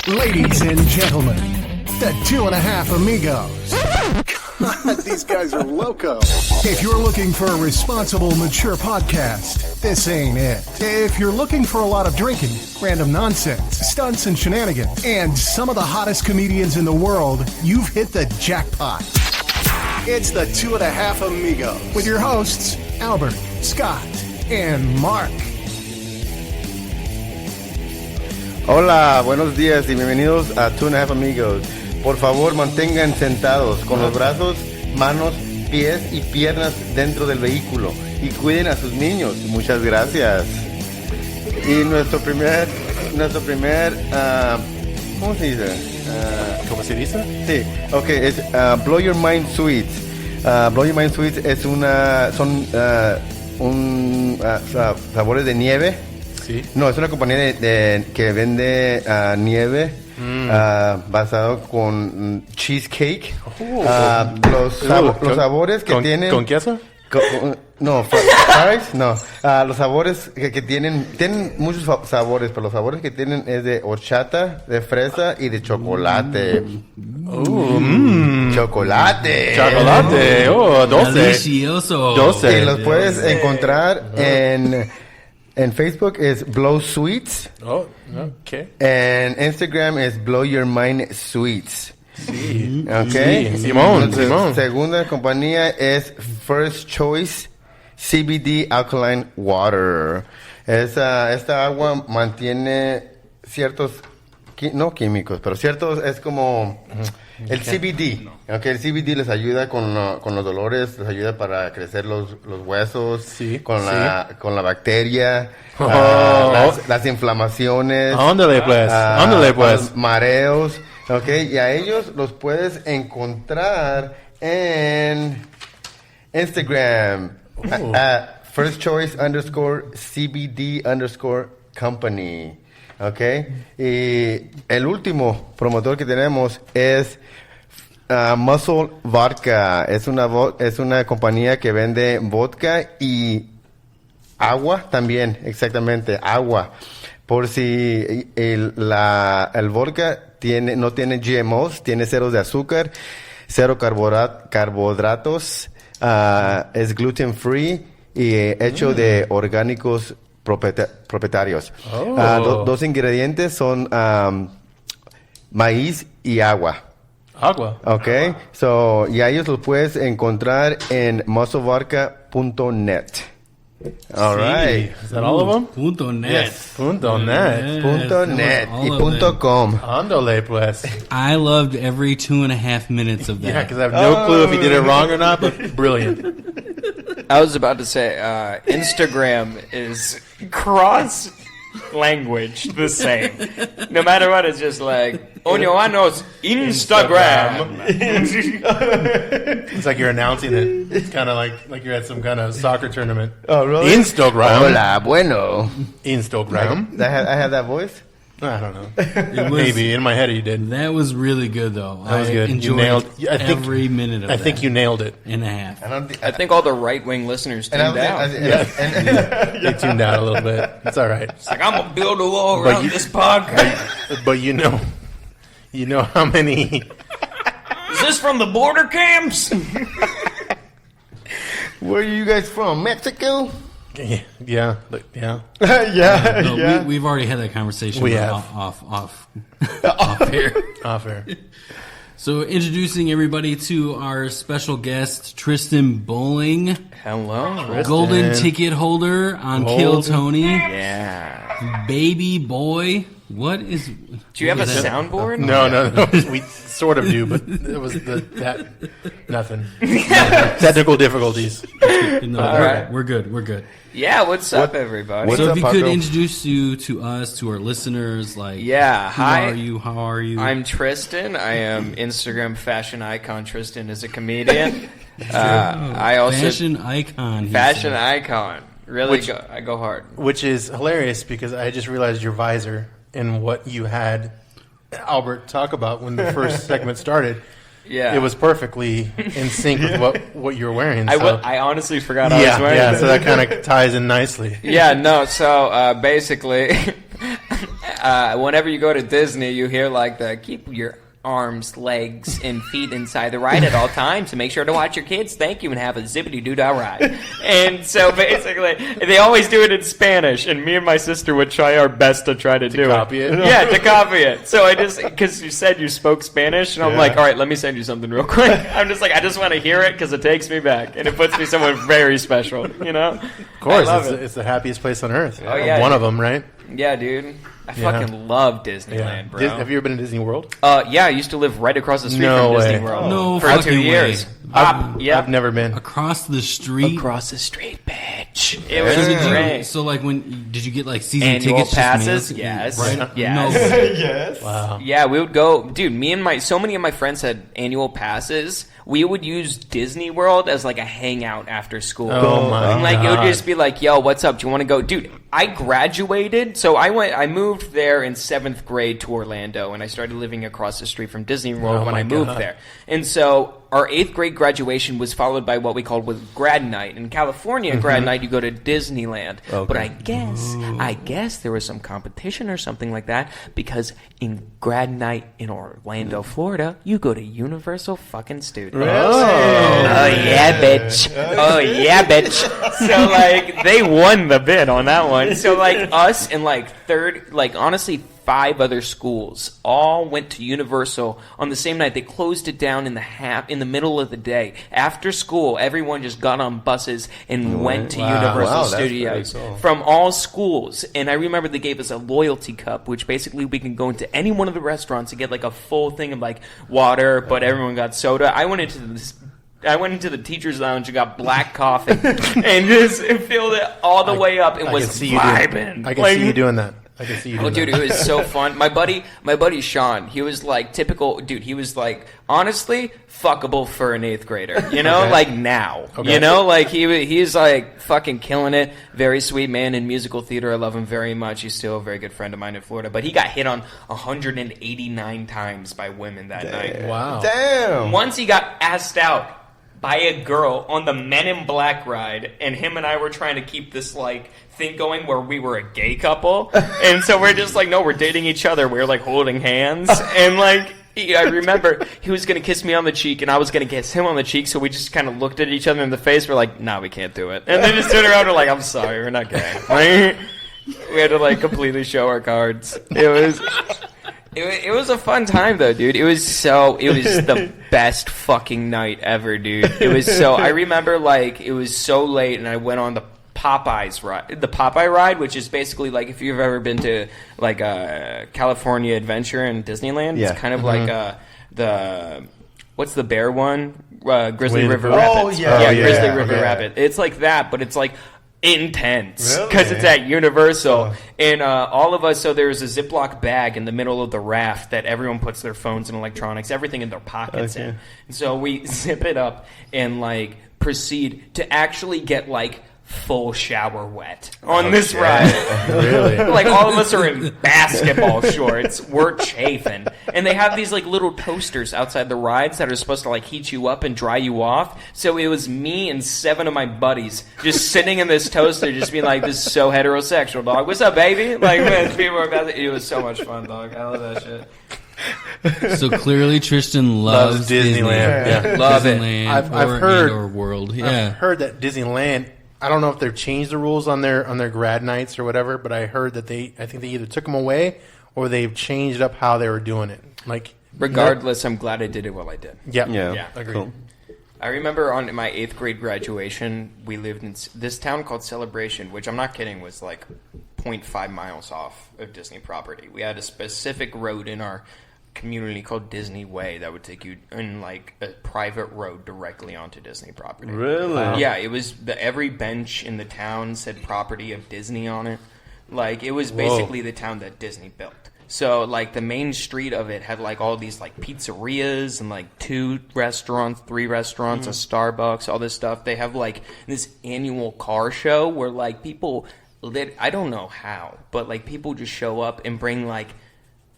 Ladies and gentlemen, the 2.5 Amigos. God, these guys are loco. If you're looking for a responsible, mature podcast, this ain't it. If you're looking for a lot of drinking, random nonsense, stunts and shenanigans, and some of the hottest comedians in the world, you've hit the jackpot. It's the 2.5 Amigos with your hosts, Albert, Scott, and Mark. Hola, buenos días y bienvenidos a 2.5 Amigos. Por favor, mantengan sentados con los brazos, manos, pies y piernas dentro del vehículo y cuiden a sus niños. Muchas gracias. Y nuestro primer, ¿cómo se dice? ¿Cómo se dice? Sí, ok, es Blow Your Mind Sweets. Blow Your Mind Sweets es son sabores de nieve. Sí. No, es una compañía que vende nieve basado con cheesecake. Los sabores que tienen... ¿Con queso? No, fries, no. Los sabores que tienen muchos sabores, pero los sabores que tienen es de horchata, de fresa y de chocolate. Chocolate. Chocolate. Oh, dulce. Delicioso. Dulce. Y los puedes encontrar en Facebook es Blow Sweets. Oh, okay. En Instagram es Blow Your Mind Sweets. Sí. Okay. Sí, Simón. Segunda compañía es First Choice CBD Alkaline Water. Esta agua mantiene ciertos, no químicos, pero ciertos, es como el CBD. Okay, el CBD les ayuda con los dolores, les ayuda para crecer los huesos, sí, con la bacteria, las inflamaciones. Ándale pues. Los mareos. Okay, y a ellos los puedes encontrar en Instagram at First Choice _CBD_company. Okay, y el último promotor que tenemos es Muscle Vodka. Es una compañía que vende vodka y agua también, exactamente, agua. Por si el vodka no tiene GMOs, tiene ceros de azúcar, cero carbohidratos, es gluten free y hecho de orgánicos propietarios. Dos ingredientes son maíz y agua. Agua. Okay, y a ellos los puedes encontrar en musclevodka.net. All right. Is that all of them? .net. Yes. .net. .net y .com. Ándale pues. I loved every 2.5 minutes of that. Yeah, because I have no clue if he did it wrong or not, but brilliant. I was about to say, Instagram is cross language the same. No matter what, it's just like, Oño Ano's Instagram. It's like you're announcing it. It's kind of like you're at some kind of soccer tournament. Oh, really? Instagram. Hola, bueno. Instagram. I have that voice? I don't know. Maybe in my head you did. That was really good, though. That was good. Enjoyed every minute of that. I think you nailed it. And a half. I think all the right-wing listeners tuned out. They tuned out a little bit. It's all right. It's like, I'm going to build a wall around this podcast. But you know how many... Is this from the border camps? Where are you guys from? Mexico? Yeah. yeah. We've already had that conversation. We have. Off air. Off air. So introducing everybody to our special guest, Tristan Bowling. Hello. Tristan. Golden ticket holder on Kill Tony. Yeah. Baby boy. What is... Do you have a soundboard? No. We sort of do, but it was nothing. Technical difficulties. No, All right. We're good. Yeah, what's up, everybody? So if you could Paco? introduce you to us, to our listeners, like, Yeah, hi. How are you? I'm Tristan. I am Instagram fashion icon. Tristan is a comedian. I also fashion icon. fashion icon. Really, I go hard. Which is hilarious because I just realized your visor and what you had Albert talk about when the first segment started. Yeah, it was perfectly in sync with what you were wearing. So. I honestly forgot I was wearing it. So that kind of ties in nicely. Yeah, no, so basically, whenever you go to Disney, you hear like the keep your arms, legs, and feet inside the ride at all times to make sure to watch your kids. Thank you, and have a zippity-doo-dah ride. And so basically, they always do it in Spanish, and me and my sister would try our best to try to do copy it? Yeah, to copy it. So I just, because you said you spoke Spanish, and I'm like, all right, let me send you something real quick. I'm just like, I just want to hear it because it takes me back, and it puts me somewhere very special, you know? Of course, it's the happiest place on earth. Oh, yeah, One dude. of them, right? Yeah, dude. I fucking love Disneyland, bro. Have you ever been to Disney World? Yeah, I used to live right across the street No from Disney way. World No for fucking 2 years. way. I've never been. Across the street. Across the street, bitch. It was So did great. you? So like, did you get like season Annual tickets? passes? Just Yes. Right? Yes. No. Yes. Wow. Yeah, we would go, dude. So many of my friends had annual passes. We would use Disney World as like a hangout after school. Oh my And like it would God. just be like, "Yo, what's up? Do you want to go?" Dude, I graduated, so I moved there in 7th grade to Orlando, and I started living across the street from Disney World when my I moved God. there. And so our 8th grade graduation was followed by what we called was grad night. In California, grad night you go to Disneyland. But I guess there was some competition or something like that, because in grad night in Orlando, Florida, you go to Universal fucking Studios. Really? Oh yeah, bitch. Oh yeah, bitch. So like they won the bid on that one. So like us and like honestly 5 other schools all went to Universal on the same night. They closed it down in the middle of the day. After school, everyone just got on buses and went to Universal Wow, that's Studios pretty cool. from all schools. And I remember they gave us a loyalty cup, which basically we can go into any one of the restaurants and get like a full thing of like water, but everyone got soda. I went into the teacher's lounge and got black coffee and just filled it all the way up and I was can see you vibing. I can see you doing that. I can see you doing Oh, dude, that. it was so fun. My buddy Sean, he was like typical, dude, he was like, honestly, fuckable for an 8th grader, you know, like now, you know, like he's like fucking killing it. Very sweet man in musical theater. I love him very much. He's still a very good friend of mine in Florida, but he got hit on 189 times by women that night. Wow. Damn. Once he got asked out by a girl on the Men in Black ride, and him and I were trying to keep this like thing going where we were a gay couple, and so we're just like, no, we're dating each other. We're like holding hands, and like I remember he was gonna kiss me on the cheek, and I was gonna kiss him on the cheek, so we just kind of looked at each other in the face. We're like, nah, we can't do it, and then just turned around and we're like, I'm sorry, we're not gay. Like, we had to like completely show our cards. It was a fun time though, dude. It was the best fucking night ever, dude. It was so, I remember like it was so late and I went on the Popeye ride, which is basically like if you've ever been to like a California Adventure in Disneyland, Yeah. it's kind of like what's the bear one? Grizzly Winnie the River Pooh. Rapids. Oh, yeah. Yeah, Oh, yeah. Grizzly River Okay. Rapids. It's like that, but it's like intense Really? because it's at Universal, and all of us. So there's a Ziploc bag in the middle of the raft that everyone puts their phones and electronics, everything in their pockets in. And so we zip it up and like proceed to actually get like full shower wet on this ride. Really? Like all of us are in basketball shorts. We're chafing. And they have these like little toasters outside the rides that are supposed to like heat you up and dry you off. So it was me and 7 of my buddies just sitting in this toaster just being like, this is so heterosexual, dog. What's up, baby? Like, man, people were about to, it was so much fun, dog. I love that shit. So clearly Tristan loves Disneyland. Disney. Yeah. Love it. Disneyland I've or, heard- and or World. I've Yeah. heard that Disneyland, I don't know if they've changed the rules on their grad nights or whatever, but I heard that I think they either took them away or they've changed up how they were doing it. Like, Regardless, I'm glad I did it while I did. yeah, Yeah. agreed. Cool. I remember on my 8th grade graduation, we lived in this town called Celebration, which I'm not kidding was like 0.5 miles off of Disney property. We had a specific road in our community called Disney Way that would take you in like a private road directly onto Disney property. Really? Yeah, it was every bench in the town said property of Disney on it. Like it was basically the town that Disney built. So like the main street of it had like all these like pizzerias and like 2 restaurants, 3 restaurants, a Starbucks, all this stuff. They have like this annual car show where like people I don't know how, but like people just show up and bring like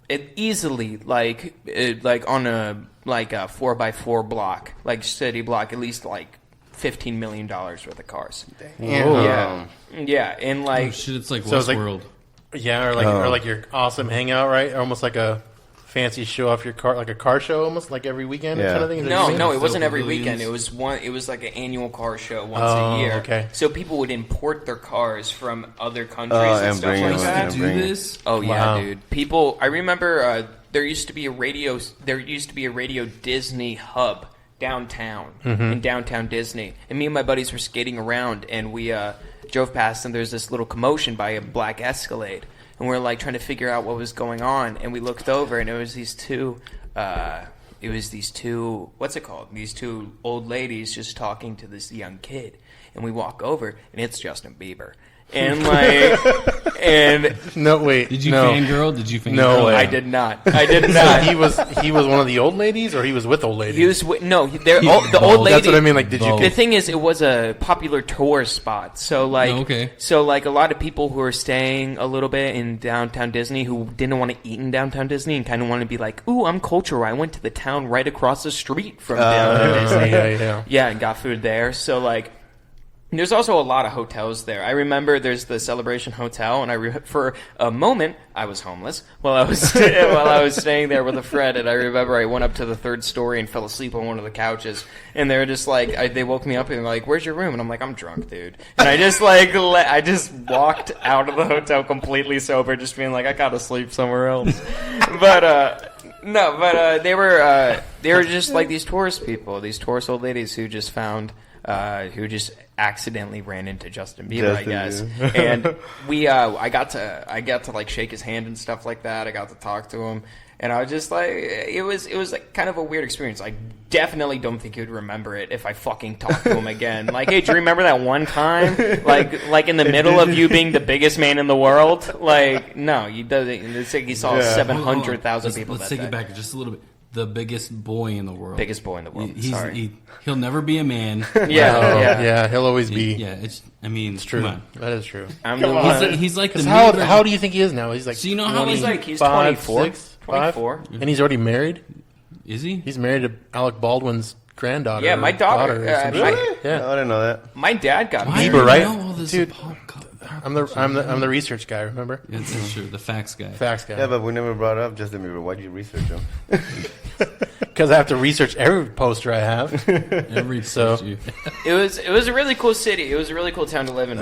it easily like on a 4x4 block, like city block, at least like $15 million worth of cars. Yeah. Yeah, and like Oh, shit, it's like So it's like- Westworld. Yeah, or like your awesome hangout, right? Almost like a fancy show off your car, like a car show, almost like every weekend kind of thing. No, it wasn't every weekend. It was like an annual car show once a year. Okay. So people would import their cars from other countries and stuff like that. Do this? Oh yeah, dude. People, I remember there used to be a radio Disney hub downtown in downtown Disney, and me and my buddies were skating around, and we drove past, and there's this little commotion by a black Escalade. And we were like trying to figure out what was going on, and we looked over, and it was these two. What's it called? These two old ladies just talking to this young kid, and we walk over, and it's Justin Bieber. And no, wait. Did you fangirl? Did you fangirl? No way. I did not. So he was one of the old ladies, or he was with old ladies? He was the old lady. That's what I mean. Like, The thing is, it was a popular tourist spot. So like a lot of people who were staying a little bit in downtown Disney who didn't want to eat in downtown Disney and kind of wanted to be like, ooh, I'm cultural. I went to the town right across the street from downtown Disney. Yeah, and got food there. So like. There's also a lot of hotels there. I remember there's the Celebration Hotel, and for a moment I was homeless while I was staying there with a friend. And I remember I went up to the third story and fell asleep on one of the couches. And they were just like, they woke me up and were like, "Where's your room?" And I'm like, "I'm drunk, dude." And I just I just walked out of the hotel completely sober, just being like, "I gotta sleep somewhere else." But they were just like these tourist people, these tourist old ladies who just found. Who just accidentally ran into Justin Bieber, I guess. And I got to like shake his hand and stuff like that. I got to talk to him, and I was just like, it was like kind of a weird experience. I definitely don't think he would remember it if I fucking talked to him again. Like, hey, do you remember that one time? Like in the middle of you being the biggest man in the world? Like, no, he doesn't. It's like he saw 700,000 people. Let's take it back just a little bit. The biggest boy in the world. Biggest boy in the world. He'll never be a man. Yeah, he'll always be. Yeah, it's true. Come on. That is true. He's like the how do you think he is now? He's like, so you know how he's 24. 24? And he's already married? Is he? He's married to Alec Baldwin's granddaughter. Yeah, my daughter. Really? Yeah, no, I didn't know that. My dad got Bieber, right? Dude, I'm the research guy. Remember? Yeah, that's true. The facts guy. Facts guy. Yeah, but we never brought up Justin Bieber. Why do you research him? Because I have to research every poster I have. It was a really cool city. It was a really cool town to live in.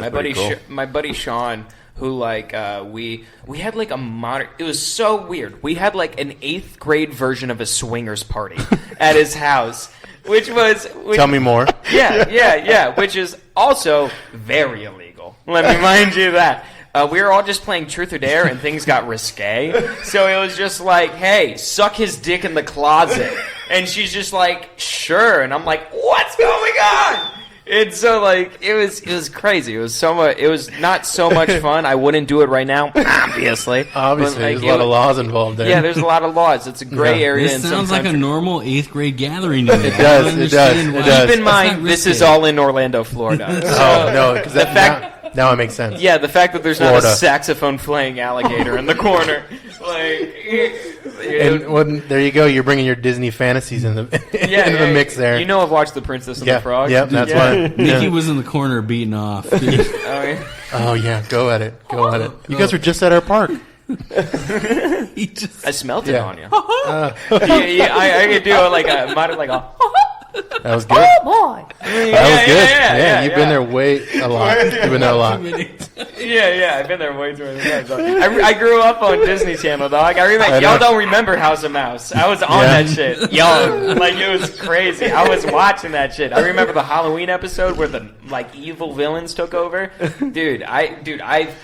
My buddy Sean, who like we had like a modern. It was so weird. We had like an 8th grade version of a swingers party at his house. Tell me more. Yeah. Which is also very illegal. Let me remind you that. We were all just playing Truth or Dare, and things got risque. So it was just like, hey, suck his dick in the closet. And she's just like, sure. And I'm like, what's going on? And so, like, it was crazy. It was not so much fun. I wouldn't do it right now, obviously. Obviously, there's a lot of laws involved there. Yeah, there's a lot of laws. It's a gray area. This sounds like a normal 8th grade gathering. It does. Keep in mind, this is all in Orlando, Florida. No, because now it makes sense. Yeah, the fact that there's not a saxophone playing alligator in the corner, there you go. You're bringing your Disney fantasies in the mix there. You know, I've watched The Princess and the Frog. Yeah, that's why. Nikki was in the corner beating off. Oh yeah, go at it. You guys were just at our park. I smelled it on you. I could do a That was good. Oh boy! That was good. Yeah, you've been there a lot. You've been there a lot. Yeah, I've been there way too many times. I grew up on Disney Channel, dog. I remember. Y'all don't remember House of Mouse. I was on that shit, young. Like, it was crazy. I was watching that shit. I remember the Halloween episode where the evil villains took over. Dude, I've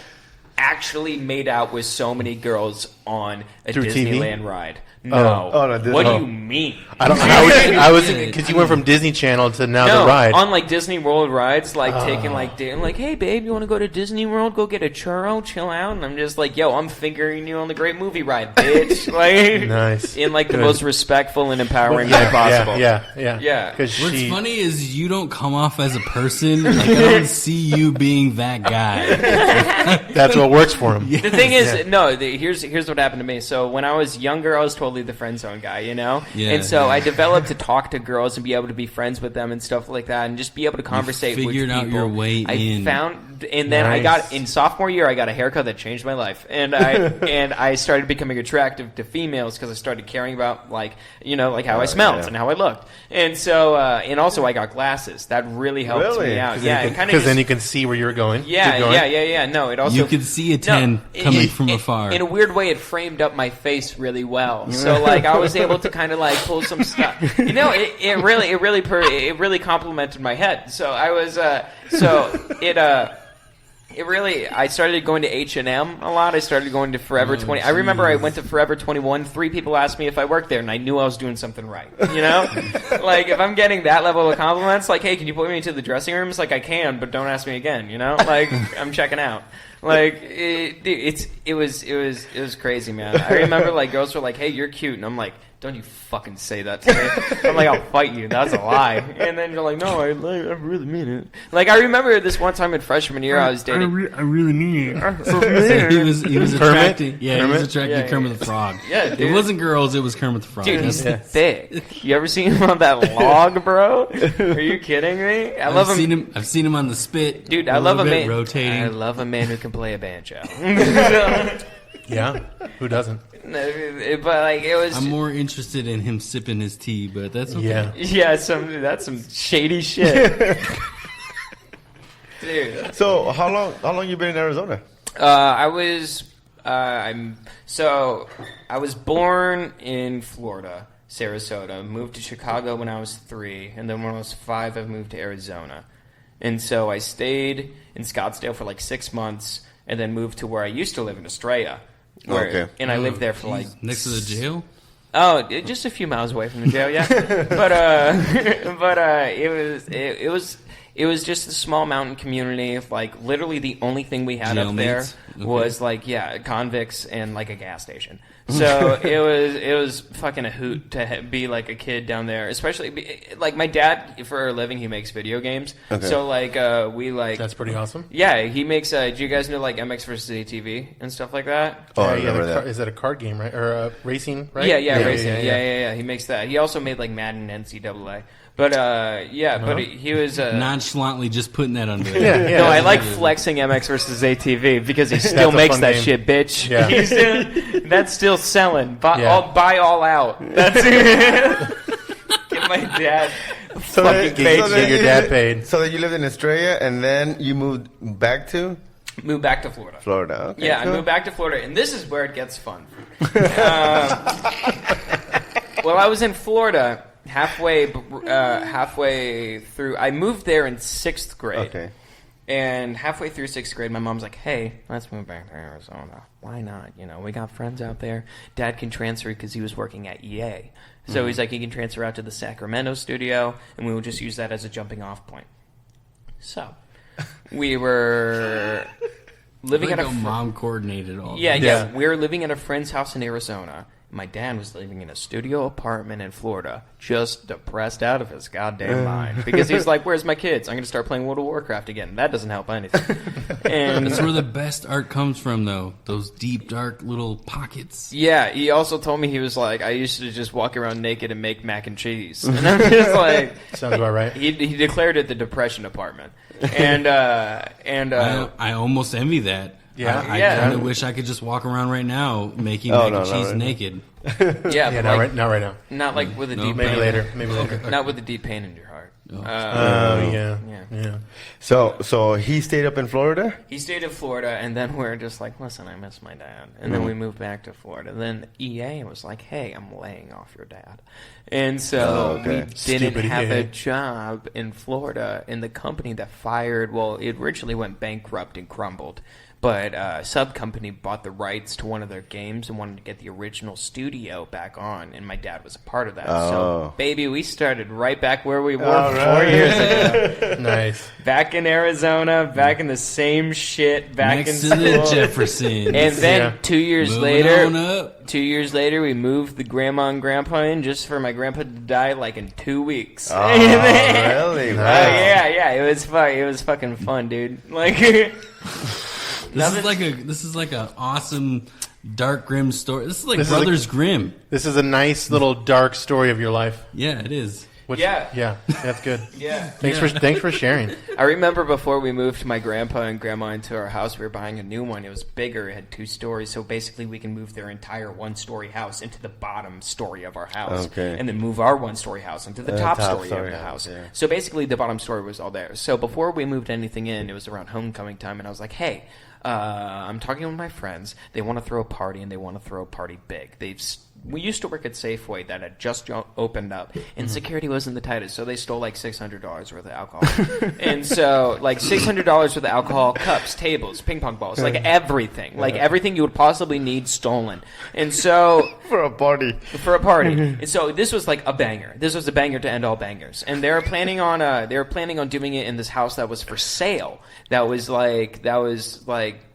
actually made out with so many girls on a Disneyland ride. No. What do you mean? I was because you went from Disney Channel to the ride. On like Disney World rides, taking like, hey babe, you want to go to Disney World? Go get a churro, chill out. And I'm just like, yo, I'm fingering you on the Great Movie Ride, bitch. Like, nice. In like the most respectful and empowering way possible. Yeah. What's funny is you don't come off as a person. Like, I don't see you being that guy. That's what works for him. The thing is, here's what happened to me. So when I was younger, I was totally the friend zone guy, you know? Yeah, and so I developed to talk to girls and be able to be friends with them and stuff like that and just be able to conversate with people. Figured out your way in. I found and then I got in sophomore year I got a haircut that changed my life, and I started becoming attractive to females because I started caring about like how I smelled and how I looked, and so and also I got glasses that really helped me out. Yeah, because then you can see where you're going. Yeah. No, it also you could see a 10 coming from afar. In a weird way, it framed up my face really well. So like I was able to kind of like pull some stuff. It really complimented my head. So I was I started going to H&M a lot. I started going to Forever 20. I remember I went to Forever 21. 3 people asked me if I worked there, and I knew I was doing something right. Like if I'm getting that level of compliments, like, hey, can you put me into the dressing room? It's like I can, but don't ask me again. Like I'm checking out. Like it was crazy, man. I remember like girls were like, hey, you're cute, and I'm like, don't you fucking say that to me. I'm like, I'll fight you. That's a lie. And then you're like, no, I really mean it. Like, I remember this one time in freshman year I was dating. I really mean it. he was attracting. Yeah, he was attracting Kermit the Frog. Yeah, dude. It wasn't girls, it was Kermit the Frog. Dude, he's thick. You ever seen him on that log, bro? Are you kidding me? I've seen him on the spit. Dude, I love a man. Rotating. I love a man who can play a banjo. Yeah, who doesn't? But like it was. I'm more interested in him sipping his tea, but that's okay. Yeah. That's some shady shit, dude. So how long you been in Arizona? I was born in Florida, Sarasota. Moved to Chicago when I was 3, and then when I was 5, I moved to Arizona, and so I stayed in Scottsdale for like 6 months, and then moved to where I used to live in Estrella. And I lived there for like next to the jail. Oh, just a few miles away from the jail, yeah. but it was just a small mountain community. Like literally, the only thing we had Jail up there was like convicts and like a gas station. So it was fucking a hoot to be like a kid down there. Especially like my dad, for a living, he makes video games. Okay. So like we like that's pretty awesome. Yeah, he makes. Do you guys know like MX versus ATV and stuff like that? Oh, I remember that. Is that a card game, right? Or racing, right? Yeah, racing. Yeah. He makes that. He also made like Madden NCAA. But but he was nonchalantly just putting that under there. No, I like flexing MX versus ATV because he still makes that shit, bitch. Yeah. That's still selling. Buy all out. That's get my dad fucking paid. Get your dad paid. So that you lived in Estrella and then you moved back to Florida. Okay, yeah, cool. I moved back to Florida, and this is where it gets fun. Well, I was in Florida. Halfway through, I moved there in 6th grade. Okay. And halfway through 6th grade, my mom's like, hey, let's move back to Arizona. Why not? We got friends out there. Dad can transfer because he was working at EA. So he's like, he can transfer out to the Sacramento studio, and we will just use that as a jumping off point. So we were living at a mom coordinated all. Yeah. We were living at a friend's house in Arizona. My dad was living in a studio apartment in Florida, just depressed out of his goddamn mind. Because he's like, where's my kids? I'm going to start playing World of Warcraft again. That doesn't help anything. And that's where the best art comes from, though. Those deep, dark little pockets. Yeah, he also told me, he was like, I used to just walk around naked and make mac and cheese. And I'm just like... Sounds about right. He declared it the depression apartment. And I almost envy that. Yeah, I kind of wish I could just walk around right now making mac and cheese naked. Yeah, but not right now. Not like with a deep maybe pain. Later. Not with a deep pain in your heart. Yeah. So he stayed up in Florida? He stayed in Florida, and then we're just like, listen, I miss my dad. And then we moved back to Florida. Then EA was like, hey, I'm laying off your dad. And so we didn't have a job in Florida, in the company that fired, well, it originally went bankrupt and crumbled. But a sub-company bought the rights to one of their games and wanted to get the original studio back on, and my dad was a part of that. So, baby, we started right back where we were 4 years ago. Nice. Back in Arizona, back in the same shit, back next in to school. the Jeffersons. And then 2 years Moving later, 2 years later, we moved the grandma and grandpa in just for my grandpa to die like in 2 weeks. Oh, really? Wow. Yeah. It was fun. It was fucking fun, dude. Like. This is like a awesome dark grim story. This is like Brothers Grimm. This is a nice little dark story of your life. Yeah, it is. Yeah, that's good. Yeah. Thanks for sharing. I remember before we moved my grandpa and grandma into our house, we were buying a new one. It was bigger. It had 2 stories. So basically we can move their entire 1-story house into the bottom story of our house. Okay. And then move our 1-story house into the top story of the house. Yeah. So basically the bottom story was all there. So before we moved anything in, it was around homecoming time. And I was like, hey, I'm talking with my friends. They want to throw a party, and they want to throw a party big. We used to work at Safeway that had just opened up, and security wasn't the tightest, so they stole like $600 worth of alcohol. And so, like $600 worth of alcohol, cups, tables, ping pong balls, like everything. Like everything you would possibly need stolen. And so... For a party. And so this was like a banger. This was a banger to end all bangers. And they were planning on doing it in this house that was for sale. That was like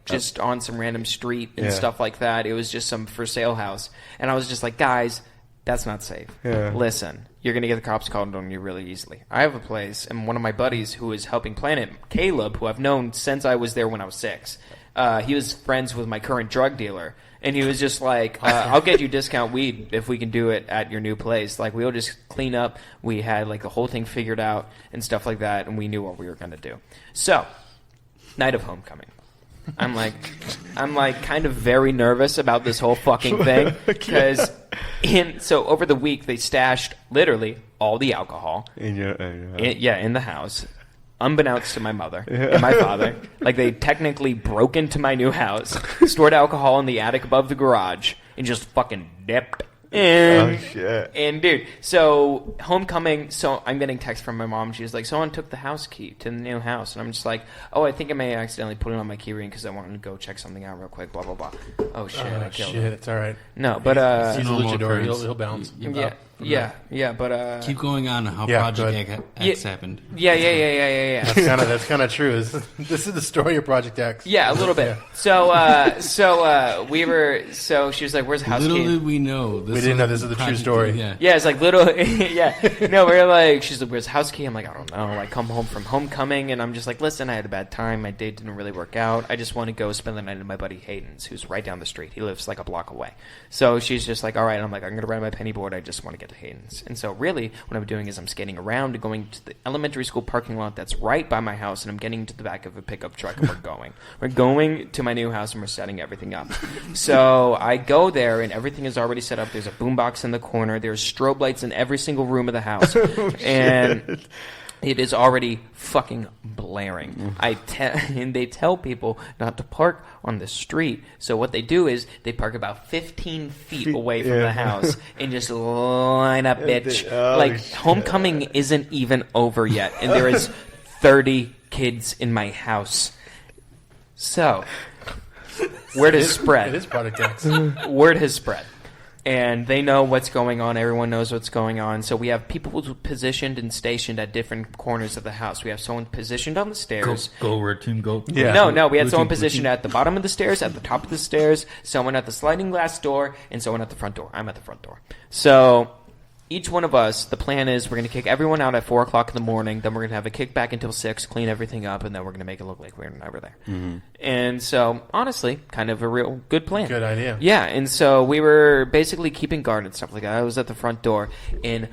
just on some random street and stuff like that. It was just some for sale house. And I was just like, guys, that's not safe. Yeah. Listen, you're going to get the cops called on you really easily. I have a place, and one of my buddies who is helping plan it, Caleb, who I've known since I was there when I was 6, he was friends with my current drug dealer. And he was just like, I'll get you discount weed if we can do it at your new place. Like, we'll just clean up. We had, like, the whole thing figured out and stuff like that, and we knew what we were going to do. So, night of homecoming. I'm like kind of very nervous about this whole fucking thing because so over the week they stashed literally all the alcohol in the house, unbeknownst to my mother and my father. Like, they technically broke into my new house, stored alcohol in the attic above the garage, and just fucking dipped. And, shit. And dude, so homecoming, so I'm getting text from my mom. She's like, someone took the house key to the new house. And I'm just like, oh, I think I may accidentally put it on my key ring because I wanted to go check something out real quick, blah, blah, blah. Oh, shit, I killed him. It's all right. No, but... he's a luchador. He'll bounce. Yeah, but... Keep going on how Project X happened. Yeah. That's kind of true. This is the story of Project X. Yeah, a little bit. Yeah. So she was like, where's the house key? Little did we know. We didn't know this is the true story. Yeah, it's like little... Yeah. No, we're like... She's like, where's the house key? I'm like, I don't know. I come home from homecoming, and I'm just like, listen, I had a bad time. My date didn't really work out. I just want to go spend the night at my buddy Hayden's, who's right down the street. He lives like a block away. So she's just like, all right. And I'm like, I'm going to ride my penny board. I just want to get to Hayden's. And so really what I'm doing is I'm skating around, going to the elementary school parking lot that's right by my house, and I'm getting to the back of a pickup truck, and we're going to my new house, and we're setting everything up. So I go there, and everything is already set up. There's a boombox in the corner. There's strobe lights in every single room of the house. And it is already fucking blaring. And they tell people not to park on the street. So what they do is they park about 15 feet away from the house and just line up, bitch. Homecoming isn't even over yet, and there is 30 kids in my house. So, word has spread. It is Project X. Word has spread. And they know what's going on. Everyone knows what's going on. So we have people positioned and stationed at different corners of the house. We have someone positioned on the stairs. Go, red team, go. Yeah. No. We had someone positioned at the bottom of the stairs, at the top of the stairs, someone at the sliding glass door, and someone at the front door. I'm at the front door. So each one of us, the plan is we're going to kick everyone out at 4 o'clock in the morning. Then we're going to have a kickback until 6, clean everything up, and then we're going to make it look like we're never there. Mm-hmm. And so, honestly, kind of a real good plan. Good idea. Yeah, and so we were basically keeping guard and stuff like that. I was at the front door, and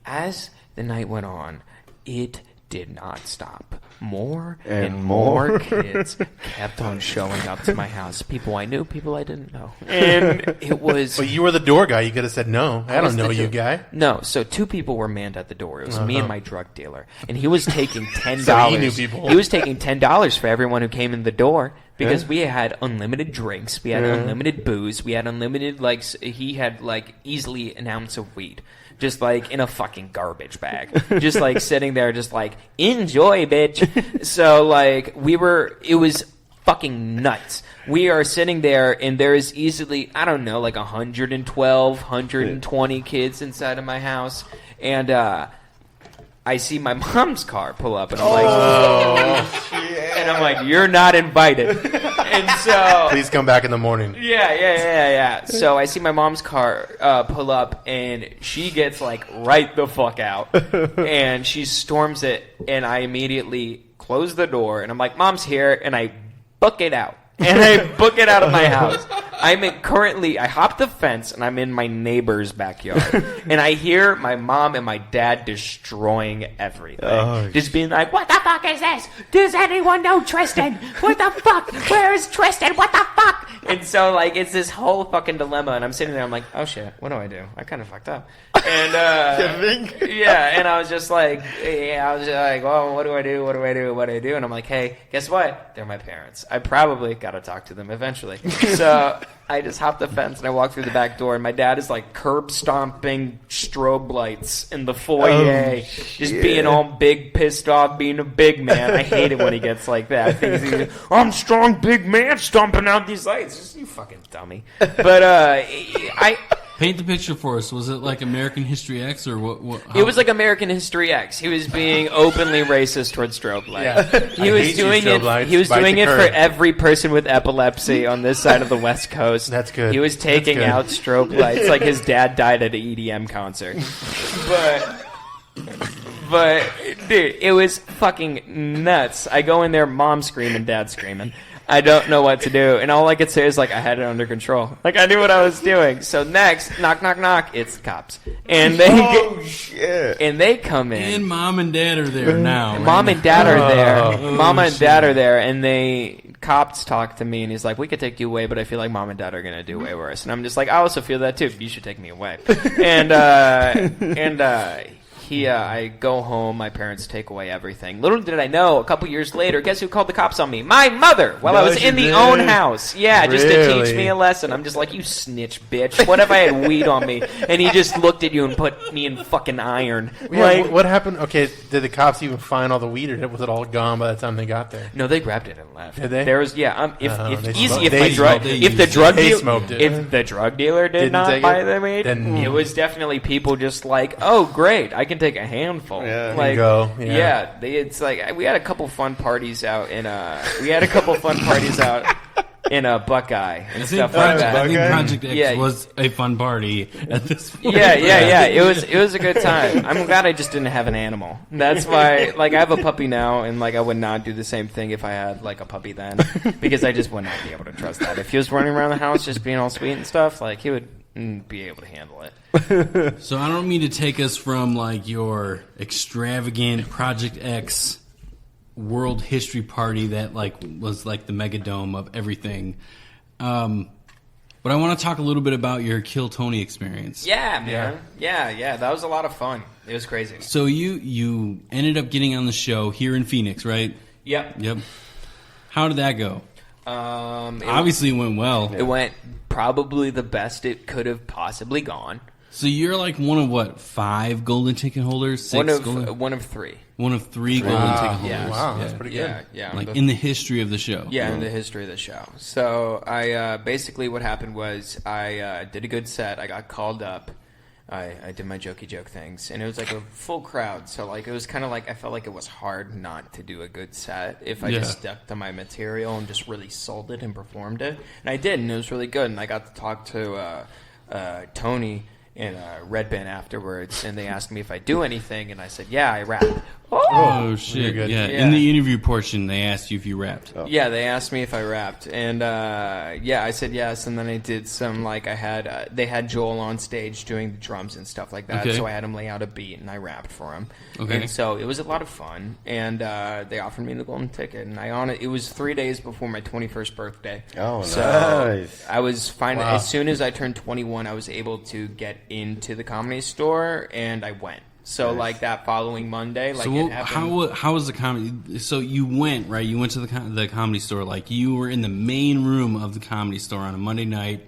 as the night went on, it did not stop. More and more kids kept on showing up to my house. People I knew, people I didn't know. And it was... But you were the door guy. You could have said, no, I don't know you, guy. No, so 2 people were manned at the door. It was me and my drug dealer. And he was taking $10. So he knew people. He was taking $10 for everyone who came in the door. Because we had unlimited drinks, we had unlimited booze, we had unlimited, he had, easily an ounce of weed. Just, in a fucking garbage bag. Just, sitting there, just, enjoy, bitch. So, it was fucking nuts. We are sitting there, and there is easily, 112, 120 kids inside of my house. And, I see my mom's car pull up, and I'm like, shit. And I'm like, you're not invited. And so, please come back in the morning. Yeah. So I see my mom's car pull up, and she gets right the fuck out, and she storms it, and I immediately close the door, and I'm like, Mom's here, and I book it out. And I book it out of my house. I hopped the fence and I'm in my neighbor's backyard. And I hear my mom and my dad destroying everything. Just being like, what the fuck is this? Does anyone know Tristan? What the fuck? Where is Tristan? What the fuck? And so, like, it's this whole fucking dilemma. And I'm sitting there, I'm like, oh shit, what do I do? I kind of fucked up. And, yeah, and I was just like, well, what do I do? What do I do? What do I do? And I'm like, hey, guess what? They're my parents. I probably got to talk to them eventually. So I just hopped the fence and I walked through the back door, and my dad is like curb stomping strobe lights in the foyer, just being all big, pissed off, being a big man. I hate it when he gets like that. I'm strong, big man, stomping out these lights. Just, you fucking dummy. But I. Paint the picture for us. Was it like American History X or what It was like American History X. He was being openly racist towards strobe light. Yeah. He was doing it. He was doing it for every person with epilepsy on this side of the West Coast. That's good. He was taking out strobe lights like his dad died at an EDM concert. But dude, it was fucking nuts. I go in there, mom screaming, dad screaming. I don't know what to do. And all I could say is, like, I had it under control. Like, I knew what I was doing. So next, knock, knock, knock, it's the cops. And they shit. And they come in. And mom and dad are there now. And mom and dad are there. Mama and dad are there. And cops talk to me. And he's like, we could take you away, but I feel like mom and dad are going to do way worse. And I'm just like, I also feel that, too. You should take me away. I go home, my parents take away everything. Little did I know, a couple years later, guess who called the cops on me? My mother, while I was in the own house. Yeah, just to teach me a lesson. I'm just like, you snitch, bitch. What if I had weed on me? And he just looked at you and put me in fucking iron. Yeah, like, what happened? Okay, did the cops even find all the weed, or was it all gone by the time they got there? No, they grabbed it and left. Did they? There was, yeah, if the drug dealer did not buy the weed, then it was definitely people just like, oh, great, I can take a handful. Yeah. Like, yeah. It's like we had a couple fun parties out in Buckeye and stuff like that. I think Project X was a fun party at this point. Yeah. It was a good time. I'm glad I just didn't have an animal. That's why, like, I have a puppy now, and like I would not do the same thing if I had like a puppy then, because I just would not be able to trust that. If he was running around the house just being all sweet and stuff, like he would be able to handle it. So I don't mean to take us from like your extravagant Project X world history party that like was like the megadome of everything, but I want to talk a little bit about your Kill Tony experience. Yeah, man. Yeah. That was a lot of fun. It was crazy. So you ended up getting on the show here in Phoenix, right? Yep. How did that go? Obviously, it went well. It went probably the best it could have possibly gone. So you're like one of what, 5 golden ticket holders? One of 3. One of 3 golden ticket holders. Yeah. Wow, that's pretty good. Yeah. Like in the history of the show. Yeah, in the history of the show. So I basically what happened was I did a good set. I got called up. I did my jokey joke things, and it was like a full crowd. So like it was kind of like I felt like it was hard not to do a good set if I just stuck to my material and just really sold it and performed it. And I did, and it was really good. And I got to talk to Tony and Red Band afterwards, and they asked me if I do anything, and I said, yeah, I rap. Oh shit! Yeah. In the interview portion, they asked you if you rapped. Oh. Yeah, they asked me if I rapped, and I said yes. And then I did some they had Joel on stage doing the drums and stuff like that. Okay. So I had him lay out a beat, and I rapped for him. Okay. And so it was a lot of fun, and they offered me the golden ticket, and it was 3 days before my 21st birthday. Oh, so nice! I was fine. Wow. As soon as I turned 21, I was able to get into the Comedy Store, and I went. So, like, that following Monday, like, it happened. How was the comedy? So, you went, right? You went to the Comedy Store. Like, you were in the main room of the Comedy Store on a Monday night.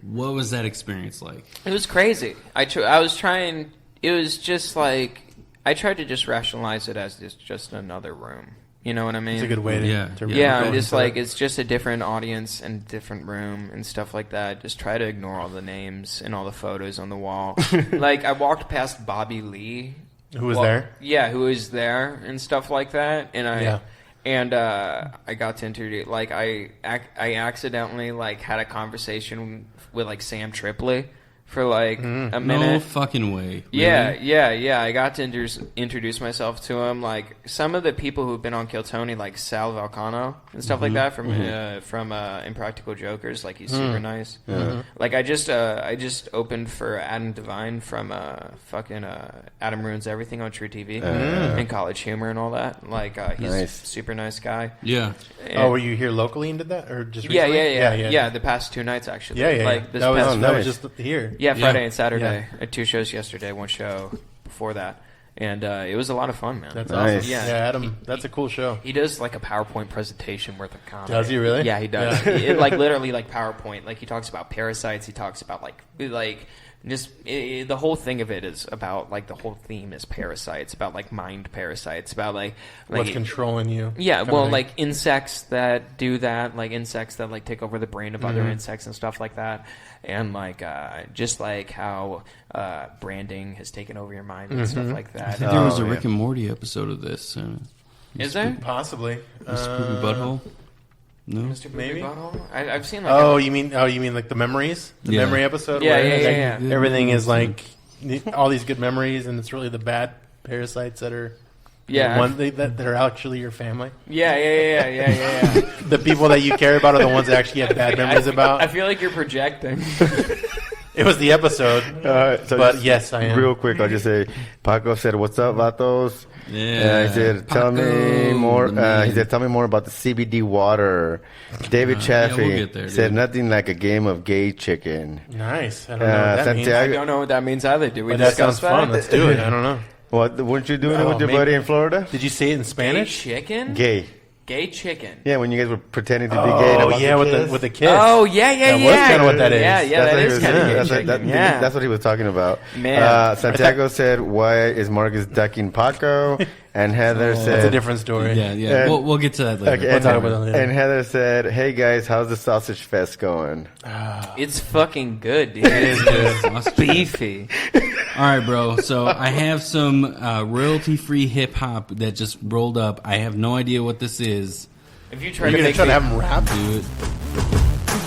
What was that experience like? It was crazy. I was trying... It was just, like... I tried to just rationalize it as just another room. You know what I mean? It's a good way to... Yeah, just like, it's just a different audience and different room and stuff like that. Just try to ignore all the names and all the photos on the wall. Like, I walked past Bobby Lee. Who was there? Yeah, who was there and stuff like that. And I got to introduce... Like, I accidentally, like, had a conversation with, like, Sam Tripoli for like a minute. No fucking way. Yeah, Really? I got to introduce myself to him. Like some of the people who've been on Kill Tony, like Sal Valcano and stuff like that from Impractical Jokers. Like he's super nice. Like I just opened for Adam Devine from fucking Adam Ruins Everything on True TV and College Humor and all that. Like he's a super nice guy. Yeah. Oh, were you here locally and did that, or just Yeah, recently? yeah. The past 2 nights actually. Yeah. Like this that past was just here. Yeah, Friday and Saturday. Yeah. I had 2 shows yesterday, 1 show before that. And it was a lot of fun, man. That's Nice. awesome. Yeah, Adam, that's a cool show. He does like a PowerPoint presentation worth of comedy. Does he really? Yeah, he does. Yeah. It, like literally like PowerPoint. Like he talks about parasites. He talks about like just the whole thing of it is about like the whole theme is parasites, about like mind parasites, about like What's controlling you? yeah, kind well, of thing. like insects that do that, like insects that like take over the brain of other insects and stuff like that, and like just like how branding has taken over your mind and stuff like I that. think there was a Rick and Morty episode of this. Is there? Possibly. Spooky Butthole? No? Mr. Poopy Maybe. Butthole? I've seen like You mean like the memories, the Yeah. memory episode? Yeah, where yeah. Everything is like all these good memories, and it's really the bad parasites that are that are actually your family. Yeah. The people that you care about are the ones that actually have bad memories about. I feel like you're projecting. It was the episode, So but just yes, I am. Real quick, I'll just say, Paco said, "What's up, vatos?" Yeah. He said, "Tell me Paco, more." man. He said, "Tell me more about the CBD water." David Chaffee we'll get there, said, dude. "Nothing like a game of gay chicken." Nice. I don't know what that means. Santiago- I don't know what that means either. Did we But that discuss sounds fun. Let's do it. I don't know. What? Weren't you doing it with your maybe. buddy in Florida? Did you say it in Gay Spanish? chicken? Gay. Gay chicken. Yeah, when you guys were pretending to be gay. Oh yeah, with the kiss. Oh, yeah. That was kinda what that is. Yeah, That's that what he is was kind of saying. gay That's what- chicken. that- Yeah. That's what he was talking about. Man. Santiago said, "Why is Marcus ducking Paco?" And Heather said, That's a different story. Yeah. And- We'll get to that later. Okay, We'll talk about that later. And Heather said, "Hey guys, how's the sausage fest going?" It's fucking good, dude. It is good. Sausage. Beefy. All right, bro. So I have some royalty-free hip-hop that just rolled up. I have no idea what this is. If you try Are you to gonna make try to the- have him rap? Do it.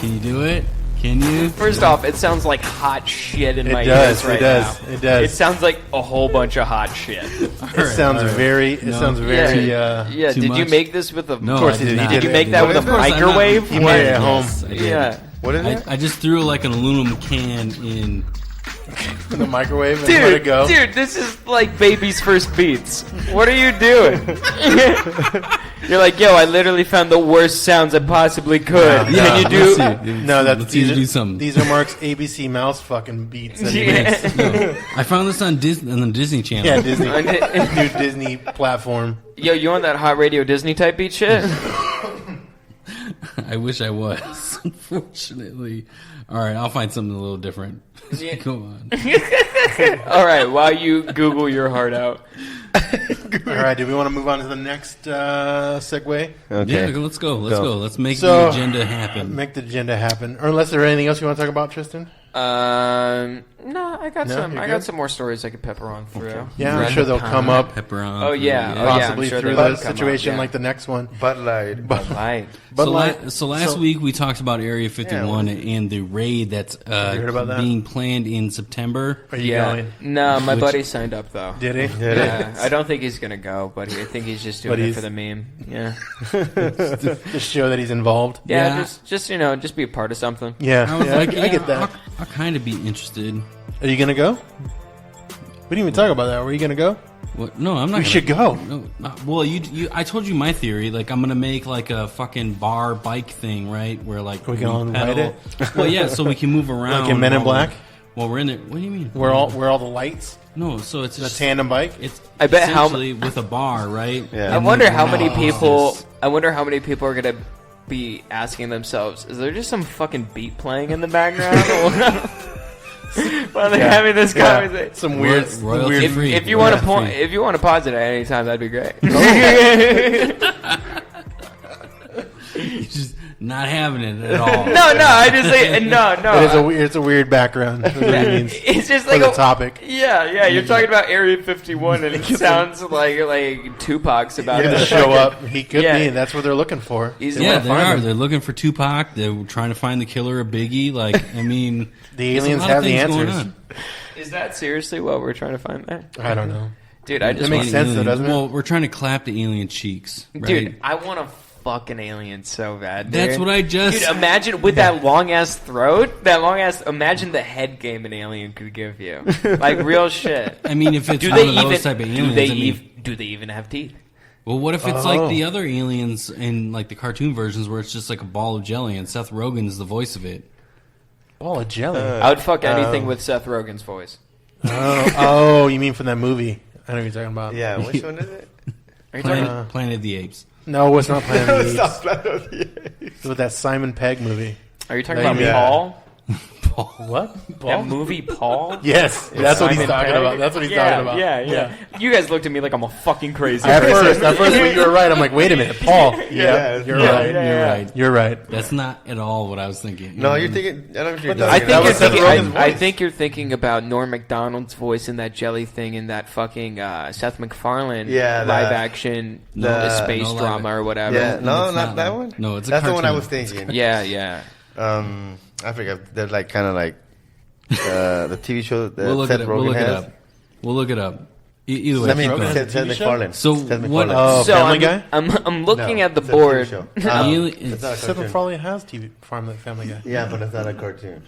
Can you do it? Can you? First off, it sounds like hot shit in my does, ears right it does, now. it does. It sounds like a whole bunch of hot shit. It sounds very. It sounds very. Yeah. Too Did you much? make this with a? No, course I he did. not. He Did you make that with a Of course, I'm not- microwave? He made it at home. Yes, I did. Yeah. What is it? I just threw like an aluminum can in. In the microwave and let it go. Dude, this is like baby's first beats. What are you doing? You're like, yo, I literally found the worst sounds I possibly could. No, Can you Let's do? see. No, that's Let's see you do something. These are Mark's ABC Mouse fucking beats. That he Yeah. makes. No, I found this on the Disney Channel. Yeah, Disney. New Disney platform. Yo, you on that hot radio Disney type beat shit? I wish I was. Unfortunately. All right, I'll find something a little different. Yeah. Go on. All right, while you Google your heart out. All right, do we want to move on to the next segue? Okay. Yeah, let's go. Let's make So- the agenda happen. Make the agenda happen. Or unless there's anything else you want to talk about, Tristan? No, I got No, some. you're I good? got some more stories I could pepper on through. Yeah, I'm Throughout sure the they'll come up Pepper on. Oh, yeah. Oh, yeah. possibly I'm sure through they will the come up, situation yeah. like the next one. Bud Light. Right. But So last week we talked about Area 51 and the raid that's heard about that? being planned in September. Are you Yeah. going? No, my buddy signed up though. Did he? Yeah, I don't think he's gonna go, but I think he's just doing But it he's- for the meme. Yeah, Just show that he's involved. yeah, Yeah. just be a part of something. Yeah, I was yeah, like, I get that. I'll kind of be interested. Are you gonna go? We didn't even talk about that. Were you gonna go? What? No, I'm not. We gonna, should go. No, well, I told you my theory. Like, I'm gonna make like a fucking bar bike thing, right? Where like We can all ride pedal. Well, yeah, so we can move around. Like in Men in while Black? While we're in it. What do you mean? Where all the lights? No, so it's The just tandem bike? It's I bet how- essentially with a bar, right? Yeah. I And wonder then- how many Oh, people. this- I wonder how many people are gonna be asking themselves, "Is there just some fucking beat playing in the background?" While they're having this conversation. Some weird, Royalty weird. free. If you want to Royalty free. if you want to pause it at any time, that'd be great. You just Not having it at all. No, I just say no. It's a weird background. That's what it means It's just for like the topic. Yeah. You're talking about Area 51, and it sounds like Tupac's about To to show up. He could Yeah. be. That's what they're looking for. He's Yeah, gonna they find are. him. They're looking for Tupac. They're trying to find the killer of Biggie. Like, I mean, The there's a aliens lot of have the things going answers. on. Is that seriously what we're trying to find there? I don't know. Dude, I just That makes want- sense, though, Aliens. doesn't it? Well, we're trying to clap the alien cheeks, right? Dude, I want to fuck an alien so bad. Dude. That's what I just. Dude, imagine with that long ass throat, imagine the head game an alien could give you, like real shit. I mean, if it's Do one they of even? those type of aliens, Do they even have teeth? well, what if it's Oh. like the other aliens in like the cartoon versions where it's just like a ball of jelly and Seth Rogen's the voice of it? Ball of jelly. I would fuck anything with Seth Rogen's voice. Oh, you mean from that movie? I know what you're talking about. Yeah, which one is it? Are you talking? Planet of the Apes. No, it's not Planet of the Stop Apes. Planet of the Apes. It's with that Simon Pegg movie. Are you talking Yeah. about Yeah. Paul? What? That movie, Paul? Yes, that's what he's Simon talking Pegg? about. That's what he's Yeah, talking about. Yeah. You guys looked at me like I'm a fucking crazy At person. first, when you were right, I'm like, wait a minute, Paul. Yeah, you're yeah, right. You're right. You're right. That's not at all what I was thinking. No, you're thinking. I don't know if you're But I talking think, That you're was Seth thinking, Rogen's I voice. think you're thinking about Norm Macdonald's voice in that jelly thing in that fucking Seth MacFarlane Yeah, live the- action the- space no live- drama or whatever. Yeah, no, It's not not that one. one. No, it's a that's the one I cartoon. was thinking. Yeah. I forgot. They're like kind of like the TV show that We'll look Seth it up. Rogen We'll look it has. up. We'll look it up. Either way, Let me keep going. Seth MacFarlane. So Seth what- MacFarlane. Oh, So Family Guy? I'm looking No, at the it's a TV board. show. Alien- It's not a Seth cartoon. MacFarlane has TV Family Guy. Yeah, but it's not a cartoon.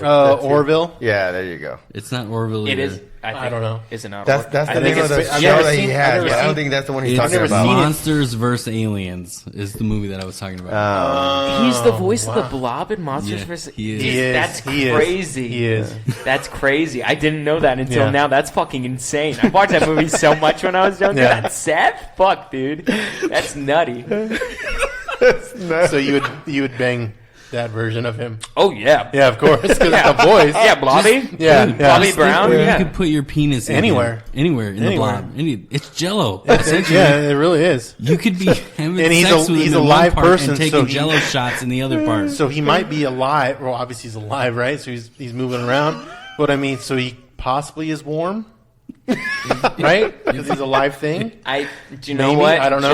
Oh, That's it. Orville. Yeah, there you go. It's not Orville. It either. is. I don't know. Is it not? That's I the think name of the it's- I've show never that he seen- I've has. never But I don't seen- think that's the one he's It's talking never about. seen it. Monsters vs. Aliens is the movie that I was talking about. He's the voice of wow. the Blob in Monsters Yeah, vs. he is. Dude, He is. That's He is. crazy. He is. That's crazy. I didn't know that until Yeah. now. That's fucking insane. I watched that movie so much when I was younger. Yeah. That's Seth? Fuck, dude. That's nutty. So you would bang that version of him? Oh, yeah. Yeah, of course, because Yeah. the voice. Yeah, Blobby? Yeah, Dude, yeah. Bobby just think Brown? where Yeah. You could put your penis in Anywhere. Anywhere in Anywhere. the blob. It's Jello. Yeah, it really is. You could be having And he's sex a- with he's him a in live one part person, and so taking he- Jello shots in the other part. So he might be alive. Well, obviously he's alive, right? So he's moving around. But I mean, so he possibly is warm, right? Because he's a live thing. Do you know Maybe, what? I don't know.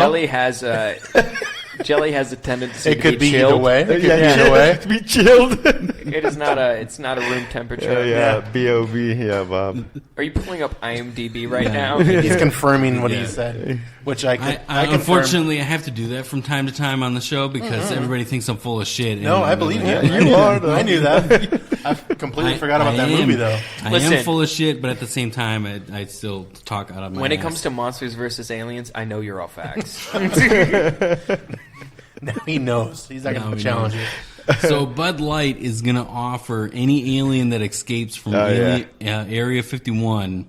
Jelly has a tendency It to could be chilled. either way. It could Yeah, be either way. to be chilled. It is not a. It's not a room temperature. Yeah, B.O.B. Yeah, Bob. Are you pulling up IMDb right Yeah. now? He's confirming what Yeah. he said, which I confirm. Unfortunately, I have to do that from time to time on the show because everybody thinks I'm full of shit. No, and- I believe you. You are, though. I knew that. I completely forgot about that movie, though. I Listen. am full of shit, but at the same time, I still talk out of my When it ass. comes to Monsters versus Aliens, I know you're all facts. Now he knows. He's not Now going to he challenge knows. you. So Bud Light is going to offer any alien that escapes from Area 51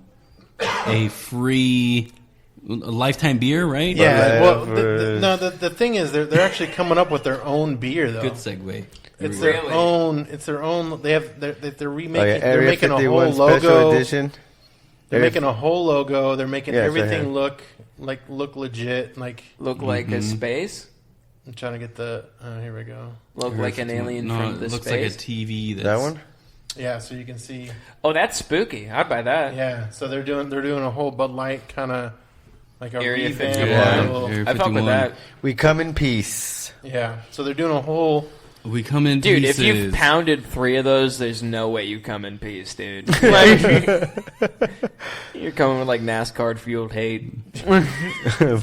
a free lifetime beer, right? Yeah. Well, Whatever. the thing is, they're actually coming up with their own beer, though. Good segue. It's Here we their go. own. It's their own. They're remaking. Oh, yeah, they're Area making a 51 whole special logo. edition. They're Area making a whole logo. They're making Yeah, it's right everything here. look legit. Like Look like a space. I'm trying to get the. Here we go. Look Area like an 51. alien No, from the it looks space. like a TV. That one? Yeah, so you can see. Oh, that's spooky. I'd buy that. Yeah, so they're doing a whole Bud Light kind of like a Area revamp. 51. Yeah, little- Area I fuck with 51. that. We come in peace. yeah. So they're doing a whole. We come in Dude, pieces. if you've pounded 3 of those, there's no way you come in peace, dude. Like, you're coming with like NASCAR fueled hate.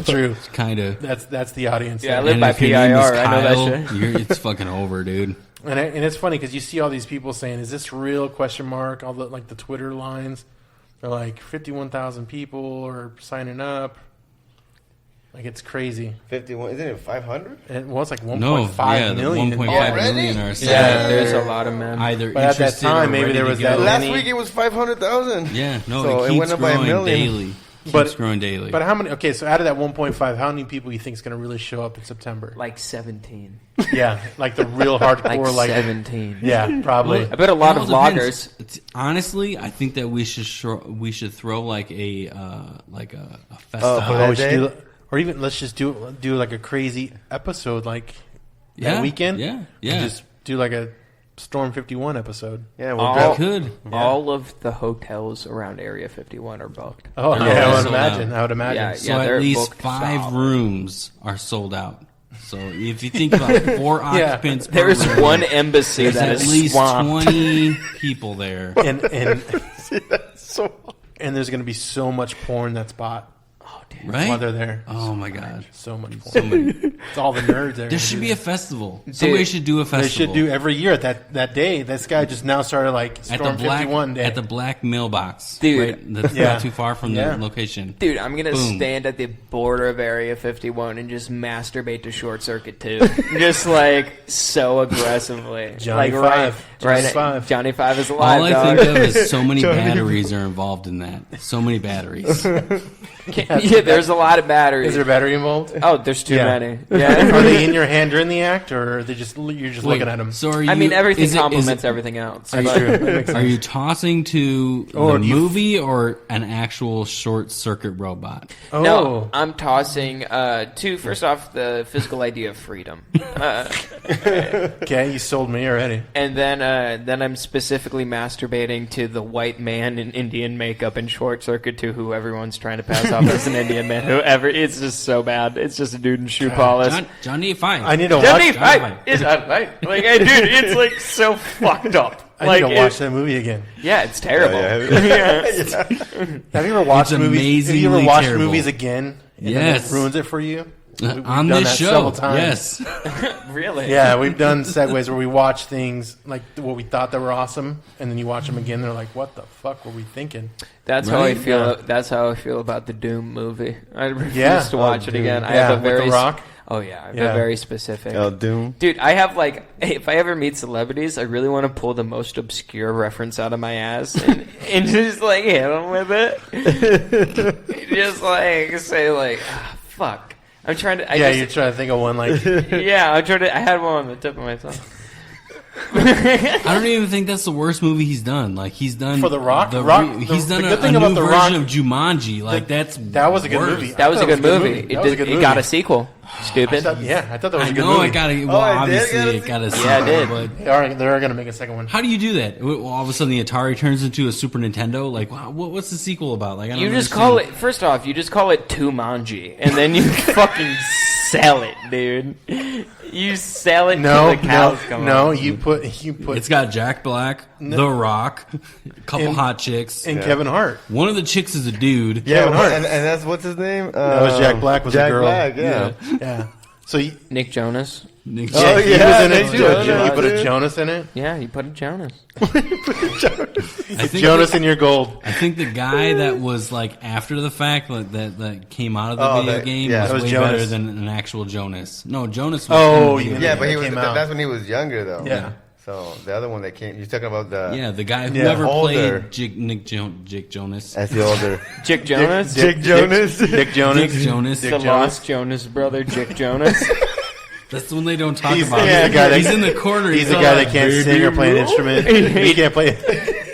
True. kind of. That's the audience. Yeah, I there. live And by if your name is PIR. I know that Kyle, shit. it's fucking over, dude. And it's funny because you see all these people saying, "Is this real?" Question mark. All the like the Twitter lines. They're like 51,000 people are signing up. Like it's crazy. 51. Isn't it 500? And well, it's like 1.5 No, yeah, the million. 1.5 Already? million are Yeah, set. there's a lot of men. Either But at that interested time, or maybe ready there to was go. that Last many- week it was 500,000. Yeah, no, So it it keeps went up by a growing million. daily. But- Keeps growing daily. But how many? Okay, so out of that 1.5, how many people you think is going to really show up in September? Like 17. Yeah, like the real hardcore, Like like 17. yeah, probably. I bet a lot It of all depends. vloggers. Honestly, I think that we should throw like a festival. for Oh, that we should day? do, or even let's just do like a crazy episode, like that weekend. Yeah. And just do like a Storm 51 episode. Yeah, All- Could. All of the hotels around Area 51 are booked. Oh, Oh, yeah, I would sold imagine. out. I would imagine. Yeah, So they're at least booked 5 solid. rooms are sold out. So if you think about 4 occupants per There's room, one embassy there's that at is least swamped. 20 people there. And and there's going to be so much porn that's bought Right? while they're there. Oh my god. So much porn. So many. It's all the nerds there. There should be a festival. Somebody should do a They festival. should do every year at that day. This guy just now started like at Storm the black 51 day. at the black mailbox. Dude. Right? That's Yeah. not too far from Yeah. the location. Dude, I'm gonna Boom. stand at the border of Area 51 and just masturbate to Short Circuit 2. Just like so aggressively. Johnny like, right, Five. Johnny right. Five. Johnny 5 is alive. All I dog. think of is so many batteries are involved in that. So many batteries. Yeah, there's a lot of batteries. Is there battery involved? Oh, there's too Yeah. many. Yeah. Are they in your hand during the act, or are they just you're just looking at them? So are you, I mean, everything is it- complements everything else. That's But- true. That makes Are sense. you tossing to Or the do you- movie or an actual short circuit robot? Oh, No, I'm tossing to first off the physical idea of freedom, okay, you sold me already. and then I'm specifically masturbating to the white man in Indian makeup and Short Circuit to who everyone's trying to pass off as an Indian man. Whoever, it's just so bad. It's just a dude in shoe polish. Johnny Five. I need to Johnny watch. Five is a fight. Like, hey, dude, it's like so fucked up. I Like, need to watch that movie again. yeah, it's terrible. Yeah. Have you ever watched It's movies? Have you ever amazingly watched terrible. movies again? And then Yes. it ruins it for you. We've on done this that show. several times. Yes. Really? Yeah, we've done segues where we watch things like what we thought that were awesome, and then you watch them again. They're like, "What the fuck were we thinking?" That's how I Right? feel. Yeah. That's how I feel about the Doom movie. I refuse Yeah. to watch it Doom. again. I Yeah, have a with very The Rock? Oh yeah, I have Yeah. a very specific. Oh, Doom. Dude, I have like, if I ever meet celebrities, I really want to pull the most obscure reference out of my ass and just like hit them with it. Just like say like, fuck. I'm trying to. You're trying to think of one like. Yeah, I'm trying to. I had one on the tip of my tongue. I don't even think that's the worst movie he's done. Like he's done For The Rock? he's the done good a thing new about The version Rock- of Jumanji. Like that was a good worse. movie. That was a I thought good it was a good movie. movie. That was a good It got a movie. sequel. Stupid. I thought that was I a good know movie. it got a. Well, Oh, it did obviously get a it got a sequel. Yeah, it did. But They're going to make a second one. how do you do that? Well, all of a sudden the Atari turns into a Super Nintendo. Like, wow, what's the sequel about? Like, I don't You just understand. call it. First off, you just call it Tumanji, and then you fucking sell it, dude. You sell it No, till the cows come no. home. You put It's got Jack Black, The Rock, a couple And- hot chicks. and Kevin Hart. One of the chicks is a dude. Yeah, Kevin Hart. and that's what's his name? That was Jack Black was a Jack girl. Black, yeah. Yeah. So he, Nick Jonas. Nick Oh, he yeah, was in it Nick too. Jonas, You put a dude. Jonas in it. Yeah, you put a Jonas. I think Jonas in your gold. I think the guy that was like after the fact that came out of the Oh, video that- game yeah. was, That was way Jonas. better than an actual Jonas. No, Jonas was Oh, in the you video Yeah, mean- but he was. Came out. That's when he was younger, though. Yeah. So the other one that came, you're talking about the. Yeah, the guy who Yeah. never Older. played Jake Jonas. That's the older. Jick Jonas. Dick Jonas. Dick Jonas. Dick Jonas. the Jonas. lost Jonas brother, Jick Jonas. That's the one they don't talk He's- about. he's the guy that- he's in the corner. He's the all guy like, that can't sing or play an instrument. He can't play.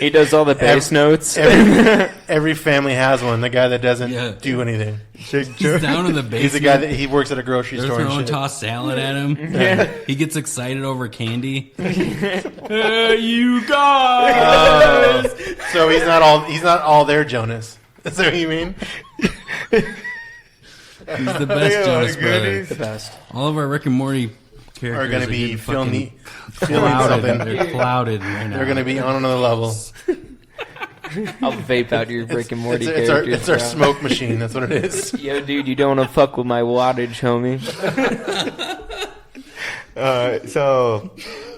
He does all the bass notes. Every family has one. The guy that doesn't Yeah. do anything. Dick He's down in the basement. He's the guy that he works at a grocery They're store and throwing shit. tossed salad at him. Yeah. He gets excited over candy. Hey, you guys! So he's not all there, Jonas. Is that what you mean? He's the best Oh, Jonas my brother. goodness. The best. All of our Rick and Morty characters Are going to be getting feeling fucking something. They're clouded right now. They're going to be on another level. I'll vape out your Rick and Morty It's characters. our bro. smoke machine. That's what it is. Yo, dude, you don't want to fuck with my wattage, homie. So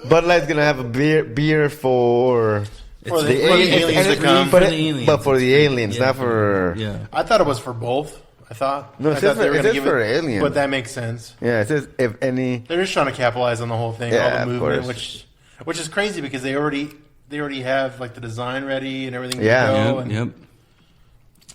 Bud Light's gonna have a beer for For the aliens to come. but, For the aliens. but for the aliens, Yeah. not for Yeah. I thought it was for both. I thought. No, it I says thought they for- were it gonna says give for it, aliens. But that makes sense. Yeah, it says if any. They're just trying to capitalize on the whole thing, Yeah, all the of movement, course. which is crazy because they already have like the design ready and everything. Yeah. to go Yep, and yep.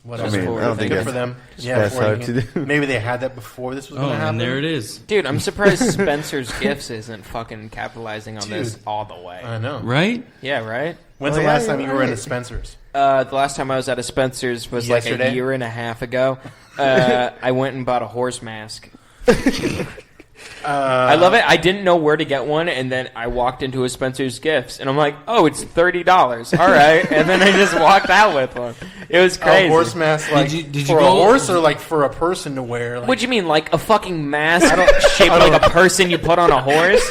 whatever. I mean, I don't think good that's- for them. that's before hard you to can- do. Maybe they had that before this was Oh, going to happen. and there it is. Dude, I'm surprised Spencer's Gifts isn't fucking capitalizing on this Dude. all the way. I know. Right? Yeah, right? When's Oh, the yeah, last time you're you were in a right. Spencer's? The last time I was at a Spencer's was like Yesterday? a year and a half ago. I went and bought a horse mask. I love it. I didn't know where to get one, and then I walked into a Spencer's Gifts, and I'm like, oh, it's $30. All right. And then I just walked out with one. It was crazy. A horse mask, like, Did you for a go- horse or, like, for a person to wear? Like, What do you mean, like a fucking mask shaped like a person you put on a horse?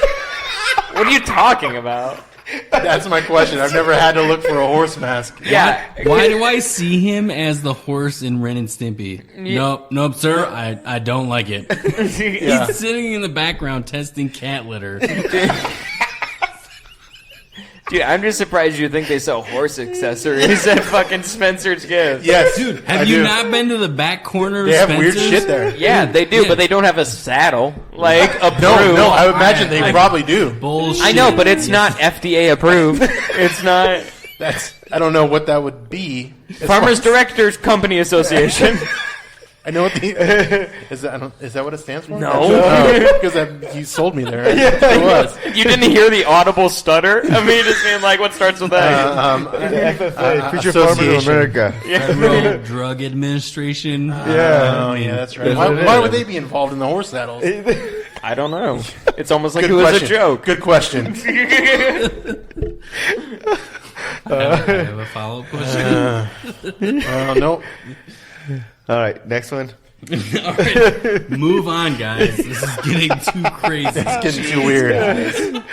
What are you talking about? that's my question. I've never had to look for a horse mask. Yeah. Why do I see him as the horse in Ren and Stimpy? Nope, sir. I don't like it. Yeah. He's sitting in the background testing cat litter. Dude, I'm just surprised you think they sell horse accessories at fucking Spencer's Gifts. Yes, Dude, I have you do. not been to the back corner of They have Spencer's? weird shit there. Yeah, they do, Yeah. but they don't have a saddle. Like, approved. No, I would imagine they probably do. Bullshit. I know, but it's not FDA approved. It's not I don't know what that would be. Farmers Directors Company Association. I know what the is that what it stands for? No. Because you sold me there. It was. You didn't hear the audible stutter? I mean, just being like, what starts with that? FFA, Future Farmers of Association. America. Federal Drug Administration. Oh yeah, that's right. Why would they be involved in the horse saddles? I don't know. It's almost like Good it was question. a joke. Good question. I have a follow-up question. Nope. All right, next one. All right, move on, guys. This is getting too crazy. It's getting too weird.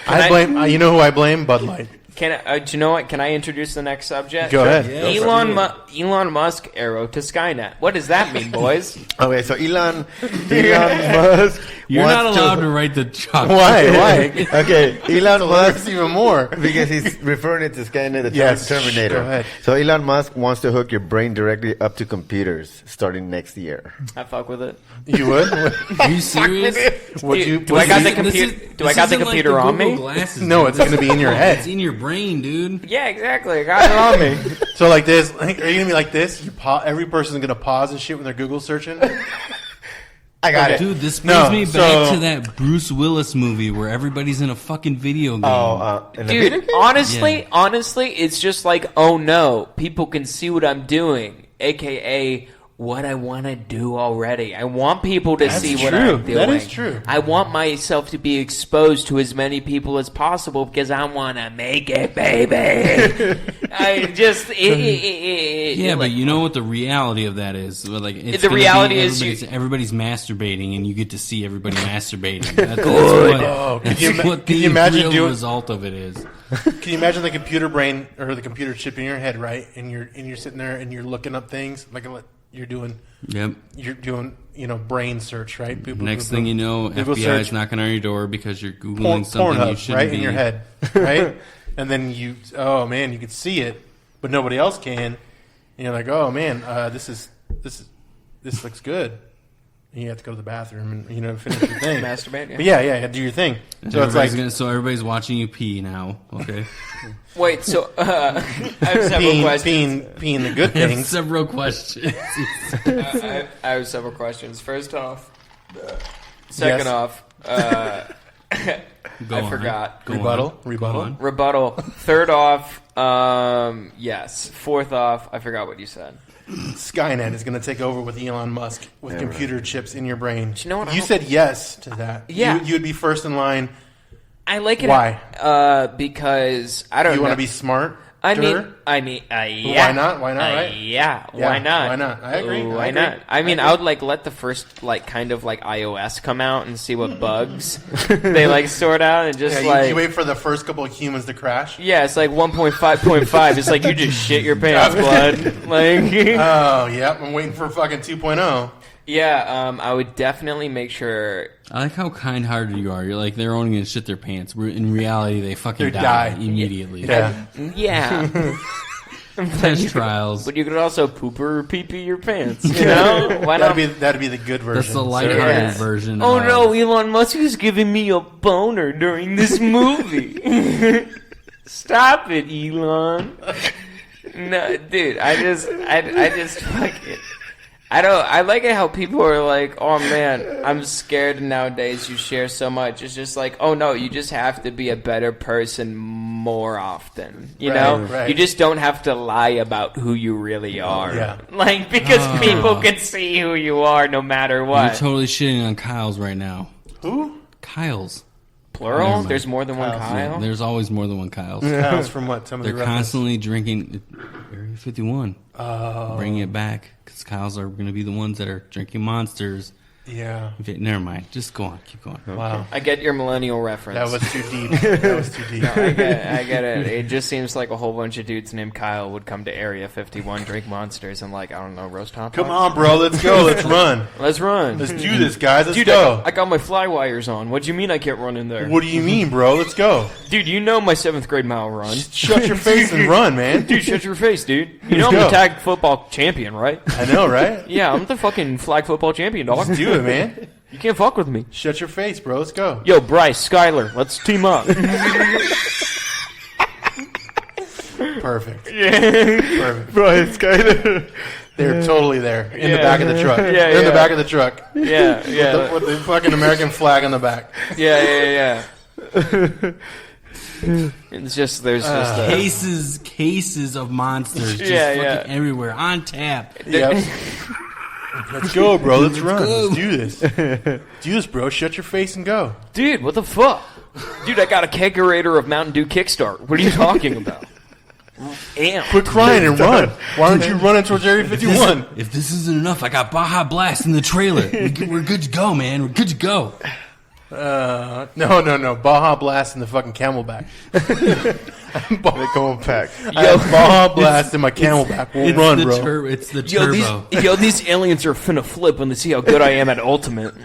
I blame. You know who I blame? Bud Light. Do you know what? Can I introduce the next subject? Go ahead. Yeah. Elon Musk arrow to Skynet. What does that mean, boys? Okay, so Elon Musk. You're wants not allowed to write the chocolate. Why? Okay, Elon Musk Musk. even more. Because he's referring it to Skynet, the Yes. Terminator. Go ahead. So Elon Musk wants to hook your brain directly up to computers starting next year. I fuck with it. You would? Are you serious? Do I got the computer? Do I got the computer on me? Glasses, No, dude. it's going to be in your It's head. in your brain, dude. Yeah, exactly. I got it on me. So like this, are you going to be like this? Every person's going to pause and shit when they're Google searching? I got it. Dude, this No, brings me so- back to that Bruce Willis movie where everybody's in a fucking video game. In the Dude, Yeah. honestly, it's just like, oh no, people can see what I'm doing, aka what I want to do already. I want people to That's see what true. I'm doing. That is true. I want myself to be exposed to as many people as possible because I want to make it, baby. I just Yeah, but you know what the reality of that is? Well, like, it's The gonna reality be is everybody's masturbating, and you get to see everybody masturbating. That's you ima- what can the you imagine real doing- result of it is. Can you imagine the computer brain or the computer chip in your head, right? And you're sitting there and you're looking up things like you're doing, Yep. brain search, right? Boop, boop, Next boop, thing boop. you know, Google FBI's search. knocking on your door because you're googling something you Pornhub, shouldn't right be. in your head, right? And then you could see it, but nobody else can. And you're like, oh man, this looks good. And you have to go to the bathroom and finish your thing. Masturbate, yeah. But yeah, do your thing. So it's like So everybody's watching you pee now. Okay. Wait, so I have several questions. peeing the good I have things. several questions. I have several questions. First off, second Yes. off, Go I on. forgot. Go Rebuttal? on. Rebuttal? Go on. Rebuttal. Third off, yes. Fourth off, I forgot what you said. Skynet is going to take over with Elon Musk with computer chips in your brain. you know what? I You don't- said yes to that. Yeah. You would be first in line. I like it. Why? Because I don't You know. want to be smart? I mean, yeah. Why not? Why not, right? Yeah. Yeah, Why not? why not? I agree. Why I agree. not? I mean, I would let the first kind of iOS come out and see what bugs they sort out and just Yeah, you wait for the first couple of humans to crash. yeah, it's like 1.5.5. It's like you just shit your pants, blood. Oh, yeah. I'm waiting for fucking 2.0. Yeah. I would definitely make sure. I like how kind-hearted you are. You're like, they're only going to shit their pants. In reality, they fucking They die die. immediately. Yeah. Yeah. Test trials. But you could also poop or pee your pants. You know? Why not? That'd be the good version. That's the lighthearted Yeah. version. Oh of, no, Elon Musk is giving me a boner during this movie. Stop it, Elon. No, dude, I just fucking. I like it how people are like, oh man, I'm scared nowadays you share so much. It's just like, oh no, you just have to be a better person more often. You Right, know, right. you just don't have to lie about who you really are. Yeah. Like because people can see who you are no matter You're what. totally shitting on Kyle's right now. Who? Kyle's. Never Plural? mind. There's more than one Kyle's, Kyle. There's always more than one Kyle's. Kyle's from what? Some of They're the reference? constantly drinking Area 51. Oh. Bringing it back because Kyle's are going to be the ones that are drinking monsters. Yeah. Never mind. Just go on. Keep going. Wow. I get your millennial reference. That was too deep. That was too deep. I get it. It just seems like a whole bunch of dudes named Kyle would come to Area 51, drink monsters, and I don't know, roast hot dogs. Come on, bro. Let's go. Let's run. Let's run. Let's do this, guys. Let's Dude, go. I got my fly wires on. What do you mean I can't run in there? What do you mean, bro? Let's go. Dude, you know my 7th grade mile run. Shut your face and run, man. Dude, shut your face, dude. You know Let's I'm go. the tag football champion, right? I know, right? Yeah, I'm the fucking flag football champion, dog. Let's do it, man. You can't fuck with me. Shut your face, bro. Let's go. Yo, Bryce, Skyler, let's team up. Perfect. Perfect. Bro, it's kind of... They're totally there in the Yeah. back of the truck. Yeah, They're in the yeah. back of the truck. Yeah. With the fucking American flag on the back. Yeah. It's just, there's just a... Cases of monsters just Yeah, fucking yeah. everywhere on tap. Yep. Let's go, bro. Let's run. go. Let's do this. Do this, bro. Shut your face and go. Dude, what the fuck? Dude, I got a kegerator of Mountain Dew Kickstart. What are you talking about? Damn. Quit crying and run. Why aren't you running towards Area 51? If this isn't enough, I got Baja Blast in the trailer. We're good to go, man. We're good to go. No. Baja Blast in the fucking Camelback. They come pack. I have Baja Blast in my Camelback. We'll run, the bro. It's the Yo, turbo. these aliens are finna flip when they see how good I am at Ultimate.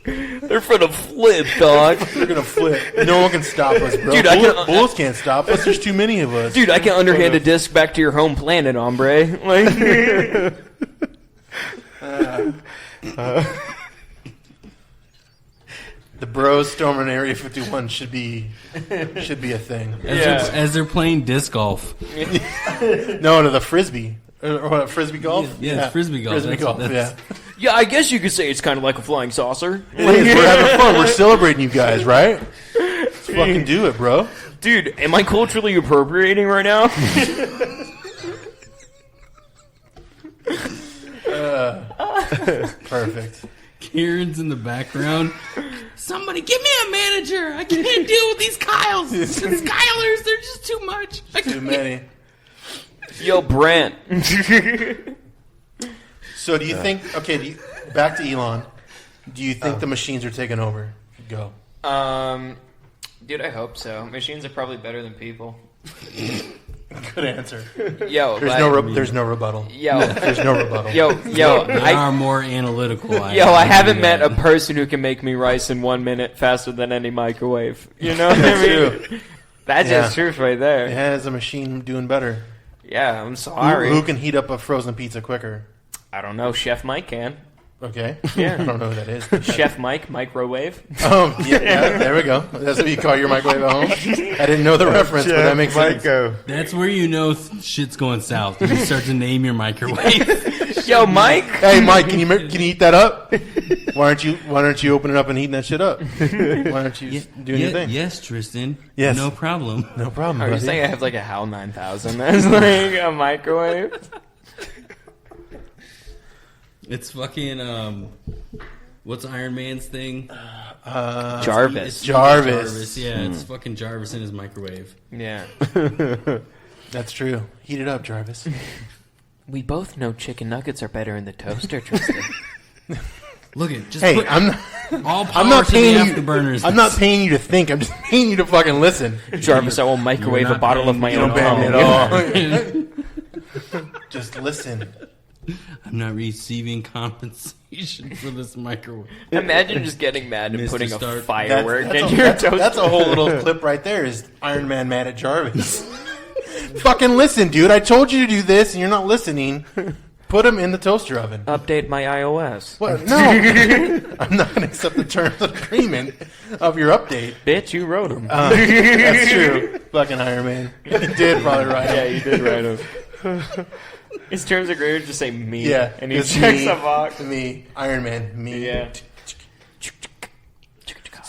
They're finna flip, dog. They're gonna flip. No one can stop us, bro. Dude, Bulls can't stop us. There's too many of us. Dude, I can underhand a disc back to your home planet, hombre. Like, The bros storming Area 51 should be a thing. As they're playing disc golf. No, the frisbee. Or what, frisbee golf? Yeah, it's frisbee golf. Frisbee golf. That's- yeah, I guess you could say it's kind of like a flying saucer. It is. We're having fun. We're celebrating you guys, right? Let's fucking do it, bro. Dude, am I culturally appropriating right now? Perfect. Kieran's in the background. Somebody give me a manager. I can't deal with these Kyles. These Kylers, they're just too much. Too many. Yo, Brent. So do you think, back to Elon, do you think the machines are taking over? Go. Dude, I hope so. Machines are probably better than people. Good answer. Yo, There's no rebuttal. Yo, There's no rebuttal. They are more analytical. I haven't met a person who can make me rice in 1 minute faster than any microwave. You know what I mean? That's just truth right there. It has a machine doing better. Yeah, I'm sorry. Who can heat up a frozen pizza quicker? I don't know. Chef Mike can. Okay. Yeah. I don't know who that is. Chef Mike, microwave. Yeah, there we go. That's what you call your microwave at home. I didn't know the reference, but that makes sense. That's where you know shit's going south. You start to name your microwave. Yo, Mike. Hey, Mike, can you heat that up? Why aren't you opening up and heating that shit up? Why aren't you doing your thing? Yes, Tristan. Yes. No problem. No problem. Are you buddy. saying I have like a HAL 9000 that's like a microwave? It's fucking what's Iron Man's thing? Jarvis. Jarvis. Yeah, it's fucking Jarvis in his microwave. Yeah. That's true. Heat it up, Jarvis. We both know chicken nuggets are better in the toaster, Tristan. Look at just Hey, put I'm all power not to the paying you. afterburners. I'm not paying you to think. I'm just paying you to fucking listen. Jarvis, I will microwave You're a not bottle of paying my You own don't pay me cum. at all. Just listen. I'm not receiving compensation for this microwave. Imagine just getting mad and Mr. putting a Stark. firework in your toaster. That's a whole little clip right there. Is Iron Man mad at Jarvis? Fucking listen, dude. I told you to do this, and you're not listening. Put him in the toaster oven. Update my iOS. What? No, I'm not going to accept the terms of agreement of your update. Bitch, you wrote them. That's true. Fucking Iron Man. He did probably write Yeah, it. you did write them. His terms of agreement just say me. Yeah. And he it's checks me, the box. Me. Iron Man. Me. Yeah.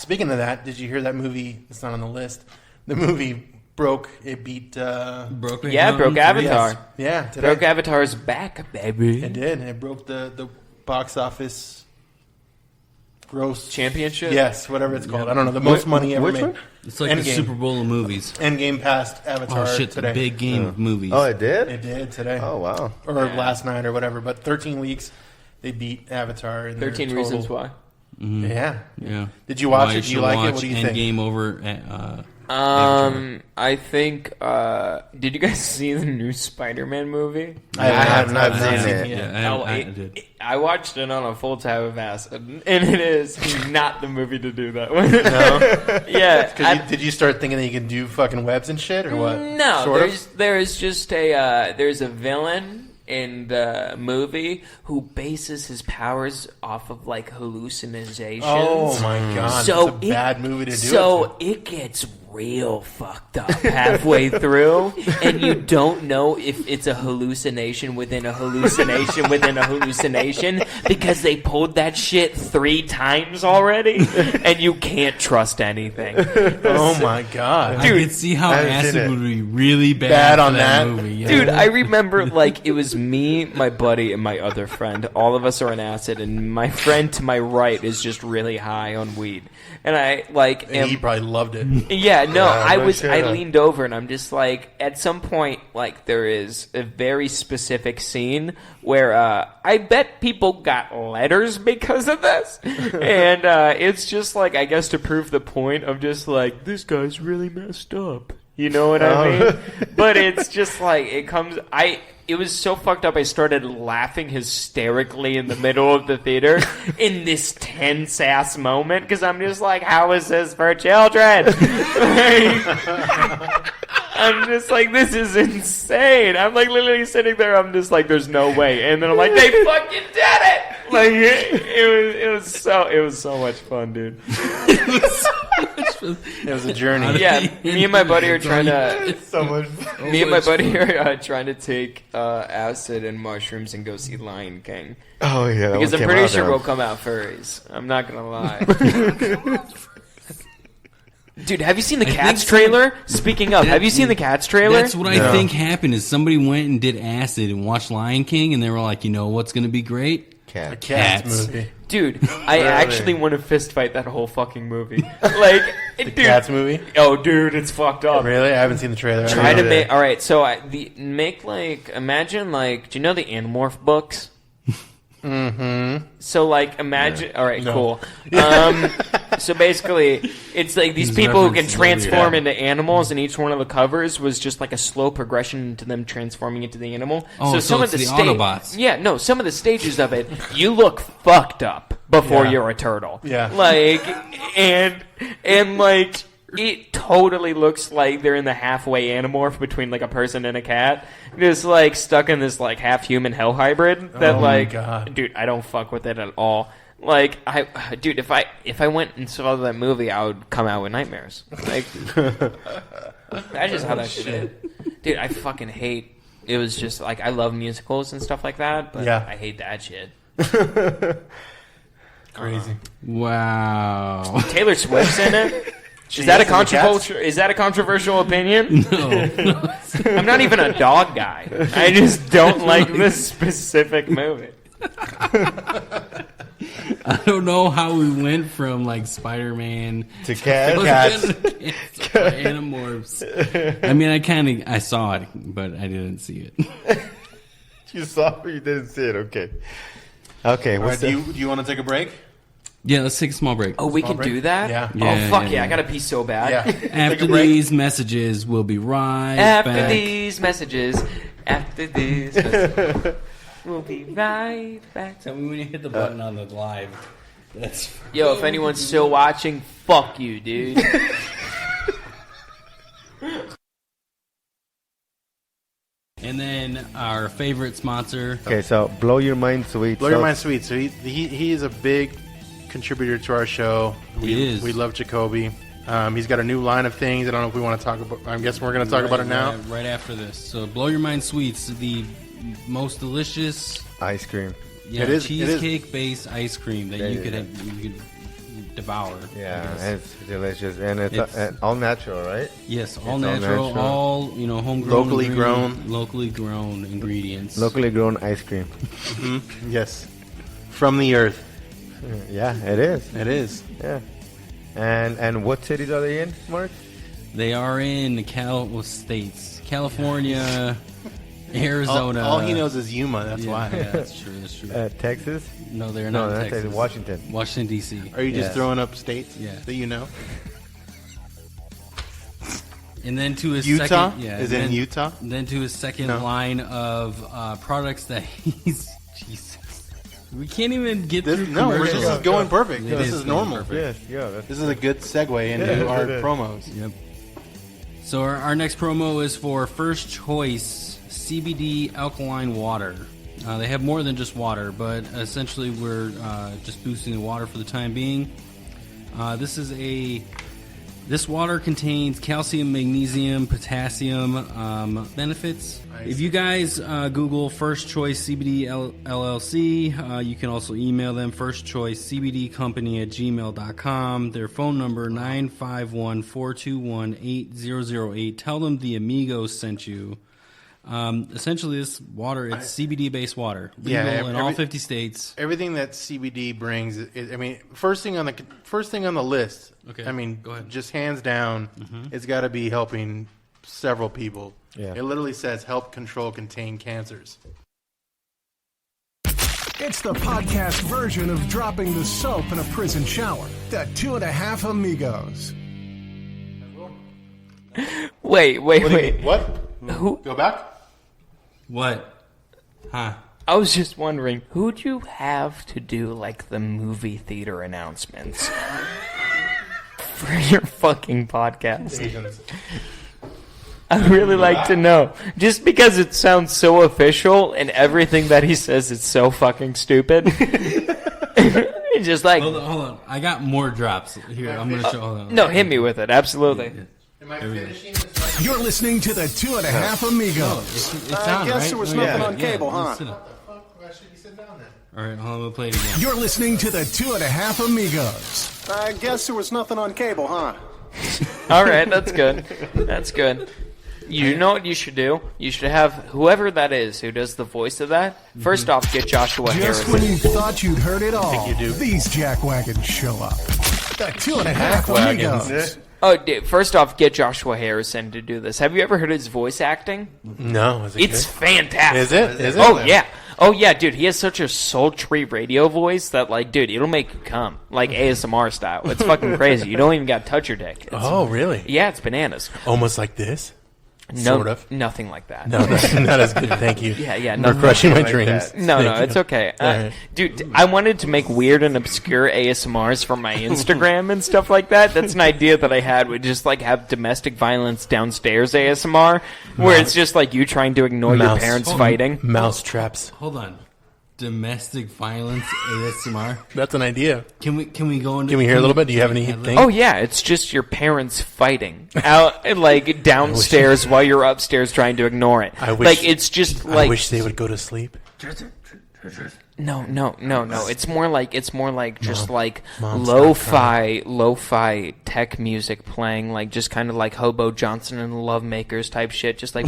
Speaking of that, did you hear that movie? It's not on the list. The movie broke. It beat. Broke Avatar. Yes. Yeah, today. Broke Avatar's back, baby. It did. It broke the box office gross championship. Yes, whatever it's called. I don't know. The most money ever made. One? It's like the Super Bowl of movies. Endgame passed Avatar. Oh shit! Today. The big game of movies. Oh, it did? It did today. Oh, wow. Or last night or whatever. But 13 weeks, they beat Avatar. In 13 their Reasons total. Why. Mm-hmm. Yeah. Did you watch it? Do you like it? What do you think? Endgame over at, I think. Did you guys see the new Spider-Man movie? I have not seen it. Yeah, I did. I watched it on a full tab of acid, and it is not the movie to do that with. No? Yeah. Did you start thinking that you can do fucking webs and shit, or what? No, there's just there's a villain in the movie who bases his powers off of like hallucinations. Oh my god! So it's a bad movie to do. So it gets real fucked up halfway through, and you don't know if it's a hallucination within a hallucination within a hallucination because they pulled that shit 3 times already, and you can't trust anything. Oh my god, dude! I could see how acid would be really bad on that movie. Yeah. Dude, I remember like it was me, my buddy, and my other friend. All of us are on acid, and my friend to my right is just really high on weed. And I like, and he probably loved it. Yeah, no, I leaned over, and I'm just like, at some point, like there is a very specific scene where I bet people got letters because of this, and it's just like, I guess to prove the point of just like, this guy's really messed up. You know what I mean? But it's just like, it was so fucked up, I started laughing hysterically in the middle of the theater in this tense-ass moment, because I'm just like, how is this for children? I'm just like, this is insane. I'm like literally sitting there, I'm just like, there's no way. And then I'm like, they fucking did it! Like, it was so much fun, dude. It was a journey. Yeah, me and my buddy are trying to. So much fun. Me and my buddy are trying to take acid and mushrooms and go see Lion King. Oh yeah, because I'm pretty sure we'll come out furries. I'm not gonna lie. Dude, have you seen the Cats trailer? Speaking of, have you seen the Cats trailer? That's what I think happened. Is somebody went and did acid and watched Lion King, and they were like, you know what's going to be great? A Cats movie. Dude, I actually want to fist fight that whole fucking movie. Like, the Cats movie? Oh, dude, it's fucked up. Really? I haven't seen the trailer. Try to make. All right, so imagine like, do you know the Animorph books? Mm-hmm. So like, imagine. Yeah. All right, cool. So basically, it's like these people who can transform into animals, and each one of the covers was just like a slow progression to them transforming into the animal. Oh, so some of the Autobots. Yeah, no, some of the stages of it, you look fucked up before you're a turtle. Yeah, like and like. It totally looks like they're in the halfway anamorph between like a person and a cat, just like stuck in this like half human hell hybrid. That God. Dude, I don't fuck with it at all. Like, dude, if I went and saw that movie, I would come out with nightmares. Like, that's just how that shit is. Dude, I fucking hate. It was just like, I love musicals and stuff like that, but I hate that shit. Crazy. Wow. Taylor Swift's in it. Is that a controversial opinion? No. I'm not even a dog guy. I just don't like this specific movie. I don't know how we went from like Spider-Man to cats. Animorphs. I mean, I saw it, but I didn't see it. You saw it, but you didn't see it. Okay. Okay. Right, do you want to take a break? Yeah, let's take a small break. Oh, we can do that? Yeah. Oh, fuck yeah. I gotta pee so bad. Yeah. After these messages, we'll be right back. After these messages, we'll be right back. Tell me when you hit the button on the live. Yo, if anyone's still watching, fuck you, dude. And then our favorite sponsor. Okay, so Blow Your Mind Sweet. Blow Your Mind Sweet. So he is a big contributor to our show. He is. We love Jacoby. He's got a new line of things. I don't know if we want to talk about. I guess we're going to talk about it now. Right after this. So Blow Your Mind Sweets, the most delicious ice cream. cheesecake-based ice cream that you could devour. Yeah, and it's delicious, and it's all natural, right? Yes, all It's natural, all homegrown, locally grown ingredients. Locally grown ice cream. Yes. From the earth. Yeah, it is. It is. Yeah. And what cities are they in, Mark? They are in the states: California, Arizona. All he knows is Yuma. That's why. Yeah, that's true. That's true. Texas? No, they're not in Texas. Washington. Washington, D.C. Are you just Yeah. throwing up states that you know? And then to his Utah? second, Is it in Utah? Then to his second line of products that he's Jesus. We can't even get through No, commercials. this is going perfect. It This is is going normal. perfect. Yes, yeah. This is a good segue into our promos. Yep. So our next promo is for First Choice CBD Alkaline Water. They have more than just water, but essentially we're just boosting the water for the time being. This water contains calcium, magnesium, potassium benefits. Nice. If you guys Google First Choice CBD LLC, you can also email them firstchoicecbdcompany@gmail.com. Their phone number 951-421-8008. Tell them the Amigos sent you. Essentially, this water, it's CBD-based water. Legal in all 50 states. Everything that CBD brings, first thing on the list. Okay, go ahead. Just hands down, it's got to be helping several people. Yeah. It literally says help control contain cancers. It's the podcast version of dropping the soap in a prison shower. The 2.5 Amigos. Wait. What? Who? Go back? What? Huh? I was just wondering, who'd you have to do, like, the movie theater announcements for your fucking podcast? Asians. I'd really like to know. Just because it sounds so official and everything that he says is so fucking stupid. It's just like... Hold on. I got more drops. Here, I'm going to show... Hold on. No, hit me with it. Absolutely. Am I finishing this? You're listening to the 2.5 Amigos. It's on, guess right? there was nothing on cable, huh? What the fuck? Why should you sit down then? All right, hold on. We'll play it again. You're listening to the 2.5 Amigos. I guess there was nothing on cable, huh? All right, that's good. That's good. You know what you should do? You should have whoever that is who does the voice of that. First off, get Joshua Just Harrison. when you thought you'd heard it all, you do. these jackwagons show up. The 2.5 Amigos. Oh, dude, first off, get Joshua Harrison to do this. Have you ever heard his voice acting? No. Is it It's good? fantastic. Is it? Is it? Oh, yeah. Oh, yeah, dude. He has such a sultry radio voice that, like, dude, it'll make you come. Like ASMR style. It's fucking crazy. You don't even got to touch your dick. Oh, really? Yeah, it's bananas. Almost like this? No, Sort of. Nothing like that. No, that's not as good. Thank you. Yeah, You're nothing crushing my like dreams. that. No, Thank you. it's okay. Alright. Dude, I wanted to make weird and obscure ASMRs for my Instagram and stuff like that. That's an idea that I had. Would just like have domestic violence downstairs ASMR, where it's just like you trying to ignore your Mouse. parents Hold on. fighting. Mouse traps. Hold on. Domestic violence ASMR. That's an idea. Can we go into? Can we hear a little bit? Do you have any thing? Oh yeah, it's just your parents fighting out like downstairs while you're upstairs trying to ignore it. I wish- like it's just like I wish they would go to sleep. No. It's more like just like Mom's lo-fi tech music playing, like just kind of like Hobo Johnson and the Lovemakers type shit, just like.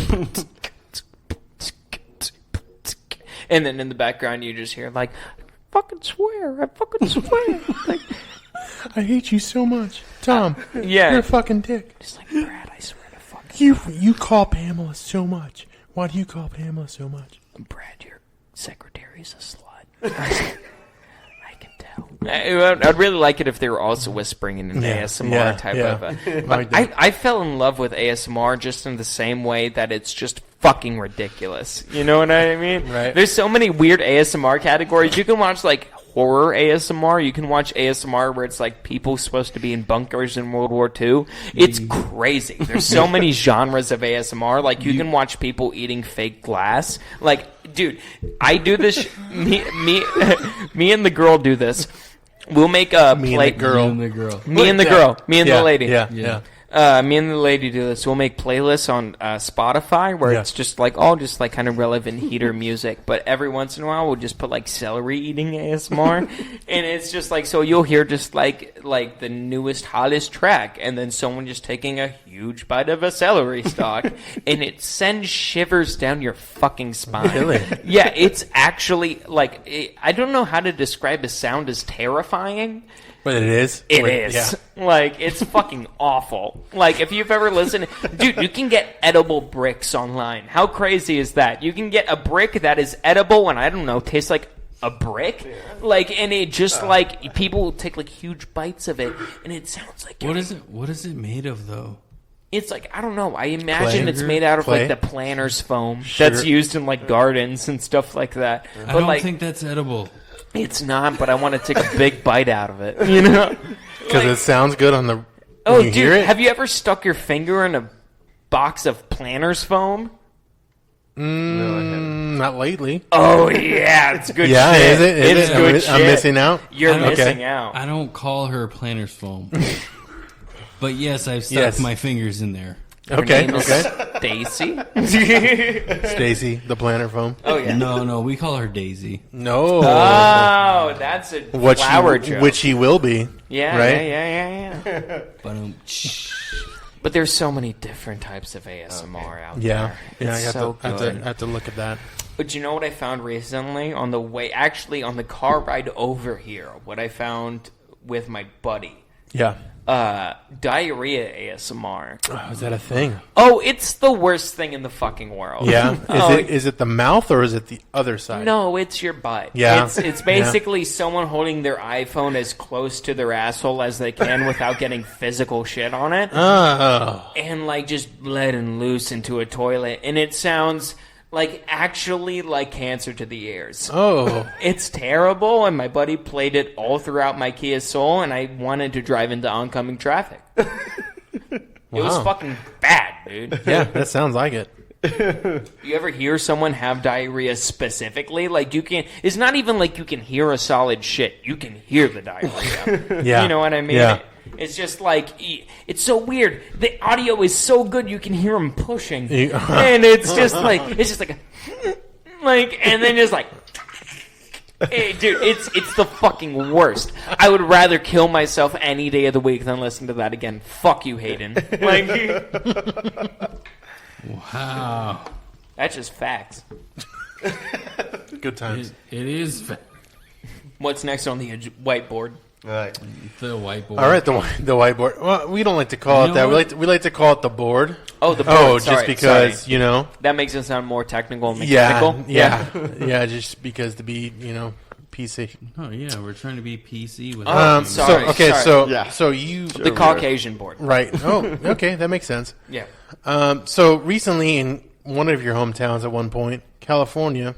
And then in the background you just hear like, I fucking swear. Like, I hate you so much. Tom, yeah. you're a fucking dick. Just like, Brad, I swear to fucking You call Pamela so much. Why do you call Pamela so much? Brad, your secretary's a slut. I can tell. I'd really like it if they were also whispering in an ASMR type of. But I fell in love with ASMR just in the same way that it's just fucking ridiculous. You know what I mean? Right. There's so many weird ASMR categories. You can watch like horror ASMR. You can watch ASMR where it's like people supposed to be in bunkers in World War II. It's crazy. There's so many genres of ASMR. Like you can watch people eating fake glass. Like, dude, I do this. Me and the girl do this. We'll make a plate. Me and the girl. Me and the girl. Me and the lady. Yeah. Me and the lady do this. We'll make playlists on Spotify where it's just like all just like kind of relevant heater music. But every once in a while, we'll just put like celery eating ASMR, and it's just like so you'll hear just like the newest hottest track, and then someone just taking a huge bite of a celery stalk, and it sends shivers down your fucking spine. Really? Yeah, it's actually like I don't know how to describe a sound as terrifying. But it is? It is. Yeah. Like, it's fucking awful. Like, if you've ever listened... Dude, you can get edible bricks online. How crazy is that? You can get a brick that is edible and, I don't know, tastes like a brick. Yeah. Like, and it just, like, people will take, like, huge bites of it, and it sounds like... What is it made of, though? It's like, I don't know. I imagine Clay? it's made out of, Clay? like, the planter's foam that's used in, like, gardens and stuff like that. I But, don't like, think that's edible. it's not, but I want to take a big bite out of it, you know? Because it sounds good on the... Oh, when you dude, hear it? have you ever stuck your finger in a box of planter's foam? Not lately. Oh, yeah, it's good Yeah, shit. is it? It's good shit. I'm missing out? You're Okay. missing out. I don't call her planter's foam. But yes, I've stuck my fingers in there. Okay, Her name is Stacy. Stacy, the planter foam. Oh, yeah. No, we call her Daisy. No. Oh, that's a flower joke. Which he will be. yeah, right? yeah. But But there's so many different types of ASMR out Yeah. there. Yeah, It's so I good. have to look at that. But you know what I found recently on the way, actually on the car ride over here, what I found with my buddy. Yeah. Diarrhea ASMR. Oh, is that a thing? Oh, it's the worst thing in the fucking world. Yeah. Oh, Is it the mouth or is it the other side? No, it's your butt. Yeah. It's basically someone holding their iPhone as close to their asshole as they can without getting physical shit on it. Oh. And like just letting loose into a toilet. And it sounds like actually like cancer to the ears. Oh. It's terrible, and my buddy played it all throughout my Kia Soul, and I wanted to drive into oncoming traffic. It was fucking bad, dude. Yeah, that sounds like it. You ever hear someone have diarrhea specifically? Like, you can... It's not even like you can hear a solid shit. You can hear the diarrhea. Yeah. You know what I mean? Yeah. It's just like... It's so weird. The audio is so good, you can hear them pushing. And it's just like... It's just like... Like, and then just like... Hey, dude, it's the fucking worst. I would rather kill myself any day of the week than listen to that again. Fuck you, Hayden. Like... wow. That's just facts. Good times. It is What's next on the whiteboard? All right. the whiteboard. All right, the whiteboard. Well, we don't like to call You it know that. what? We like to call it the board. Oh, the board. Oh, Sorry, just because sorry. you know. That makes it sound more technical and mechanical. Yeah. Just because to be PC. Oh yeah, we're trying to be PC with. Oh, sorry. So you The Caucasian board. right? Oh, okay, that makes sense. Yeah. So recently, in one of your hometowns, at one point, California,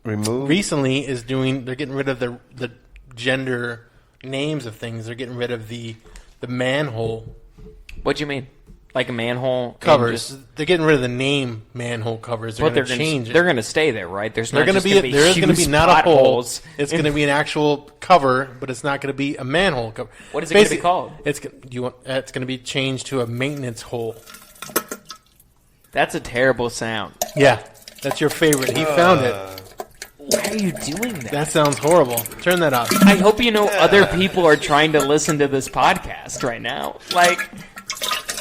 Remove. recently is doing. They're getting rid of the gender names of things. They're getting rid of the manhole What do you mean? Like a manhole covers. They're getting rid of the name manhole covers. They're But going to change it. They're going to stay there, right? There's They're not going to just be. gonna There is going to be huge not a hole. potholes. It's going to be an actual cover, but it's not going to be a manhole cover. What is it gonna be called? It's it's going to be changed to a maintenance hole. That's a terrible sound. Yeah, that's your favorite. He found it. Why are you doing that? That sounds horrible. Turn that off. I hope you know other people are trying to listen to this podcast right now. Like,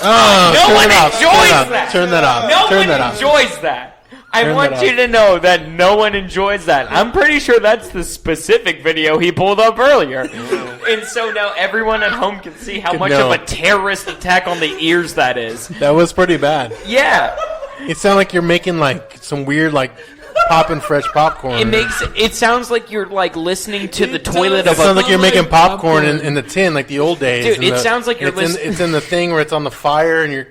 Oh, no turn one it off. enjoys that. Turn that off. No Turn one that off. enjoys that. I Turn want that you off. to know that no one enjoys that. I'm pretty sure that's the specific video he pulled up earlier. And so now everyone at home can see how much No. of a terrorist attack on the ears that is. That was pretty bad. Yeah. It sounded like you're making like some weird like popping fresh popcorn. It sounds like you're like listening to the toilet It of sounds a... like you're making popcorn in the tin like the old days. Dude, And it sounds like you're it's in the thing where it's on the fire and you're.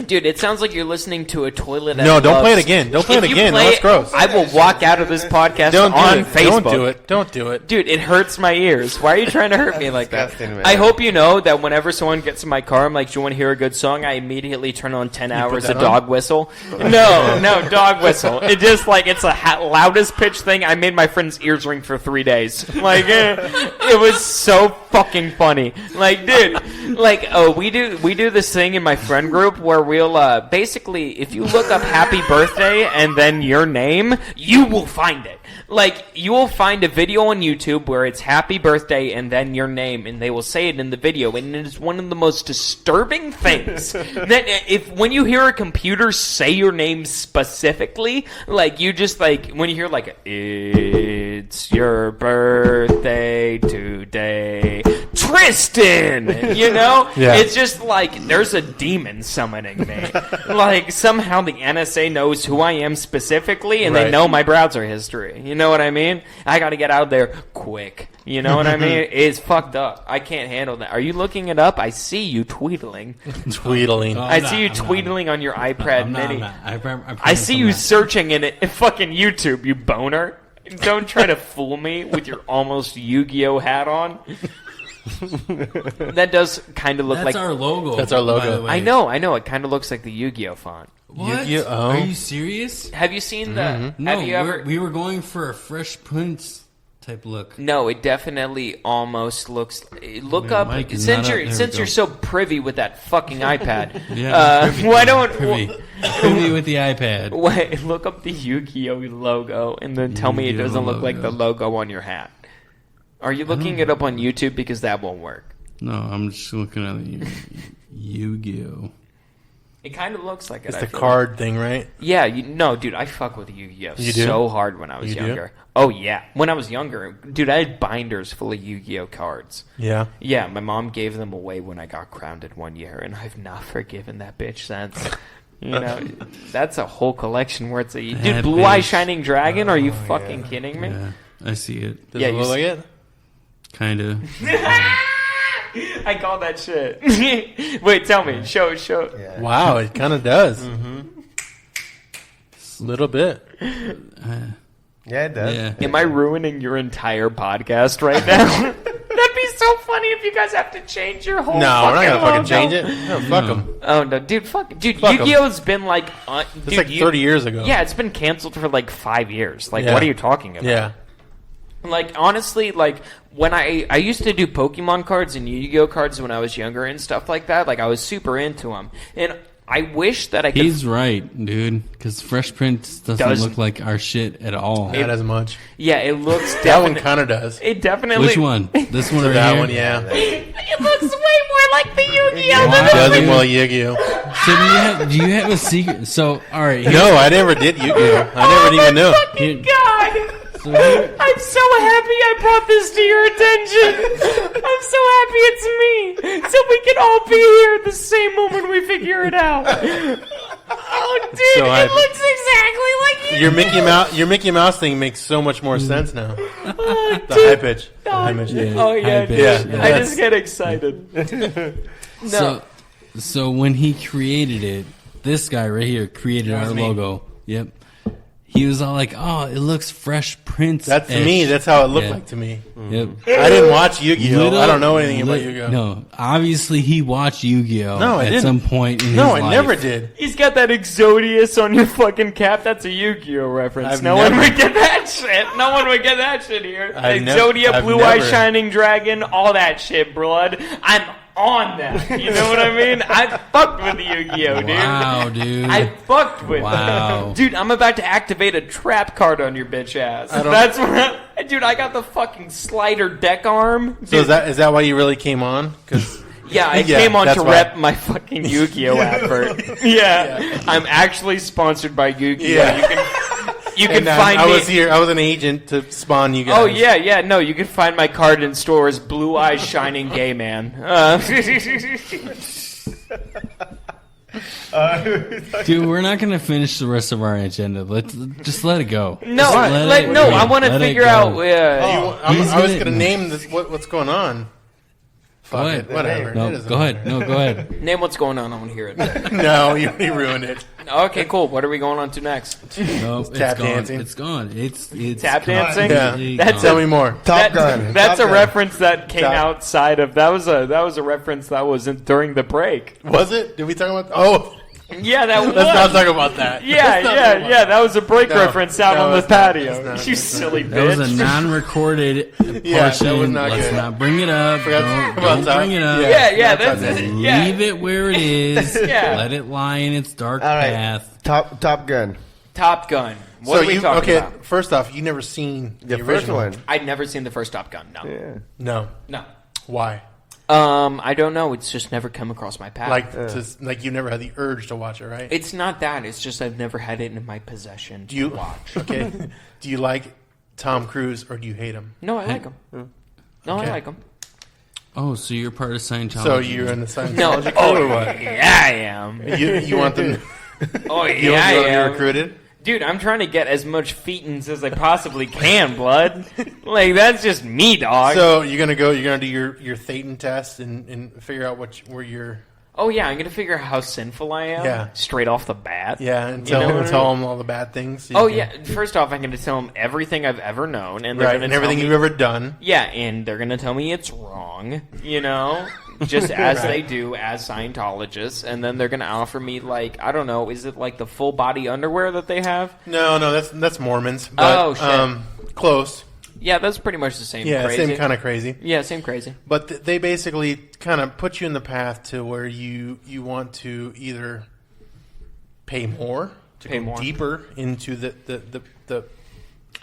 Dude, it sounds like you're listening to a toilet. No, don't play it again. Don't play it again. That's gross. I will walk out of this podcast on Facebook. Don't do it. Don't do it. Dude, it hurts my ears. Why are you trying to hurt me like that? Man. I hope you know that whenever someone gets in my car, I'm like, do you want to hear a good song? I immediately turn on 10 hours of dog whistle. No, dog whistle. It just like, it's the loudest pitch thing. I made my friend's ears ring for 3 days. Like, it was so fucking funny. Like, dude, like, we do this thing in my friend group where we'll, basically, if you look up happy birthday and then your name, you will find it. Like, you will find a video on YouTube where it's happy birthday and then your name, and they will say it in the video, and it is one of the most disturbing things that when you hear a computer say your name specifically, like, you just, like, when you hear, like, it's your birthday today, Tristan, you know? Yeah. It's just like, there's a demon summoning me. Like, somehow the NSA knows who I am specifically, and they know my browser history. You know what I mean? I gotta get out there quick. You know what I mean? It's fucked up. I can't handle that. Are you looking it up? I see you tweedling. Tweedling. I see you tweedling on your iPad Mini. I I see you searching in fucking YouTube, you boner. Don't try to fool me with your almost Yu-Gi-Oh hat on. That does kind of look like... That's our logo. That's our logo. by the way. I know. It kind of looks like the Yu-Gi-Oh font. What? Yu-Gi-Oh. Are you serious? Have you seen the... No, have you ever... we were going for a Fresh Prince type look. No, it definitely almost looks... Look up... Mike is Since not you're up. There since we you're go. so privy with that fucking iPad, Yeah. why don't... Privy with the iPad. Wait, look up the Yu-Gi-Oh logo and then tell me it Yu-Gi-Oh doesn't look like logo. the logo on your hat. Are you looking it up on YouTube? Because that won't work. No, I'm just looking at the Yu-Gi-Oh. It kind of looks like it. It's I the feel card thing, right? Yeah, no, dude, I fuck with Yu-Gi-Oh You do? so hard when I was You do? younger. Oh, yeah. When I was younger, dude, I had binders full of Yu-Gi-Oh cards. Yeah. Yeah, my mom gave them away when I got grounded one year, and I've not forgiven that bitch since. You know, that's a whole collection where it's a... Dude, That Blue Eye bitch. Shining Dragon? Are you fucking kidding me? Yeah, I see it. Does Yeah, it look like it? Kind of. I call that shit. Wait, tell me. Show. Yeah. Wow, it kind of does. A little bit. Yeah, it does. Yeah. Am I ruining your entire podcast right now? That'd be so funny if you guys have to change your whole No, we're not gonna fucking logo. change it. No, fuck them. Oh, no, dude, fuck 'em. Fuck 'em. Yu-Gi-Oh's been like... It's like 30 years ago. Yeah, it's been canceled for like 5 years. Like, Yeah. what are you talking about? Yeah. Like, honestly, like, when I used to do Pokemon cards and Yu-Gi-Oh cards when I was younger and stuff like that, like, I was super into them. And I wish that I could... He's right, dude. Because Fresh Prince doesn't look like our shit at all. Not as much. Yeah, it looks That one definitely... kind of does. It definitely... Which one? This one right That here? one, yeah. It looks way more like the Yu-Gi-Oh Wow. than It does the... look more Yu-Gi-Oh. So do you have a secret? So, all right. No, I never did Yu-Gi-Oh. I never even knew. Fucking God! So here- I'm so happy I brought this to your attention. I'm so happy it's me. So we can all be here at the same moment we figure it out. Oh, dude, So it happy. looks exactly like you. Your Mickey Mouse thing makes so much more sense now. Oh, The dude. high pitch. The high pitch. Oh, yeah, High dude. pitch, yeah. I just get excited. No. So when he created it, this guy right here created our me. logo. Yep. He was all like, "Oh, it looks Fresh Prince." That's me. That's how it looked like to me. Yep. I didn't watch Yu-Gi-Oh. I don't know anything about Yu-Gi-Oh. No, obviously he watched Yu-Gi-Oh. No, I at didn't. some point in No, his I life. never did. He's got that Exodius on your fucking cap. That's a Yu-Gi-Oh reference. I've No one never- would get that shit. No one would get that shit here. I've Exodia, I've Blue Eye never- Shining Dragon, all that shit, blood. I'm on that. You know what I mean? I fucked with Yu-Gi-Oh, dude. Wow, dude. I fucked with Wow. Dude, I'm about to activate a trap card on your bitch ass. don't- That's what dude, I got the fucking slider deck arm. So Dude, is that why you really came on? Because yeah, I Yeah, came on that's to why. rep my fucking Yu-Gi-Oh advert. Yeah. I'm actually sponsored by Yu-Gi-Oh. Yeah. You can and find I me. was here. I was an agent to spawn you guys. Oh yeah. No, you can find my card in stores. Blue Eyes Shining Gay Man. Dude, we're not gonna finish the rest of our agenda. Let's just let it go. No, Just let it no. go. I want to Let it figure go. out. I was He's going to gonna- name this. What's going on? Fuck ahead. it. Whatever. It No, doesn't go matter. ahead. No, go ahead. Name what's going on. I want to hear it. No, you already ruined it. Okay, cool. What are we going on to next? No, it's tap gone. dancing. It's gone. It's Tap dancing? Yeah. That's Tell me more. Top Gun. That's Top a Gun. reference that came Top- outside of that was a reference that was during the break. Was it? Did we talk about? Oh, Yeah, that was. let's not talk about that. Yeah, Let's not talk yeah, about yeah. That was a break No, reference out no, on the it's not. patio. It's not. You It's silly That was a bitch. non-recorded portion. Yeah, that was not Let's good. not bring it up. Forgot to talk Don't about that. bring it up. Yeah, yeah. That's That's okay. it. Yeah. Leave it where it is. Yeah. Let it lie in its dark All right. path. Top Gun. Top Gun. What are we talking about? First off, you never seen the The original first one. I'd never seen the first Top Gun. No, Yeah. No. no. Why? I don't know. It's just never come across my path. Like you never had the urge to watch it, right? It's not that. It's just I've never had it in my possession to Do you watch. Okay. Do you like Tom Cruise or do you hate him? No, I like them. No, Okay. I like them. Oh, so you're part of Scientology. So you're in the No, Scientology crew or what? yeah, I am. You want them? Oh, You yeah, I want to be am. recruited? Dude, I'm trying to get as much fetins as I possibly can, blood. Like, that's just me, dog. So you're gonna do your Thetan test and figure out where you're. Oh, yeah, I'm going to figure out how sinful I am Yeah. straight off the bat. Yeah, and You know what I tell mean? them all the bad things. so Oh, you can- yeah. First off, I'm going to tell them everything I've ever known. And they're right, going and to everything tell you've me, ever done. Yeah, and they're going to tell me it's wrong, you know? Just as Right. they do as Scientologists. And then they're going to offer me, like, I don't know, is it like the full body underwear that they have? No, that's Mormons. But, Oh, shit. Close. Yeah, that's pretty much the same Yeah, crazy. same kind of crazy. Yeah, same crazy. But they basically kind of put you in the path to where you want to either pay more to Pay go more. deeper into the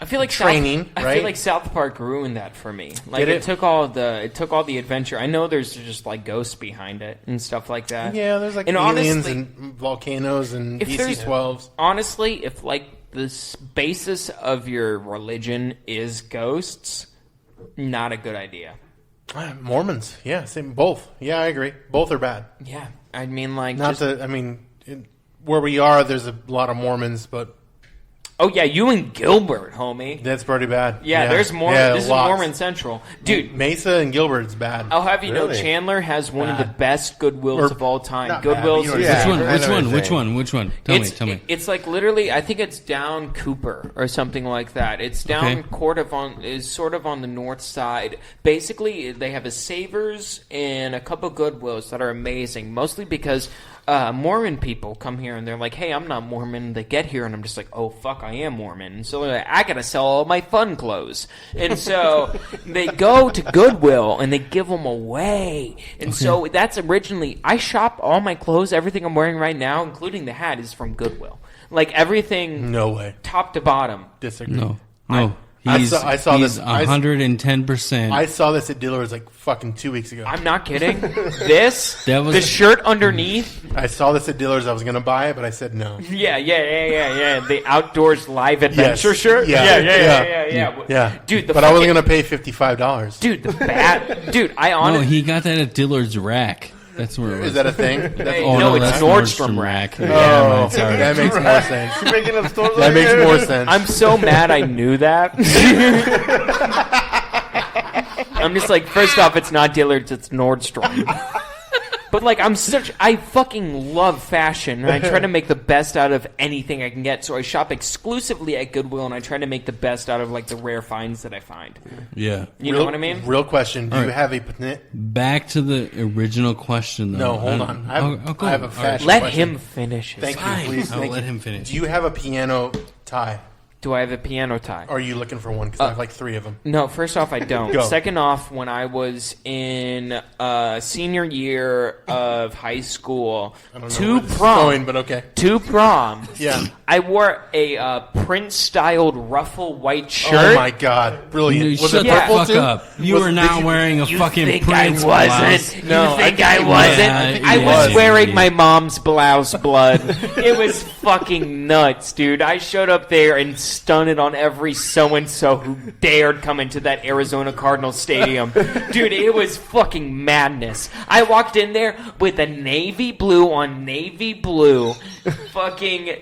I feel like training, I right? feel like South Park ruined that for me. Like Did it it? took all the adventure. I know there's just like ghosts behind it and stuff like that. yeah. There's like And aliens honestly- and volcanoes and If there's- DC-12s. Honestly, if like the basis of your religion is ghosts, not a good idea. Mormons, yeah, same. Both, yeah, I agree. Both are bad. Yeah, I mean like Not just, to, I mean, where we are, there's a lot of Mormons, but oh yeah, you and Gilbert, homie. that's pretty bad. Yeah, there's more. Yeah, this lots. is Mormon Central, dude. Mesa and Gilbert's bad. I'll have you know, Really? Chandler has one of the Bad. best Goodwills Or- of all time. not bad, but Goodwills. you know is- what Yeah. Which one? I Which know what one? you're Which saying. one? Which one? Tell me. It's like literally, I think it's down Cooper or something like that. It's down Okay. is sort of on the north side. Basically, they have a Savers and a couple Goodwills that are amazing, mostly because Mormon people come here and they're like, hey, I'm not Mormon. They get here and I'm just like, oh, fuck, I am Mormon. And so they're like, I gotta sell all my fun clothes. And so they go to Goodwill and they give them away. And so that's originally, I shop all my clothes, everything I'm wearing right now, including the hat, is from Goodwill. Like everything, No way. top to bottom. Disagree. No. I He's, saw he's this- 110%. I saw this at Dillard's like fucking 2 weeks ago. I'm not kidding. This, That was- the shirt underneath. I saw this at Dillard's. I was gonna buy it, but I said no. Yeah. The outdoors live adventure Yes. shirt. Yeah. Yeah. Yeah, Dude, the but I wasn't fucking- gonna pay $55. Dude, the bat. Dude, I no, honestly. he got that at Dillard's Rack. That's where it was. Is that a thing? That's Hey, Oh, no, it's that's Nordstrom Rack. Yeah, Oh, man, sorry. that makes more sense. You're making up stores That over makes here? more sense. I'm so mad I knew that. I'm just like, first off, it's not Dillard's, it's Nordstrom. But like, I fucking love fashion, and I try to make the best out of anything I can get. So I shop exclusively at Goodwill, and I try to make the best out of like the rare finds that I find. Yeah. You know what I mean? Real question: Do All you right. have a penne- Back to the original question, though. No, hold on. I have, go. I have a All right. fashion Let question. him finish. His Thank line. you, please. I'll Thank let you. him finish. Do you have a piano tie? Do I have a piano tie? Or are you looking for one? Because I have like 3 of them. No, first off, I don't. Go. Second off, when I was in senior year of high school, I don't know to where this is prom, going, but okay. to prom, Yeah. I wore a Prince-styled ruffle white shirt. Oh my god, brilliant! You Was shut it the purple fuck too? up. You Was- were did not you- wearing a You fucking think Prince I wasn't? blouse. You think I think- wasn't? Yeah, I was yeah, wearing yeah. my mom's blouse, blood. It was fucking nuts, dude. I showed up there and stunted on every so-and-so who dared come into that Arizona Cardinals stadium. Dude, it was fucking madness. I walked in there with a navy blue on navy blue fucking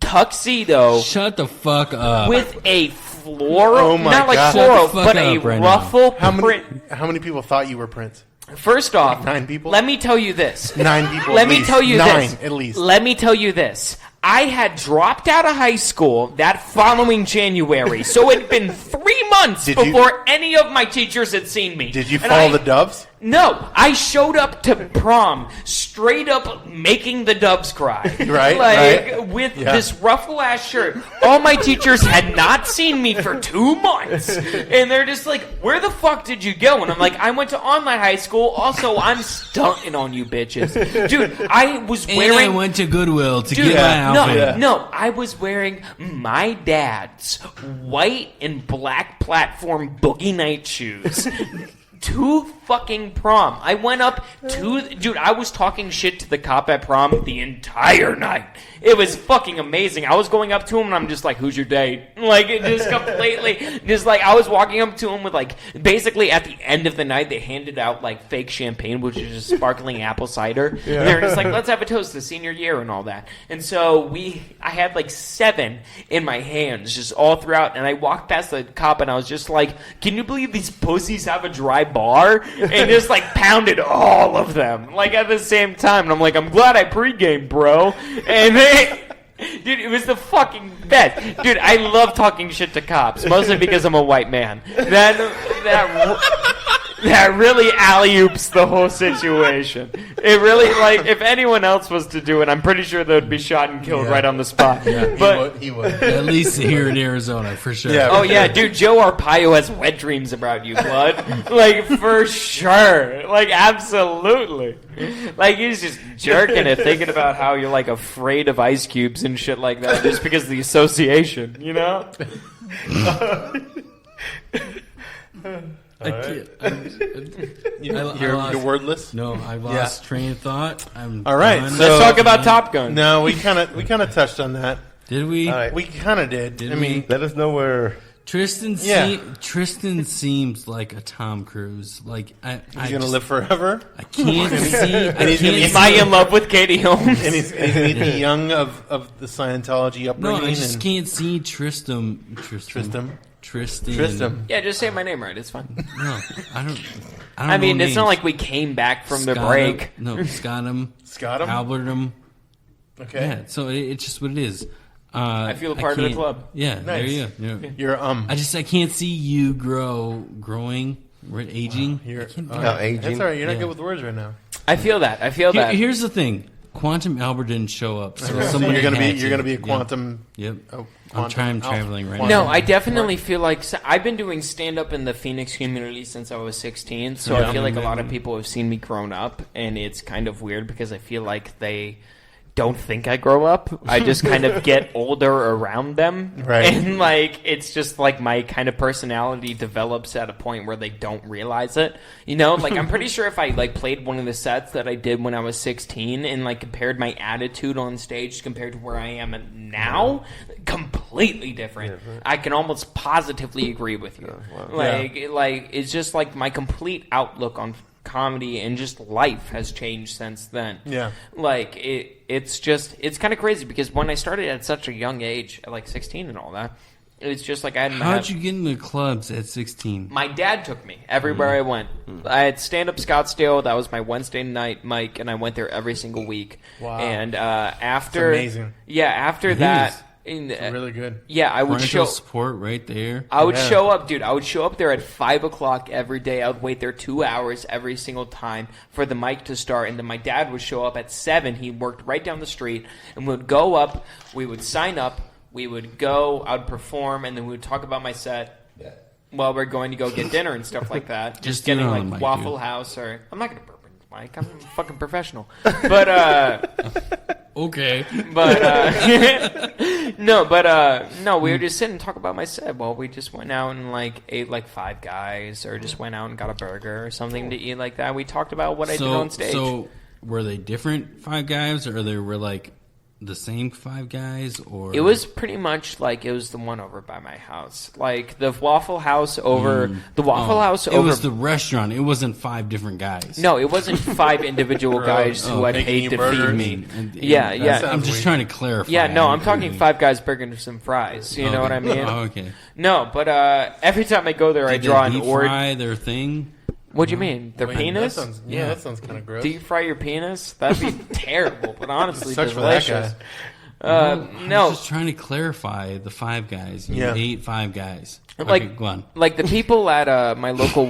tuxedo Shut the fuck up. with a floral, Oh my not like God. floral, Shut the fuck but a up right now. ruffle How print. many people thought you were Prince? First off, 9 people? let me tell you this. 9 people. Let me tell you this. 9 at least. Let me tell you this. I had dropped out of high school that following January, so it had been 3 months before any of my teachers had seen me. Did you follow the doves? No, I showed up to prom straight up making the doves cry. Right, with this ruffle-ass shirt. All my teachers had not seen me for 2 months. And they're just like, where the fuck did you go? And I'm like, I went to online high school. Also, I'm stunting on you bitches. Dude, I was wearing... And I went to Goodwill to get my outfit. No, I was wearing my dad's white and black platform boogie night shoes. To fucking prom. I went up to... Dude, I was talking shit to the cop at prom the entire night. It was fucking amazing. I was going up to him and I'm just like, who's your date? Like, it just completely... Just like, I was walking up to him with like... Basically, at the end of the night, they handed out like fake champagne, which is just sparkling apple cider. Yeah. And they're just like, let's have a toast to senior year and all that. And so I had like 7 in my hands just all throughout. And I walked past the cop and I was just like, can you believe these pussies have a dry bar? And just like pounded all of them like at the same time. And I'm like, I'm glad I pregame, bro. And dude, it was the fucking best. Dude, I love talking shit to cops, mostly because I'm a white man. That really alley-oops the whole situation. It really, like, if anyone else was to do it, I'm pretty sure they would be shot and killed right on the spot. Yeah, but he would. At least here in Arizona, for sure. Yeah, oh, yeah, dude, Joe Arpaio has wet dreams about you, bud. Like, for sure. Like, absolutely. Like, he's just jerking it, thinking about how you're, like, afraid of ice cubes and shit like that, just because of the association, you know? I can't. You're wordless. No, I lost train of thought. All right, so let's talk about Top Gun. No, we kind of touched on that. Did we? Right. We kind of did. I mean, let us know where Tristan. Tristan seems like a Tom Cruise. Like he's gonna live forever. I can't see. Am I in love with Katie Holmes? And he's the young of the Scientology upbringing. No, I just can't see Tristan. Yeah, just say my name right. It's fine. No, I don't. I mean, know it's names. not like we came back from the break. No, Scottum. Albertum. Okay. Yeah, so it's just what it is. I feel a part of the club. Yeah, nice. There you go. Yeah. You're I can't see you growing. We're aging. You're aging. That's all right. You're not good with words right now. I feel that. Here's the thing. Quantum Albert didn't show up, so you're gonna be a quantum. Yep. Oh, I'm traveling right now. No, I definitely feel like I've been doing stand-up in the Phoenix community since I was 16, so I feel like a lot of people have seen me grown up, and it's kind of weird because I feel like they don't think I grow up. I just kind of get older around them. Right. And, like, it's just, like, my kind of personality develops at a point where they don't realize it. You know? Like, I'm pretty sure if I, like, played one of the sets that I did when I was 16 and, like, compared my attitude on stage compared to where I am now, completely different. Yeah, right. I can almost positively agree with you. Wow. Like, it's just, like, my complete outlook on comedy and just life has changed since then. Yeah. Like, it's kind of crazy because when I started at such a young age, at like 16 and all that, it's just like I had... How'd you get into clubs at 16? My dad took me everywhere I went. I had stand-up Scottsdale. That was my Wednesday night mic, and I went there every single week. Wow. And after... It's amazing. Yeah, after that... It's really good. Yeah, I would show support right there. I would show up, dude. I would show up there at 5:00 every day. I would wait there 2 hours every single time for the mic to start, and then my dad would show up at 7. He worked right down the street, and we would go up. We would sign up. We would go. I would perform, and then we would talk about my set. Yeah. While we're going to go get dinner and stuff like that. Just getting like mic, Waffle House or I'm not gonna burp in the mic. I'm a fucking professional. But okay. But no, we would just sit and talk about my set. Well, we just went out and like ate like Five Guys, or just went out and got a burger or something to eat like that. We talked about what I did on stage. So were they different Five Guys, or they were like the same Five Guys? Or it was pretty much like it was the one over by my house, like the Waffle House over the Waffle House. Over, it was the restaurant. It wasn't 5 different guys. No, it wasn't 5 individual guys who I'd hate to feed me. Yeah. I'm just trying to clarify. Yeah, no, I'm talking 5 Guys burgers and fries. You know what I mean? Oh, okay. No, but every time I go there, I draw an order. Fry their thing. What do you mean? Their penis? That sounds kind of gross. Deep fry your penis? That'd be terrible, but honestly Sucks for that delicious. I No, was just trying to clarify the Five Guys. You ate Five Guys. Like- Okay, go on. like the people at my local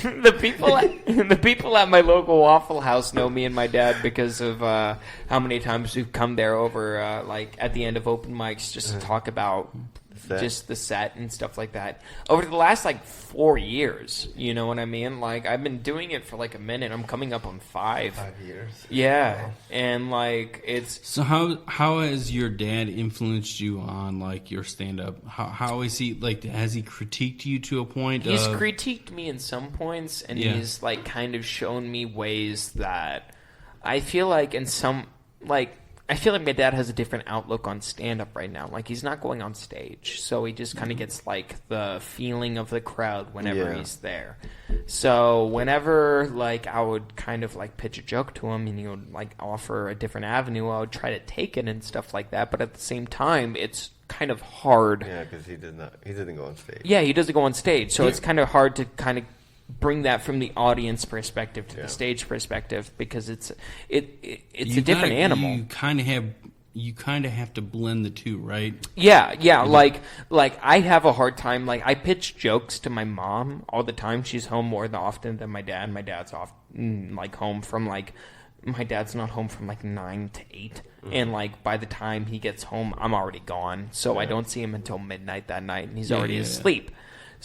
the people at my local Waffle House know me and my dad because of how many times we've come there over like at the end of open mics just to talk about just the set and stuff like that. Over the last like 4 years, you know what I mean? Like I've been doing it for like a minute. I'm coming up on 5. 5 years. Yeah, and like it's So how has your dad influenced you on like your stand up? How is he like? Has he critiqued you to a point? he's of, critiqued me in some points, and Yeah. he's like kind of shown me ways that I feel like in some like. I feel like my dad has a different outlook on stand-up right now. Like, he's not going on stage, so he just kind of gets, like, the feeling of the crowd whenever he's there. So whenever, like, I would kind of, like, pitch a joke to him and he would, like, offer a different avenue, I would try to take it and stuff like that. But at the same time, it's kind of hard. Yeah, because he didn't go on stage. Yeah, he doesn't go on stage, so it's kind of hard to kind of bring that from the audience perspective to the stage perspective because it's a different animal. You kind of have to blend the two, right? Yeah. Like I have a hard time. Like I pitch jokes to my mom all the time. She's home more often than my dad. My dad's like home from like. My dad's not home from like 9 to 8, and like by the time he gets home, I'm already gone. So I don't see him until midnight that night, and he's already asleep.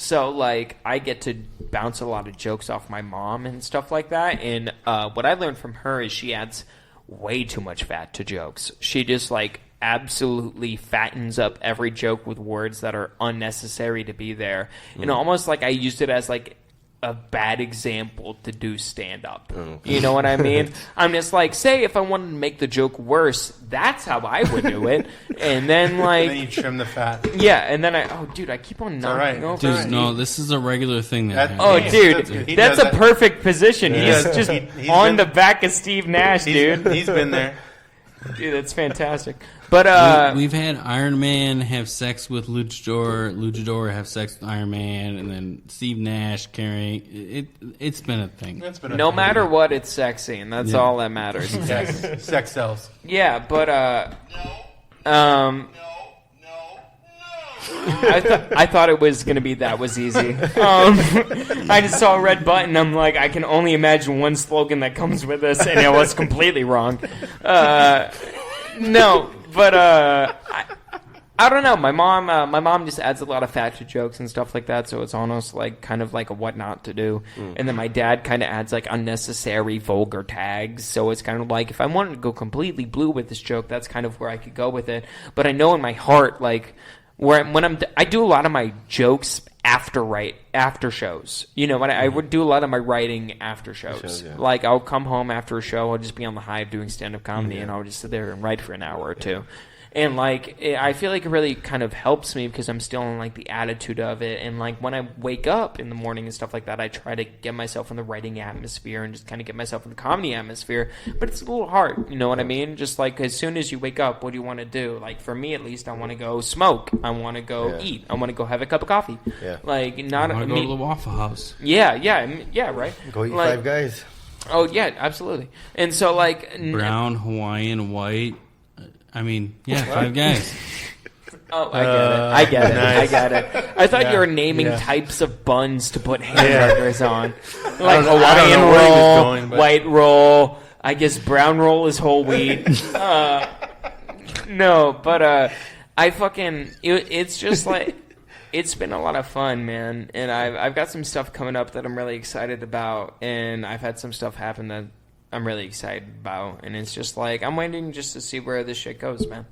So, like, I get to bounce a lot of jokes off my mom and stuff like that. And what I learned from her is she adds way too much fat to jokes. She just, like, absolutely fattens up every joke with words that are unnecessary to be there. And almost like I used it as, like, a bad example to do stand-up. You know what I mean? I'm just like, say if I wanted to make the joke worse, that's how I would do it. And then, like... And then you trim the fat. Yeah, and then I keep on knocking over. Dude, no, this is a regular thing that happens. Oh, Yeah, dude, that's a perfect position. He's just he's on been- the back of Steve Nash, dude. He's been there. Dude, that's fantastic. But We've had Iron Man have sex with Luchador have sex with Iron Man, and then Steve Nash carrying it. It's been a thing. That's been no matter what, it's sexy, and that's all that matters. sex sells. Yeah, but I thought it was gonna be that was easy. I just saw a red button. I'm like, I can only imagine one slogan that comes with this, and it was completely wrong. No, but I don't know. My mom just adds a lot of fat to jokes and stuff like that, so it's almost like kind of like a what not to do. And then my dad kind of adds like unnecessary vulgar tags, so it's kind of like if I wanted to go completely blue with this joke, that's kind of where I could go with it. But I know in my heart, like I do a lot of my jokes after shows. You know, when I would do a lot of my writing after shows. Like I'll come home after a show, I'll just be on the high of doing stand-up comedy, and I'll just sit there and write for an hour or two. And like I feel like it really kind of helps me because I'm still in like the attitude of it. And like when I wake up in the morning and stuff like that, I try to get myself in the writing atmosphere and just kind of get myself in the comedy atmosphere. But it's a little hard, you know what I mean? Just like as soon as you wake up, what do you want to do? Like for me at least, I want to go smoke. I want to go eat. I want to go have a cup of coffee. Yeah. Like not I want to go to the Waffle House. Yeah, right. Go eat like, Five Guys. Oh yeah, absolutely. And so like Brown, Hawaiian, white. I mean, yeah, Five Guys. Oh, I get it. Nice. I thought you were naming types of buns to put hamburgers on. Like Hawaiian I don't know where he was roll, going, but- white roll. I guess brown roll is whole wheat. No, but it's just like it's been a lot of fun, man. And I've got some stuff coming up that I'm really excited about, and I've had some stuff happen that I'm really excited about, and it's just like I'm waiting just to see where this shit goes, man.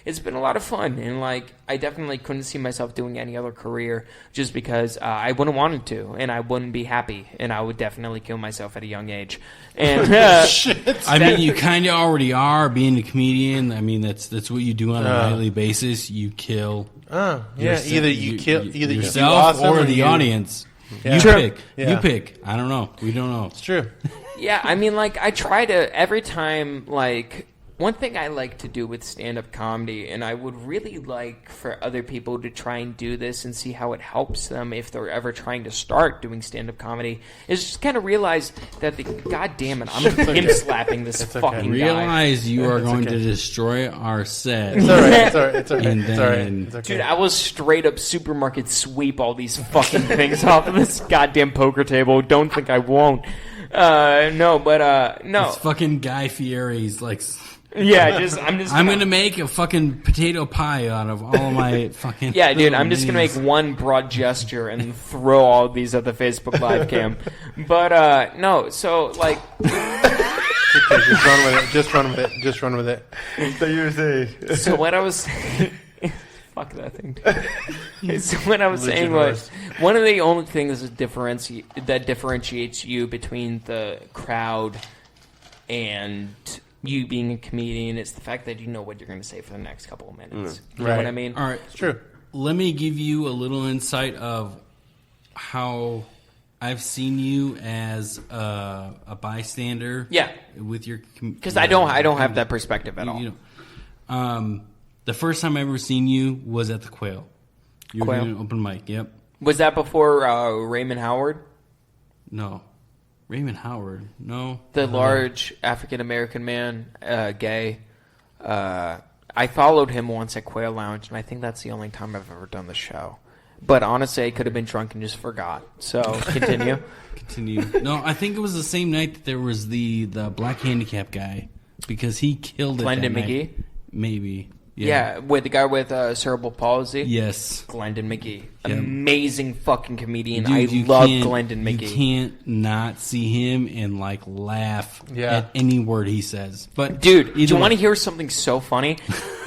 It's been a lot of fun, and like I definitely couldn't see myself doing any other career just because I wouldn't wanted to, and I wouldn't be happy, and I would definitely kill myself at a young age. And I mean, you kind of already are being a comedian. I mean, that's what you do on a nightly basis. You kill. Yeah, either you kill yourself you awesome or the audience. Yeah. You True. pick. Yeah. You pick. I don't know. We don't know. It's true. yeah, I mean, like I try to every time like One thing I like to do with stand-up comedy, and I would really like for other people to try and do this and see how it helps them if they're ever trying to start doing stand-up comedy, is just kind of realize that God damn it, I'm pimp slapping this fucking guy. Realize you are going to destroy our set. It's all right. It's all right. It's all right. And It's all right. then- It's okay. Dude, I will straight up supermarket sweep all these fucking things off of this goddamn poker table. Don't think I won't. No. It's fucking Guy Fieri's like. Yeah, I'm gonna make a fucking potato pie out of all of my fucking. Yeah, dude, I'm just gonna minis. make one broad gesture and throw all of these at the Facebook live cam. But no, so like, Okay, just run with it. Just run with it. Just run with it. So you were saying. so what I was. Fuck that thing. So what I was saying was, one of the only things that differentiates you between the crowd and you being a comedian is the fact that you know what you're going to say for the next couple of minutes. You know Right. what I mean? All right, It's true. let me give you a little insight of how I've seen you as a bystander. Yeah. With your Because I don't have that perspective at all. You know, the first time I ever seen you was at the Quail. You were Quail? doing an open mic. Yep. Was that before Raymond Howard? No. Raymond Howard. No. The large African-American man, gay. I followed him once at Quail Lounge, and I think that's the only time I've ever done the show. But honestly, I could have been drunk and just forgot. So, continue. Continue. No, I think it was the same night that there was the black handicap guy because he killed it. Glendon that night. McGee? Maybe. Yeah, with the guy with cerebral palsy. Yes. Glendon McGee. Yeah. Amazing fucking comedian. Dude, I you love can't- Glendon McGee. You can't not see him and like laugh Yeah. at any word he says. But Dude, do either you want to way- hear something so funny?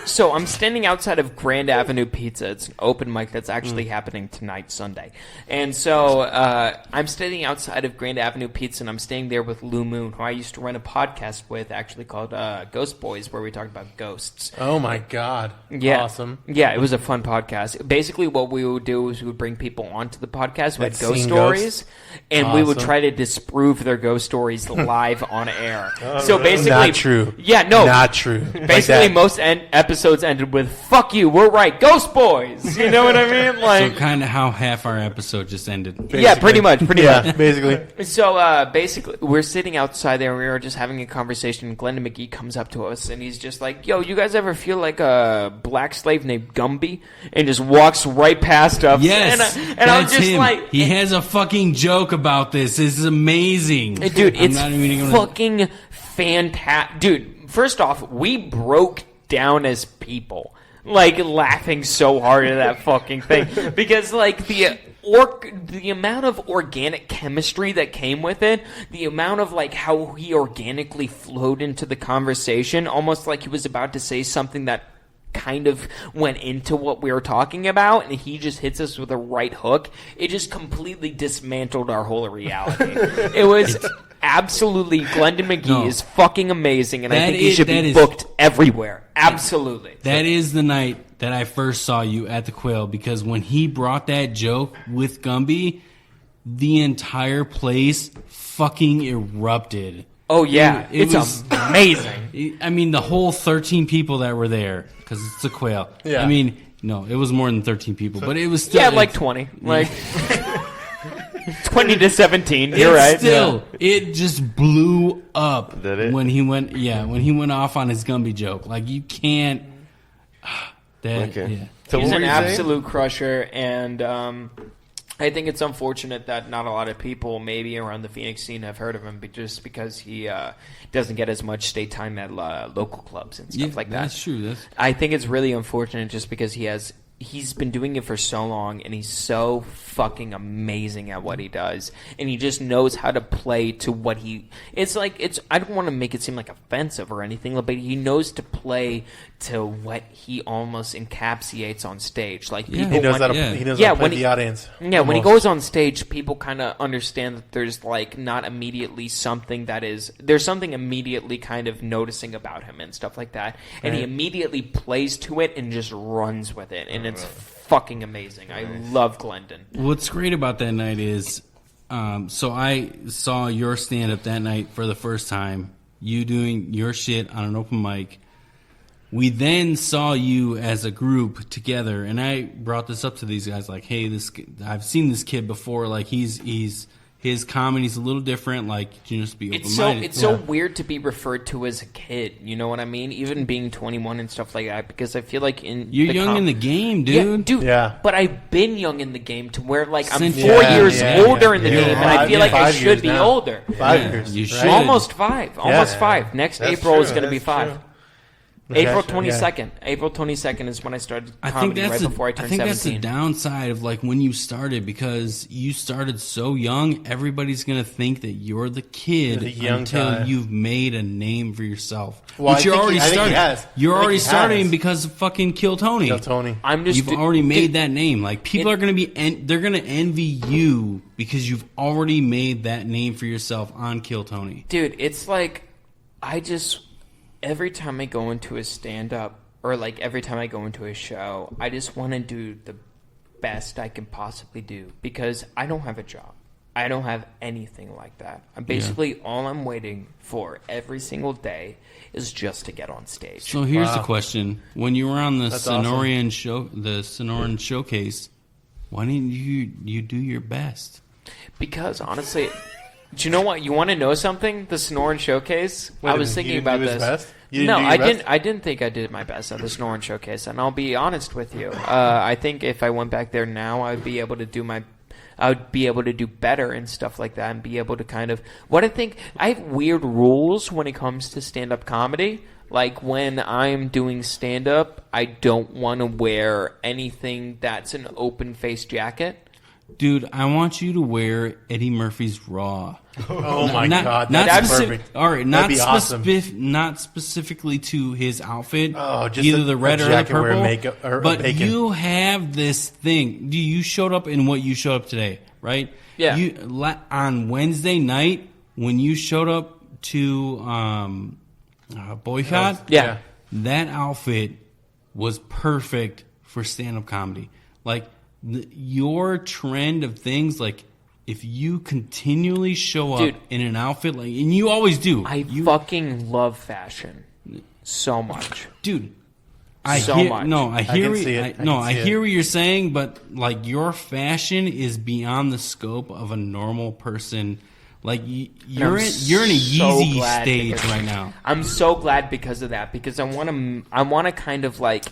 So I'm standing outside of Grand Avenue Pizza. It's an open mic that's actually happening tonight, Sunday. And so I'm standing outside of Grand Avenue Pizza, and I'm staying there with Lou Moon, who I used to run a podcast with, actually called Ghost Boys, where we talked about ghosts. Oh my god. Yeah. Awesome. Yeah, it was a fun podcast. Basically, what we would do is we would bring people onto the podcast with That ghost seen stories, ghosts? and we would Awesome. try to disprove their ghost stories live on air. So basically, Not true. Yeah, no, Not true. Like basically, that. most episodes ended with "Fuck you, we're right, Ghost Boys." You know what I mean? So Like, kind of how half our episode just ended. yeah, pretty much. Yeah, basically. So basically, we're sitting outside there, and we were just having a conversation. And Glendon McGee comes up to us, and he's just like, "Yo, you guys ever feel like a black slave named Gumby?" And just walks right past us. Yes, and I'm that's just him. like, He has a fucking joke about this. This is amazing, dude, I'm it's not even gonna- fucking fantastic. Dude, first off, we broke down as people, like laughing so hard at that fucking thing because, like, the amount of organic chemistry that came with it, the amount of like how he organically flowed into the conversation, almost like he was about to say something that kind of went into what we were talking about, and he just hits us with a right hook. It just completely dismantled our whole reality. It was absolutely, Glendon McGee No. is fucking amazing, and I That think he is- should that be is- booked everywhere. Absolutely. That is the night that I first saw you at the Quail, because when he brought that joke with Gumby, the entire place fucking erupted. Oh yeah, It it's was- amazing. I mean, the whole 13 people that were there, because it's the Quail. Yeah. I mean, no, it was more than 13 people, but it was still... Yeah, like 20. Like 20 to 17. You're It's right. Still, it just blew up Did it? when he went. Yeah, when he went off on his Gumby joke. Like you can't. That Okay. yeah. So He's what an were you saying? absolute crusher, and I think it's unfortunate that not a lot of people, maybe around the Phoenix scene, have heard of him, but just because he doesn't get as much state time at local clubs and stuff Yeah, like that. That's true. That's I think it's really unfortunate just because he's been doing it for so long, and he's so fucking amazing at what he does, and he just knows how to play to what I don't want to make it seem like offensive or anything, but he knows to play to what he almost encapsulates on stage. Like Yeah. people He knows how to, Yeah. he knows Yeah, how to play when the he- audience. yeah, when he Almost. goes on stage, people kind of understand that there's like not immediately something there's something immediately kind of noticing about him and stuff like that, and he Right. immediately plays to it and just runs with it, and it's fucking amazing. I love Glendon. what's great about that night is. So I saw your stand up that night for the first time. You doing your shit on an open mic. We then saw you as a group together, and I brought this up to these guys, like, hey, I've seen this kid before. Like, his comedy's a little different. Like, you just be open-minded. It's so weird to be referred to as a kid. You know what I mean? Even being 21 and stuff like that, because I feel like you're young in the game, dude. Yeah, dude. Yeah. But I've been young in the game to where like I'm Since 4 years older in the game, and I feel like I should be older. 5 years. You should. Almost 5. Almost 5. Next That's April true, is going to be that's 5. true. April Yeah. 22nd. April 22nd is when I started comedy, right before I turned 17. That's the downside of like when you started, because you started so young. Everybody's gonna think that you're the kid The young until guy. you've made a name for yourself. Well, Which you're already I think he starting. has. You're I think already he starting has. because of fucking Kill Tony. Kill Tony. I'm just You've already made that name. Like people are gonna they're gonna envy you because you've already made that name for yourself on Kill Tony. Dude, it's like every time I go into a stand-up or like every time I go into a show, I just want to do the best I can possibly do because I don't have a job. I don't have anything like that. I'm basically all I'm waiting for every single day is just to get on stage. So here's the question: when you were on the That's Sonoran showcase, why didn't you do your best? Because honestly, do you know what? You want to know something? The Sonoran showcase. Wait I a was minute, thinking you about didn't do his this. best? You didn't No, do your I best? didn't. I didn't think I did my best at the Sonoran showcase, and I'll be honest with you. I think if I went back there now, I'd be able to do better and stuff like that, and be able to kind of what I think. I have weird rules when it comes to stand-up comedy. Like when I'm doing stand-up, I don't want to wear anything that's an open-face jacket. Dude, I want you to wear Eddie Murphy's Raw. Oh my God, that's perfect. All right, That'd be awesome. not specifically to his outfit. Oh, just either a- the red a or the jacket wearing purple. makeup or but bacon. you have this thing. You showed up in what you showed up today, right? Yeah. On Wednesday night when you showed up to Boycott, Yeah. that outfit was perfect for stand-up comedy. Like your trend of things, like if you continually show up Dude. in an outfit, like, and you always do, I fucking love fashion so much. dude. So much. I hear. can see it. I hear what you're saying, but like your fashion is beyond the scope of a normal person. Like you're in a so Yeezy glad stage because- right now. I'm so glad because of that, because I want to kind of like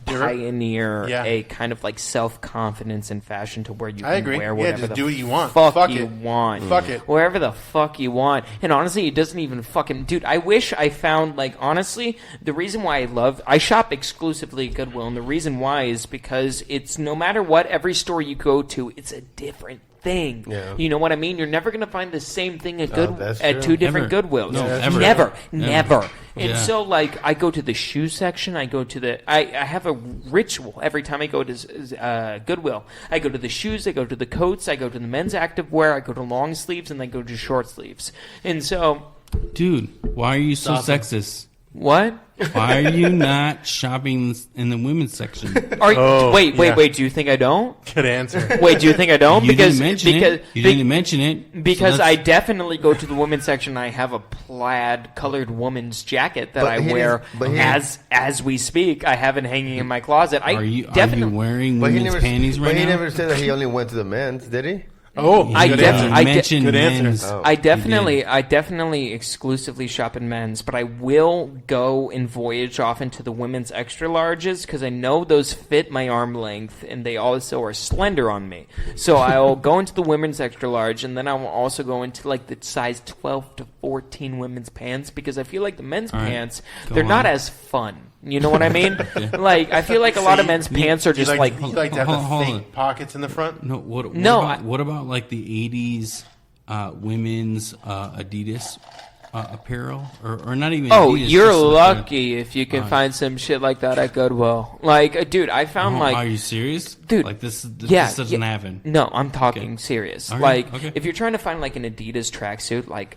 pioneer Yeah. a kind of like self-confidence in fashion to where you I can agree. wear Yeah, whatever just the do what you want. fuck Fuck you it. want. Fuck it. Wherever the fuck you want. And honestly, it doesn't even fucking... Dude, I wish I found, like, honestly, the reason why I shop exclusively at Goodwill, and the reason why is because it's no matter what, every store you go to, it's a different thing. Yeah. You know what I mean? You're never going to find the same thing at that's at true. two different Never. Goodwills. No, Never. Never. And Yeah. so, like, I go to the shoe section. I go to the... I have a ritual every time I go to Goodwill. I go to the shoes. I go to the coats. I go to the men's activewear. I go to long sleeves, and I go to short sleeves. And so... Dude, why are you so awesome. sexist? What? Why are you not shopping in the women's section? Are you, Oh, wait. yeah. Do you think I don't? Good answer. Wait, do you think I don't? You didn't mention it. You didn't mention it. Because So I that's- definitely go to the women's section. I have a plaid colored woman's jacket that But I he wear didn't- but he- as we speak. I have it hanging in my closet. Are you definitely wearing But he women's never, panties right but he now? never said that he only went to the men's, did he? Oh, I good def- answer. I de- mentioned Good answer. men's. Oh. I definitely exclusively shop in men's, but I will go and voyage off into the women's extra larges because I know those fit my arm length and they also are slender on me. So I'll go into the women's extra large, and then I will also go into like the size 12 to 14 women's pants because I feel like the men's All right. pants, Go they're not on. as fun. You know what I mean? Like I feel like a lot of men's pants are You just like to have the hold fake on. pockets in the front? No, what No, about, what about like the 80s women's Adidas apparel? Or not even Oh, Adidas, you're just like lucky if you can find some shit like that at Goodwill. Like, dude, I found like... are you serious? Dude, Like this yeah, doesn't yeah. happen. No, I'm talking Okay. serious. All right, Like, okay. if you're trying to find like an Adidas tracksuit, like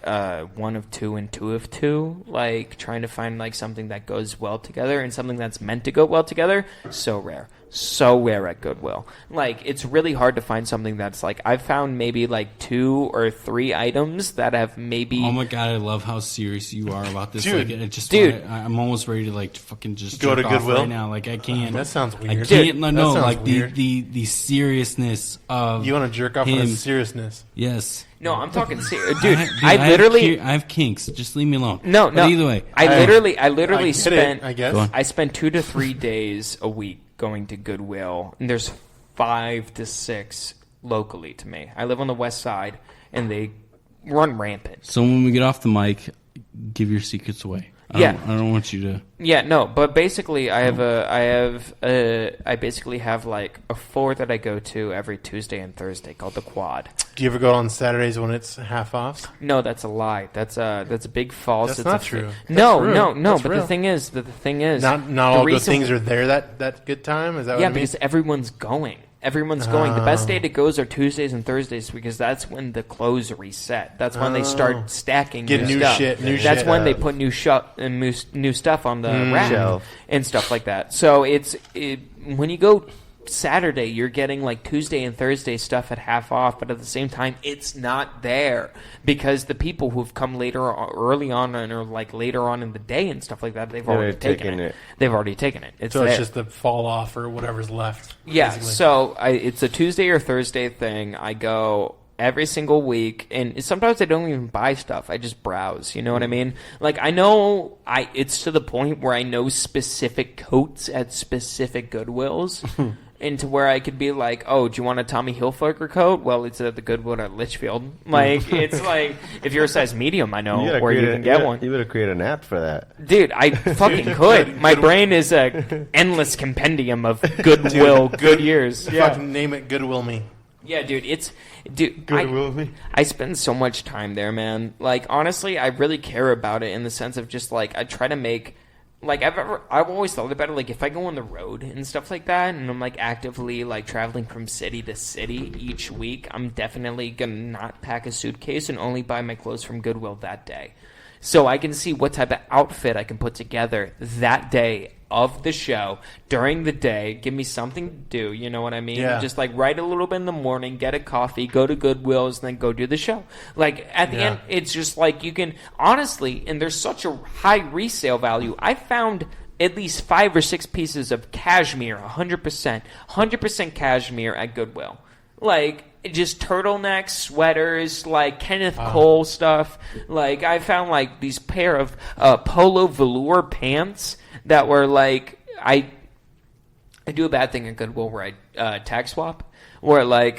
1 of 2 and 2 of 2, like trying to find like something that goes well together and something that's meant to go well together, so rare. so rare at Goodwill. Like, it's really hard to find something that's like, I've found maybe like 2 or 3 items that have maybe. Oh my god, I love how serious you are about this. Dude. Like, it just, Dude. I'm almost ready to like fucking just Go jerk to off Goodwill? right now. Like, I can't. That sounds I weird. can't. That No, sounds like weird. the seriousness of. You want to jerk off on him. the seriousness? Yes. No, I'm talking serious. Dude, I literally. I have kinks. Just leave me alone. No, But no. either way, I literally I get it, spent. I guess. Go on. I spend 2 to 3 days a week going to Goodwill, and there's 5 to 6 locally to me. I live on the west side, and they run rampant. so when we get off the mic, give your secrets away. I don't want you to. Yeah, no, but basically, I basically have like a 4 that I go to every Tuesday and Thursday called the Quad. Do you ever go on Saturdays when it's half off? No, that's a lie. That's a big false. That's It's not a true. No, That's no, true. no. That's But real. the thing is, Not the all good reason- things are there that good time. Is that what Yeah, I mean? because everyone's going. Everyone's going. The best day to go is are Tuesdays and Thursdays because that's when the clothes reset. That's when they start stacking Get new stuff. shit, new That's shit. when they put new stuff on the rack Shelf. and stuff like that. So when you go Saturday, you're getting like Tuesday and Thursday stuff at half off, but at the same time, it's not there because the people who've come early on, and or like later on in the day and stuff like that, they've already taken it. They've already taken it. It's so there. it's just the fall off or whatever's left. Yeah, basically. so it's a Tuesday or Thursday thing. I go every single week, and sometimes I don't even buy stuff. I just browse. You know what I mean? Like it's to the point where I know specific coats at specific Goodwills. And to where I could be like, oh, do you want a Tommy Hilfiger coat? Well, it's at the Goodwill at Litchfield. Like, it's like, if you're a size medium, I know where you can get one. You better create an app for that. Dude, I fucking could. My brain is a endless compendium of Goodwill, good years. Yeah. Fucking name it Goodwill Me. Yeah, dude, Me. I spend so much time there, man. Like, honestly, I really care about it in the sense of just, like, I try to make, like, I've always thought about it, like, if I go on the road and stuff like that, and I'm, like, actively, like, traveling from city to city each week, I'm definitely gonna not pack a suitcase and only buy my clothes from Goodwill that day. So I can see what type of outfit I can put together that day of the show during the day. Give me something to do, you know what I mean? Yeah. Just like write a little bit in the morning, get a coffee, go to Goodwill's, and then go do the show. Like at the end, it's just like you can honestly, and there's such a high resale value. I found at least 5 or 6 pieces of cashmere, 100% cashmere at Goodwill. Like just turtlenecks, sweaters, like Kenneth Cole stuff. Like I found like these pair of polo velour pants that were like I do a bad thing at Goodwill where I tag swap. Where like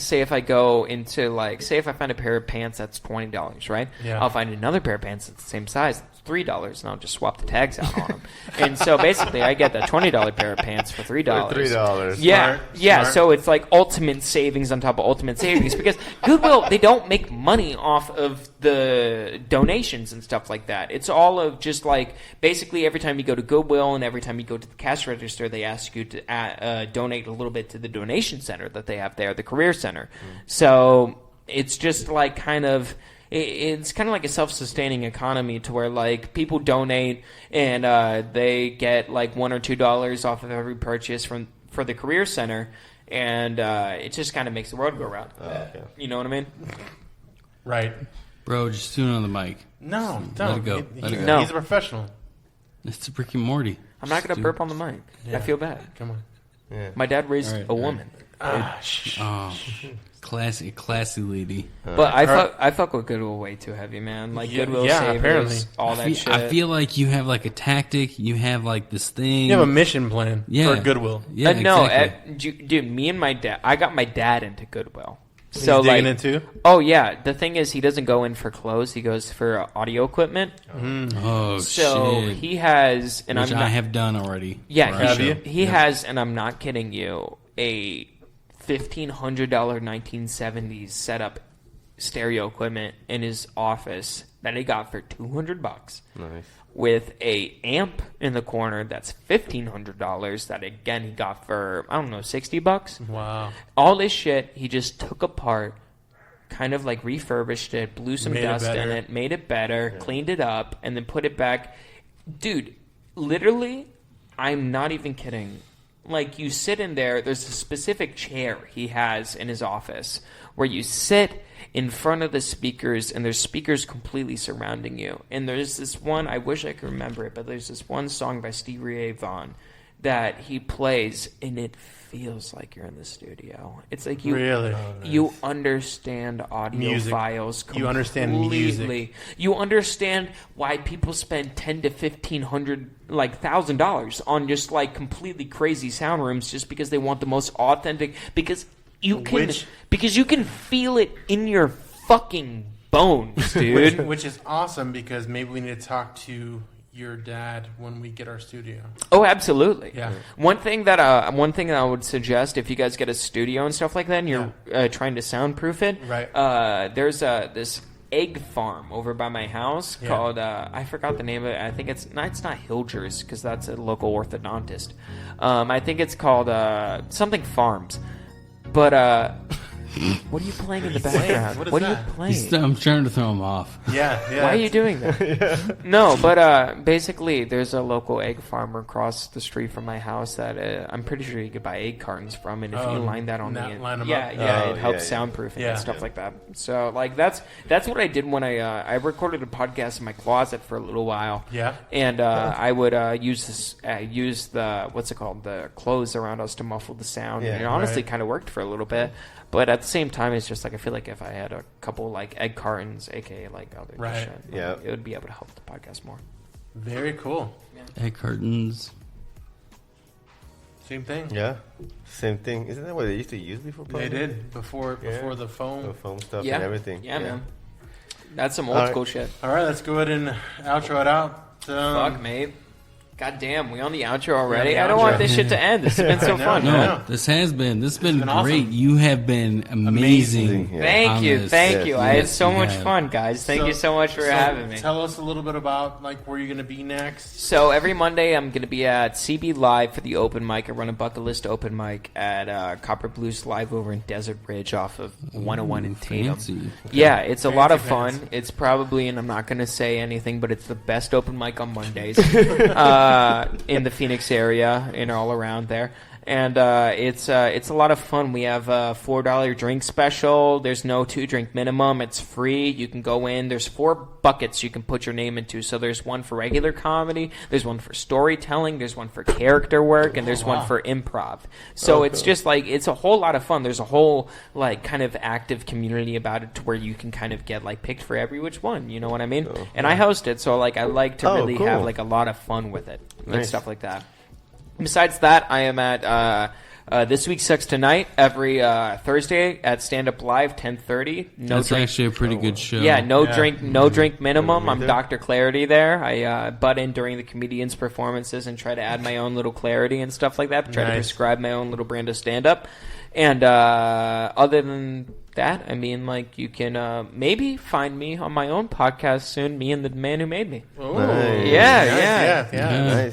say if I go into like say if I find a pair of pants that's $20, right? Yeah. I'll find another pair of pants that's the same size. $3, and I'll just swap the tags out on them. And so basically, I get that $20 pair of pants for $3. $3. Yeah, Smart, yeah. smart. So it's like ultimate savings on top of ultimate savings because Goodwill, they don't make money off of the donations and stuff like that. It's all of just like basically every time you go to Goodwill and every time you go to the cash register, they ask you to donate a little bit to the donation center that they have there, the career center. So it's just like kind of. It's kind of like a self-sustaining economy to where like people donate and they get like $1 or $2 off of every purchase for the career center, and it just kind of makes the world go round. Okay. You know what I mean? Right. Bro, just tune on the mic. No, Let don't. it go. Let it go. No. He's a professional. It's Rick and Morty. I'm not gonna burp on the mic. I feel bad. Come on. Yeah. My dad raised All right, a all right. woman, Oh, classy lady. but I fuck with Goodwill way too heavy, man. Like Yeah, Goodwill yeah, Savers, apparently. all that shit. I feel like you have like a tactic. You have like this thing. You have a mission plan Yeah. for Goodwill. Yeah, no, exactly. dude, me and my dad. I got my dad into Goodwill. He's So digging like, it too? oh yeah. The thing is, he doesn't go in for clothes. He goes for audio equipment. Oh So shit! he has, and Which I'm not, I have done already. yeah, for our he, Have show. you? he has, and I'm not kidding you, a $1,500 1970s setup stereo equipment in his office that he got for $200. Nice. With a amp in the corner that's $1,500 that again he got for I don't know $60. Wow. All this shit he just took apart, kind of like refurbished it, blew some Made it dust in better. it, made it better, cleaned it up, and then put it back. Dude, literally, I'm not even kidding. like you sit in there. There's a specific chair he has in his office where you sit in front of the speakers, and there's speakers completely surrounding you. And there's this one, I wish I could remember it, but there's this one song by Stevie Ray Vaughan that he plays, and it feels like you're in the studio. It's like you really you understand audio music. files completely. You understand music. You understand why people spend $10 to $1,500, like $1,000 on just like completely crazy sound rooms just because they want the most authentic. Because you can feel it in your fucking bones, dude. which is awesome, because maybe we need to talk to your dad when we get our studio. Oh, absolutely. Yeah. One thing that I would suggest, if you guys get a studio and stuff like that, and you're trying to soundproof it, right? There's this egg farm over by my house called I forgot the name of it. I think it's not Hilgers, because that's a local orthodontist. I think it's called something Farms. But what are you playing in the background? What are you playing? I'm trying to throw him off. Yeah. Why are you doing that? No, but basically, there's a local egg farmer across the street from my house that I'm pretty sure you could buy egg cartons from, and if you line that on line them up. it helps soundproofing and stuff like that. So, like that's what I did when I recorded a podcast in my closet for a little while. Yeah. And I would use the what's it called, the clothes around us to muffle the sound. Yeah, and it honestly kind of worked for a little bit. But at the same time, it's just like I feel like if I had a couple like egg cartons, aka like other shit, it would be able to help the podcast more. Very cool. Egg cartons. Same thing. Yeah, same thing. Isn't that what they used to use before? They did before the foam. The foam stuff and everything. Yeah, man. That's some old school shit. All right, let's go ahead and outro it out. Fuck, mate. God damn, we on the outro already? I don't want this shit to end. This has been so fun. No, this has been great. Awesome. You have been amazing. Yeah. Thank you. I had so much have. fun, guys. Thank you so much for having me. Tell us a little bit about like where you're going to be next. So every Monday I'm going to be at CB Live for the open mic. I run a bucket list open mic at Copper Blues Live over in Desert Ridge off of 101 in Tatum. Fancy. Yeah, it's a lot of fun. Fancy. It's probably, and I'm not going to say anything, but it's the best open mic on Mondays in the Phoenix area and all around there. And it's a lot of fun. We have a $4 drink special. There's no 2-drink minimum. It's free. You can go in. There's 4 buckets you can put your name into. So there's one for regular comedy. There's one for storytelling. There's one for character work. And there's one for improv. So it's just like, it's a whole lot of fun. There's a whole like kind of active community about it to where you can kind of get like picked for every which one. You know what I mean? And I host it. So like I like to really have like a lot of fun with it and stuff like that. Besides that, I am at This Week Sucks Tonight every Thursday at Stand Up Live, 10:30. That's actually a pretty good show. Yeah, no drink minimum. I'm Dr. Clarity there. I butt in during the comedians' performances and try to add my own little clarity and stuff like that. Try to prescribe my own little brand of stand-up. And other than that, I mean, like, you can maybe find me on my own podcast soon, Me and the Man Who Made Me. Nice.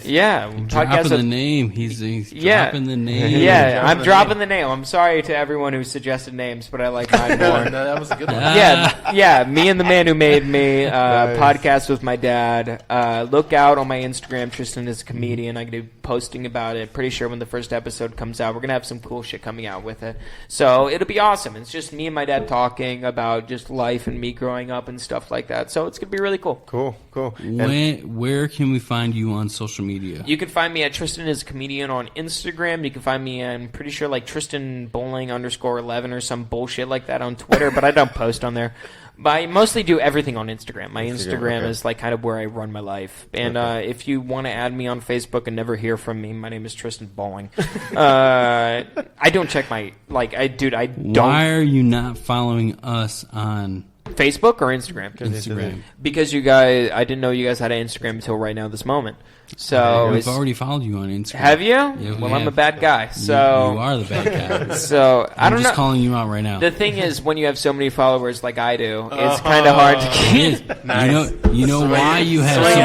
Yeah. Dropping the name. He's dropping the name. Yeah, I'm dropping the name. I'm sorry to everyone who suggested names, but I like mine more. No, that was a good one. Yeah, Me and the Man Who Made Me, podcast with my dad. Look out on my Instagram, Tristan is a comedian. I'm going to be posting about it. Pretty sure when the first episode comes out, we're going to have some cool shit coming out with it. So it'll be awesome. It's just me and my dad talking about just life and me growing up and stuff like that. So it's going to be really cool. Cool. Where can we find you on social media? You can find me at Tristan is a comedian on Instagram. You can find me, I'm pretty sure, like Tristan Bowling _11 or some bullshit like that on Twitter, but I don't post on there. But I mostly do everything on Instagram. My Instagram is like kind of where I run my life. And if you want to add me on Facebook and never hear from me, my name is Tristan Bowling. I don't check my I don't. Why are you not following us on Facebook or Instagram? Instagram? Because you guys, I didn't know you guys had an Instagram until right now, this moment. So we've already followed you on Instagram. Have you? Yeah, well, I'm a bad guy. So you are the bad guy. So I don't know. I'm just calling you out right now. The thing is, when you have so many followers like I do, it's kind of hard to keep. Nice. You know why you have so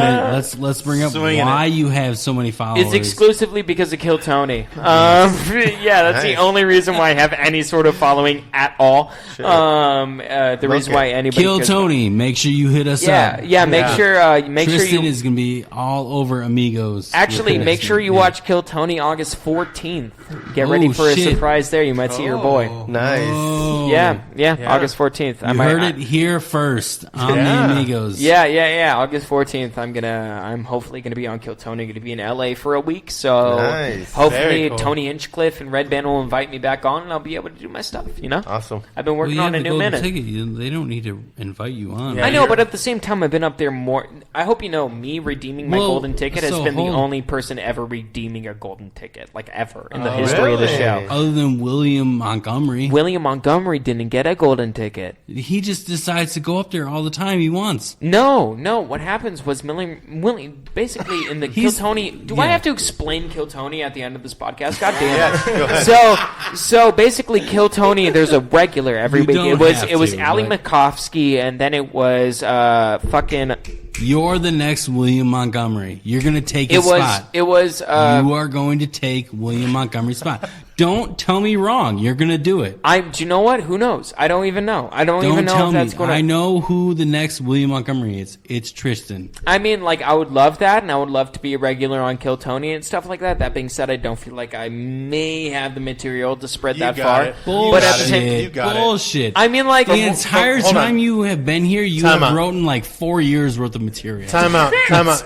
many. Let's bring up why you have so many followers. It's exclusively because of Kill Tony. That's the only reason why I have any sort of following at all. The reason why anybody Kill cares Tony. Make sure you hit us about- up. Yeah. Make sure. Make Tristan sure you. is going to be all over Amigos. Actually, with make us. sure you Yeah. watch Kill Tony August 14th. Get ready for a shit. surprise there. You might see your boy. Nice. Oh. Yeah, August 14th. You heard it here first on the Amigos. Yeah. August 14th. I'm hopefully gonna be on Kill Tony. Gonna be in LA for a week. So Nice. hopefully Very cool. Tony Hinchcliffe and Red Band will invite me back on, and I'll be able to do my stuff. Awesome. I've been Well, working you on have a the new golden minute. ticket. They don't need to invite you on. Yeah. I know, you're- but at the same time, I've been up there more. I hope you know, me redeeming my Well, golden ticket has so been the hold- only person ever redeeming a golden ticket, like ever in the history of the really? show. Other than William Montgomery. William Montgomery didn't get a golden ticket. He just decides to go up there all the time he wants. No. What happens was William basically in the Kill He's- Tony. Do I yeah. have to explain Kill Tony at the end of this podcast? God damn it! So basically, Kill Tony. There's a regular every You week. don't It was have to, Ali but- Makovsky, and then it was fucking. You're the next William Montgomery. You're going to take It his was. spot. It was. You are going to take William Montgomery's spot. Don't tell me wrong. You're going to do it. Do you know what? Who knows? I don't even know. I don't even Don't know tell if me. that's going to. I know who the next William Montgomery is. It's Tristan. I mean, like, I would love that, and I would love to be a regular on Kill Tony and stuff like that. That being said, I don't feel like I may have the material to spread You that got far. it. But at the same, Bullshit. You got it. Bullshit. I mean, like, the entire hold on. time you have been here, you Time have out. written like 4 years worth of material. Time out.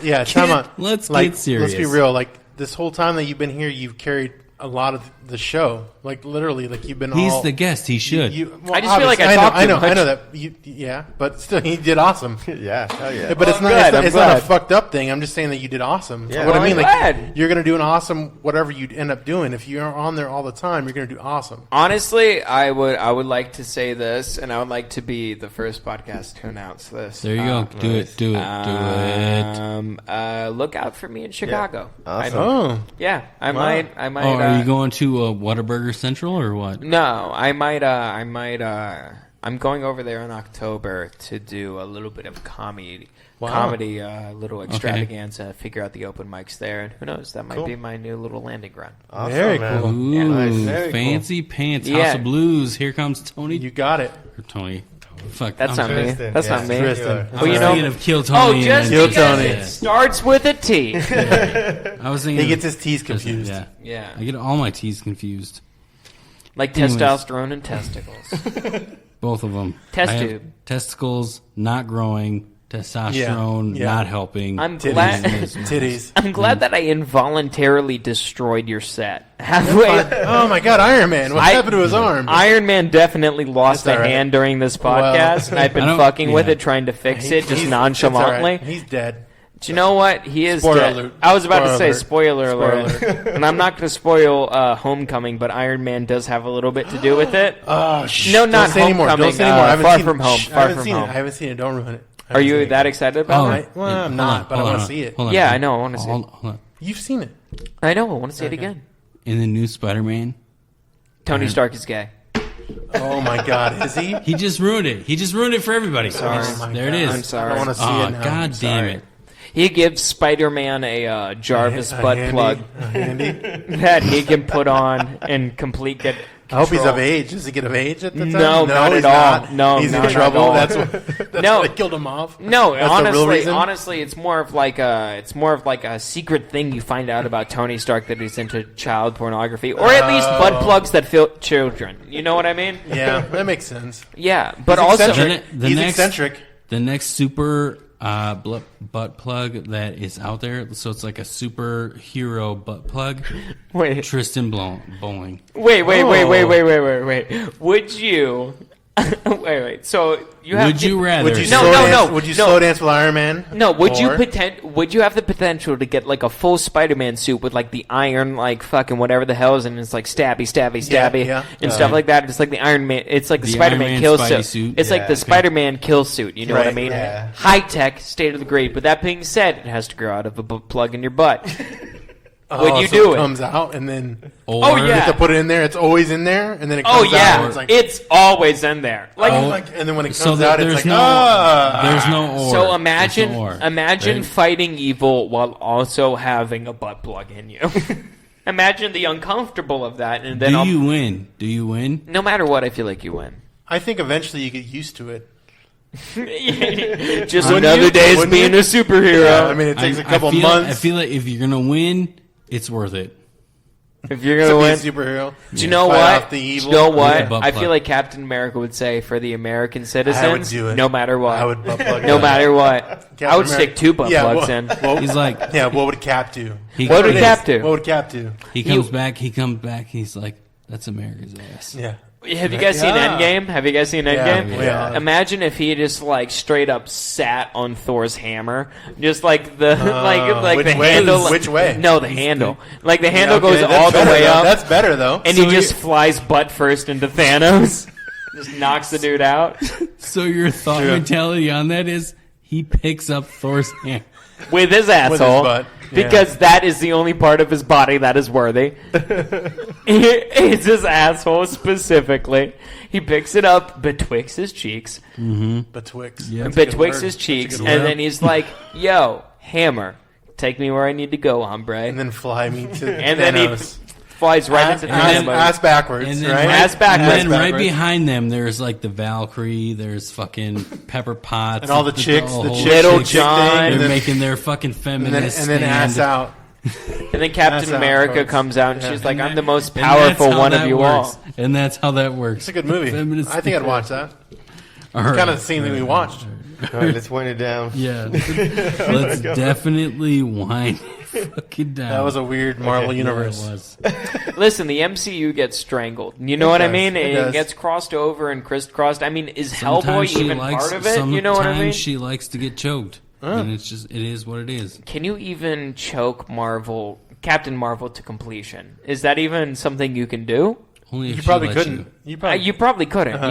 Yeah, time out. Let's Like, get serious. Let's be real. Like this whole time that you've been here, you've carried a lot of the show. Like literally, like you've been. He's all, the guest. He should. I just feel like I obviously, talk too know much. that. Yeah, but still, he did awesome. Yeah. Hell yeah. But it's not. good, I'm It's not glad. a fucked up thing. I'm just saying that you did awesome. Yeah. What Well, I mean, I'm like glad. you're gonna do an awesome whatever you end up doing. If you're on there all the time, you're gonna do awesome. honestly, I would like to say this, and I would like to be the first podcast to announce this. There you go. Do it. Do it. Do it. Look out for me in Chicago. Awesome. Oh, Yeah, I might. Oh, are you going to Whataburger Central or what? No, I might. I'm going over there in October to do a little bit of comedy, little extravaganza. Figure out the open mics there, and who knows? That might be my new little landing ground. Awesome, Very man. cool. Ooh, Nice. Very fancy pants. Yeah. House of Blues. Here comes Tony. you got it, Or Tony. Fuck. That's I'm not me. Tristan, That's yeah. not me. Tristan. Well, you I was know. thinking of Kill Oh, Tony. just Kill because Tony. it starts with a T. I was thinking he gets of his T's Tristan, confused. Yeah. Yeah, I get all my T's confused. like Anyways. testosterone and testicles. Both of them. Test I have tube. Testicles not growing. Testosterone Yeah. not helping. I'm Titties. glad. Titties. I'm glad that I involuntarily destroyed your set halfway. Oh my God, Iron Man! What happened to his arm? Iron Man definitely lost That's a all right. hand during this Well, podcast, and I've I been don't- fucking with yeah. it, trying to fix it just He's- nonchalantly. it's all right. He's dead. Do you know what? He is Spoiler dead. alert. I was about to Spoiler say alert. spoiler alert, Spoiler. and I'm not going to spoil Homecoming, but Iron Man does have a little bit to do with it. Oh, No, not Don't say anymore. Homecoming, Don't say anymore. I haven't Far seen From it. Home. Shh, Far I haven't From seen Home. it. I haven't seen it. Don't ruin it. I Are haven't you seen it. that excited about it? Well, I'm Hold not, on, but I hold want to on, see it. hold on. Yeah, I know. I want to see it. Hold on. You've seen it. I know. I want to see it again. In the new Spider-Man, Tony Stark is gay. Oh my God, is he? he just ruined it. He just ruined it for everybody. Sorry. It's- Oh my there God. it is. I'm sorry. I don't want to see Oh, it now. God damn Sorry. it. He gives Spider-Man a Jarvis A butt handy- plug a handy. that he can put on and complete get. I hope he's control. of age. Does he get of age at the time? No, not he's at all. not. No, he's not in at trouble. all. That's what. No. They killed him off. No, That's the real reason? honestly, it's more of like a secret thing you find out about Tony Stark that he's into child pornography, or at least butt plugs that fill children. You know what I mean? Yeah, that makes sense. Yeah, but He's also eccentric. The He's next- eccentric. The next super butt plug that is out there, so it's like a superhero butt plug. wait, Tristan Bowling. wait. Would you? wait. So you have Would you rather? Would you No, slow no, dance? no, Would you no. slow dance with Iron Man? No, would you Or- Would you have the potential to get like a full Spider-Man suit with like the iron, like fucking whatever the hell is, and it's like stabby, yeah. and stuff like that. It's like the Iron Man. It's like the, The Spider-Man Iron Man kill Spidey suit. suit. It's like Yeah, the okay. Spider-Man kill suit. You know what I Right, mean? yeah. High tech, state of the grade. But that being said, it has to grow out of a butt plug in your butt. Would you so do it it? comes out and then Or, Oh, you yeah. have to put it in there. It's always in there, and then it Oh comes out. yeah, And it's like, it's always in there. Like and then when it comes So that out, it's there's like, no, ah. there's no or. so imagine There's no or, imagine right? fighting evil while also having a butt plug in you. Imagine the uncomfortable of that, and then Do you win? Do you win? no matter what, I feel like you win. I think eventually you get used to it. Just another day as being a superhero. Yeah, I mean, it takes a couple months. I feel like if you're gonna win, it's worth it. If you're gonna win, be a superhero. Do you know Fight what? off the evil. Do you know what? butt I plug. feel like Captain America would say for the American citizens, I would do it. no matter what. I would butt plug no it. matter what. Captain I would America- stick 2 butt plugs in. Well, He's like, yeah, what would Cap do? What would Cap do? What would Cap do? he comes back. He's like, that's America's ass. Yeah. Have you guys seen Yeah. Endgame? Have you guys seen Endgame? Yeah. Imagine if he just like straight up sat on Thor's hammer, just like the like which the way? handle. Which way? No, the handle. Like the handle Okay, goes that's all the better, way though. up, That's better though. and he just flies butt first into Thanos. Just knocks the dude out So your thought mentality on that is he picks up Thor's hand. with his asshole, butt. Yeah. because that is the only part of his body that is worthy. It's his asshole specifically. He picks it up betwixt his cheeks. Betwixt. Yeah. That's a good Betwixt word. his cheeks, That's a good and word. then he's like, "Yo, hammer, take me where I need to go, hombre." And then fly me to And then he Thanos. flies right into the hammer. ass backwards, And then right? Ass backwards. And then right backwards. behind them, there's like the Valkyrie. There's fucking Pepper Potts And all the chicks, the whole chick, Little chick John. thing, They're and then, making their fucking and feminist then, and then ass stand. out. And then Captain That's how it America works. comes out, and Yeah. she's like, "I'm the most And that's powerful how one of that you works. all." And that's how that works. It's a good movie. Feminist I think I'd watch that. All right. Kind of the same thing we watched. All right, let's wind it down. Yeah. Let's definitely wind it fucking down. That was a weird Marvel Yeah, universe. it was. Listen, the MCU gets strangled. You know what I does. mean? It It does. gets crossed over and crisscrossed. I mean, is Sometimes Hellboy she even likes- part of it? You know what I mean? Sometimes she likes to get choked. And it is what it is. Can you even choke Captain Marvel to completion? Is that even something you can do? Only if You she probably lets couldn't. You. You probably couldn't.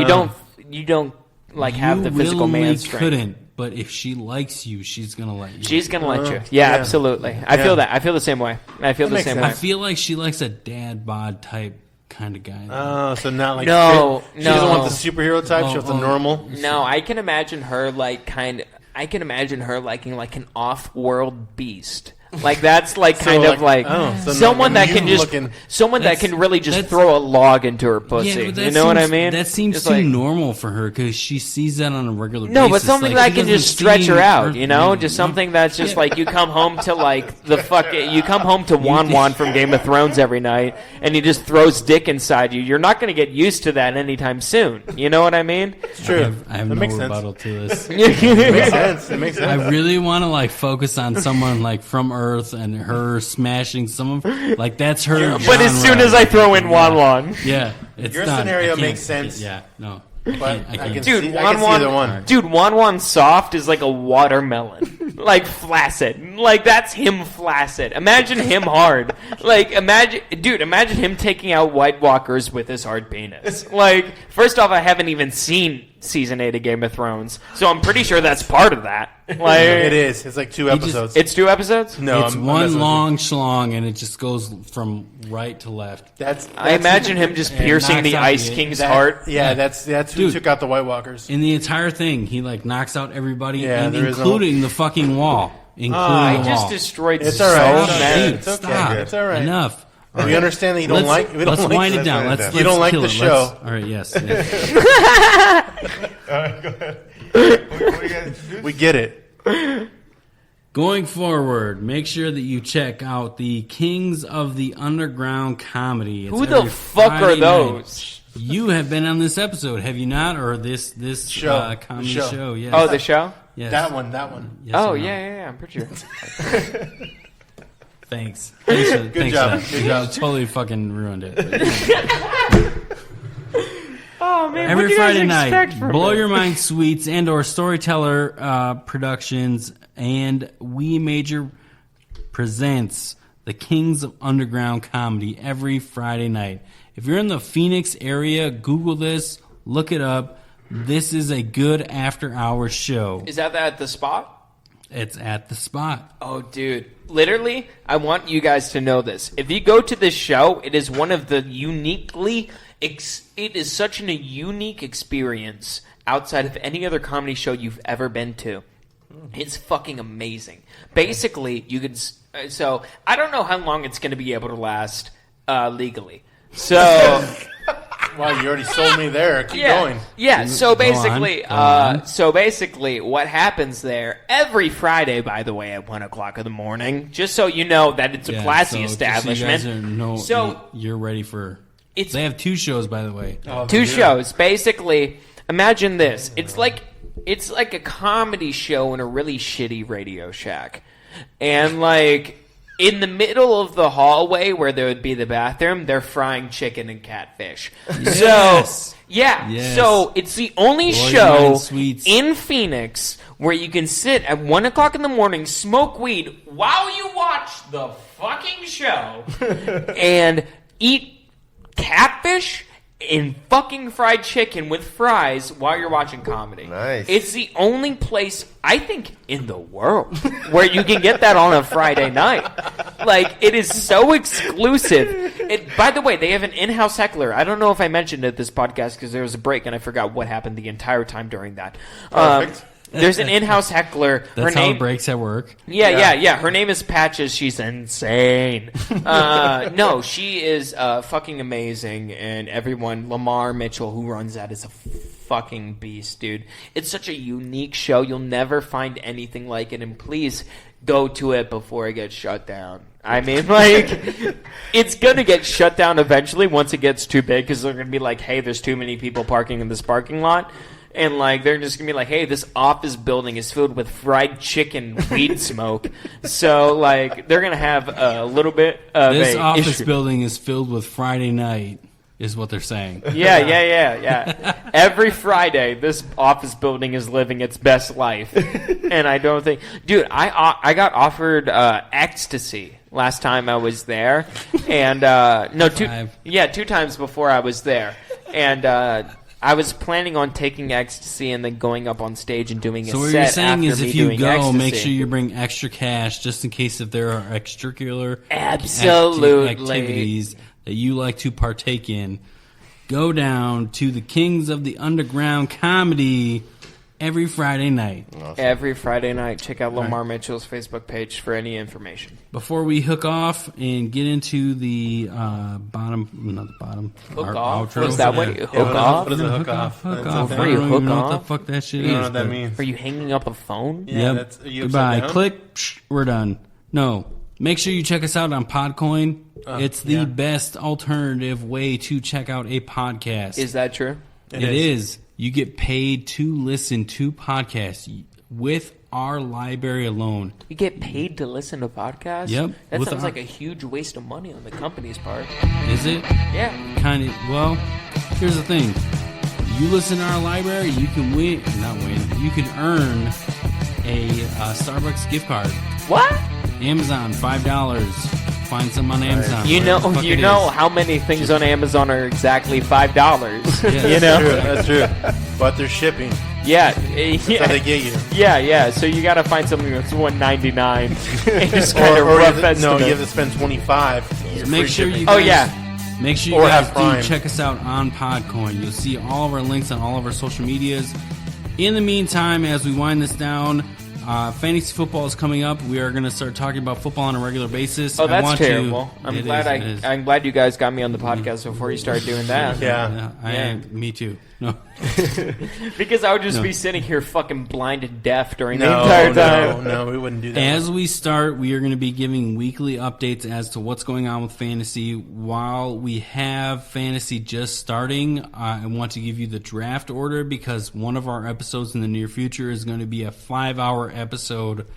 You don't like have the physical willingly man strength. couldn't, but if she likes you, she's gonna let you. She's gonna let you. Yeah, yeah. absolutely. I feel that. I feel the same way. I feel the makes same I way. feel like she likes a dad bod type kind of guy. Oh, so not like No, She doesn't want no. the superhero type. She wants the normal. No, I can imagine her I can imagine her liking like an off-world beast. Like that's like So, kind of like, like oh, so someone not that can just looking- someone that That's- can really just that's- throw a log into her pussy. Yeah, but that You know what I seems- mean? That seems Just too like- normal for her because she sees that on a regular basis. No, but something Like, that she can doesn't just stretch see her out, her- you know? Just something that's just Yeah. like you come home to like the you come home to Wan from Game of Thrones every night and he just throws dick inside you. You're not going to get used to that anytime soon. You know what I mean? It's true. I have that no makes sense. rebuttal to this. It makes sense. It makes sense. I really want to like focus on someone like from Earth and her smashing some of like that's her. But as soon as I throw in Wan, yeah, it's Your done. scenario I can't- makes sense. Yeah, no, But I I can't. can Dude, see, I can see Wan either one. Dude, Wan Soft is like a watermelon. Like flaccid. Like that's him flaccid. Imagine him hard. Like imagine him taking out White Walkers with his hard penis. Like, first off, I haven't even seen season 8 of Game of Thrones, so I'm pretty sure that's part of that. Like It is. It's like 2 episodes. It's 2 episodes? no, It's I'm one messing with you. long schlong, and it just goes from right to left. I imagine him just piercing knocks the out Ice the- King's that- heart. Yeah, Yeah. that's who Dude. took out the White Walkers. In the entire thing, he like knocks out everybody, Yeah, and there is including the fucking wall. Including I the just wall. destroyed It's so all right. many. Dude, It's okay. stop. It's all right. Enough. We understand that you don't like. We don't let's like wind it this. down. wind it Let's, down. You don't like kill the it. show. Let's- all right. Yes. yes. All right, go ahead. What do you guys do? We get it. Going forward, make sure that you check out the Kings of the Underground comedy. It's Who the every fuck are Friday those? night. You have been on this episode, have you not? Or this Show. comedy Show. show? Yes. Oh, the show? Yes. That one. Yes Oh, or no? yeah, I'm pretty sure. Thanks. Thanks for, thanks job. for that. Good job. Totally fucking ruined it. Oh, man, Every what do you guys Friday expect night, from Blow me? Your Mind Suites and or Storyteller Productions and We Major presents the Kings of Underground comedy every Friday night. If you're in the Phoenix area, Google this, look it up. This is a good after-hours show. Is that at the spot? It's at the spot. Oh, dude. Literally, I want you guys to know this. If you go to this show, it is one of the it is such a unique experience outside of any other comedy show you've ever been to. It's fucking amazing. Basically, you could. So I don't know how long it's going to be able to last legally. So Wow, you already sold me there. Keep going. Yeah, so basically, Go on. what happens there every Friday, by the way, at 1 o'clock in the morning, just so you know that it's a classy establishment. You're ready for. It's They have 2 shows, by the way. Oh, two yeah. shows. Basically, imagine this: it's like a comedy show in a really shitty Radio Shack, and like. In the middle of the hallway where there would be the bathroom, they're frying chicken and catfish. Yes. Yes. So it's the only Boy, show United Sweets. in Phoenix where you can sit at 1 o'clock in the morning, smoke weed while you watch the fucking show, and eat catfish and fucking fried chicken with fries while you're watching comedy. Nice. It's the only place, I think, in the world where you can get that on a Friday night. Like, it is so exclusive. By the way, they have an in-house heckler. I don't know if I mentioned it at this podcast because there was a break and I forgot what happened the entire time during that. Perfect. There's an in-house heckler. That's how it breaks at work. Yeah. Her name is Patches. She's insane. No, she is fucking amazing. And everyone, Lamar Mitchell, who runs that, is a fucking beast, dude. It's such a unique show. You'll never find anything like it. And please go to it before it gets shut down. I mean, like, it's going to get shut down eventually once it gets too big because they're going to be like, hey, there's too many people parking in this parking lot. And, like, they're just going to be like, hey, this office building is filled with fried chicken weed smoke. So, like, they're going to have a little bit of This a office issue. building is filled with Friday night, is what they're saying. Yeah. Every Friday, this office building is living its best life. And I don't think... Dude, I got offered ecstasy last time I was there. And, two times before I was there. And, I was planning on taking ecstasy and then going up on stage and doing a So what set you're saying after is me if you doing go, ecstasy. make sure you bring extra cash just in case if there are extracurricular Absolutely. activities that you like to partake in. Go down to the Kings of the Underground Comedy every Friday night. Every Friday night. Check out Lamar Mitchell's Facebook page for any information. Before we hook off and get into the Hook our off? outro. Is that what you... Yeah, Hook off? What is a hook off? Hook That's off. a I thing. Are you don't hook even know off? what the fuck that shit I don't know is. what that but- means. Are you hanging up a phone? Yeah, Yep. that's... Are you upside Goodbye. down? Click. Psh, we're done. No. Make sure you check us out on Podcoin. It's the best alternative way to check out a podcast. Is that true? It is. You get paid to listen to podcasts with our library alone. You get paid to listen to podcasts? Yep. That With sounds our- like a huge waste of money on the company's part. Is it? Yeah. Kind of. Well, here's the thing. You listen to our library, you can you can earn a Starbucks gift card. What? Amazon, $5. Find some on Amazon. You wherever the know, fuck you it know is. how many things on Amazon are exactly $5. Yes. You know? That's true. But they're shipping. Yeah. That's how they get you. Yeah. So you got to find something that's $1.99 and just kind of Or rough you have estimate. to spend $25. You're Make free sure you shipping. guys, Oh, yeah. Make sure you Or guys have Prime. do check us out on Podcoin. You'll see all of our links on all of our social medias. In the meantime, as we wind this down, fantasy football is coming up. We are going to start talking about football on a regular basis. Oh, I that's want terrible. To, I'm It glad is, it is. I'm glad you guys got me on the podcast before you started doing that. Yeah. Me too. No. Because I would just be sitting here fucking blind and deaf during the No, entire time. no, we wouldn't do that. As we start, we are going to be giving weekly updates as to what's going on with fantasy. While we have fantasy just starting, I want to give you the draft order because one of our episodes in the near future is going to be a 5-hour episode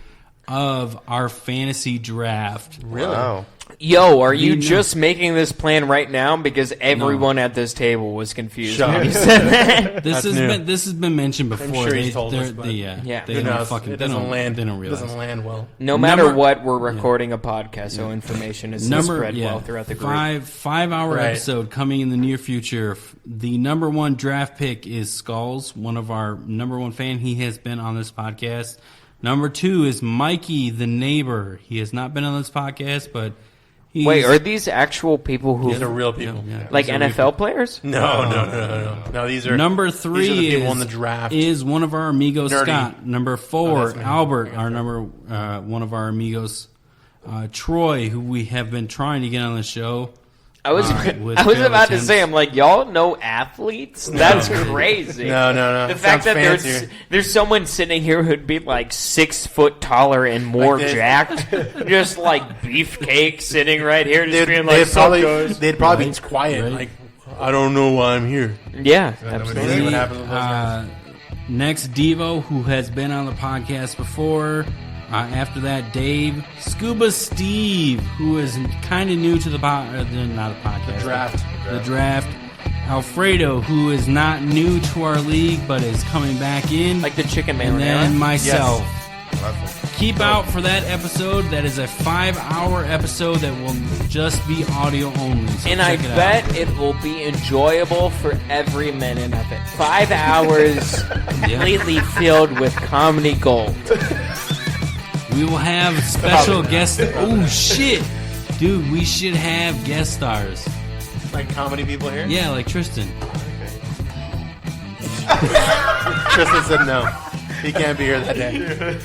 of our fantasy draft. Really? Wow. Yo, are you know. just making this plan right now? Because everyone at this table was confused Shut when you up. said that. This has been mentioned before. sure he's told us, but- They Yeah. they Who don't knows? fucking It they doesn't don't, land. They don't It realize. doesn't land well. No matter Number- what, we're recording a podcast, so information is spread well throughout the group. 5-hour Right. episode coming in the near future. The number one draft pick is Skulls, one of our number one fan. He has been on this podcast. Number 2 is Mikey, the neighbor. He has not been on this podcast, but he's... Wait, are these actual people who, These are real people. Yeah. like These are real NFL players? No. No, these are Number these are 3 the people is, in the draft. is one of our amigos, Nerdy. Scott. Number Oh, 4, that's me. Albert, our one of our amigos, Troy, who we have been trying to get on the show. I was about to say, I'm like, y'all know athletes? That's crazy. No. The fact that there's someone sitting here who'd be like 6 foot taller and more jacked, just like beefcake sitting right here, just being like, they'd probably be quiet, Right. like, I don't know why I'm here. yeah, See absolutely. what happens with those guys. Next, Devo, who has been on the podcast before. After that, Dave. Scuba Steve, who is kind of new to the not a podcast. The draft. Alfredo, who is not new to our league, but is coming back in. Like the chicken man. And then myself. Awesome. Keep out for that episode. That is a 5-hour episode that will just be audio only. So And I bet it will be enjoyable for every minute of it. 5 hours completely filled with comedy gold. We will have special guest. Oh shit, dude! We should have guest stars. Like comedy people here? Yeah, like Tristan. Tristan said no. He can't be here that day.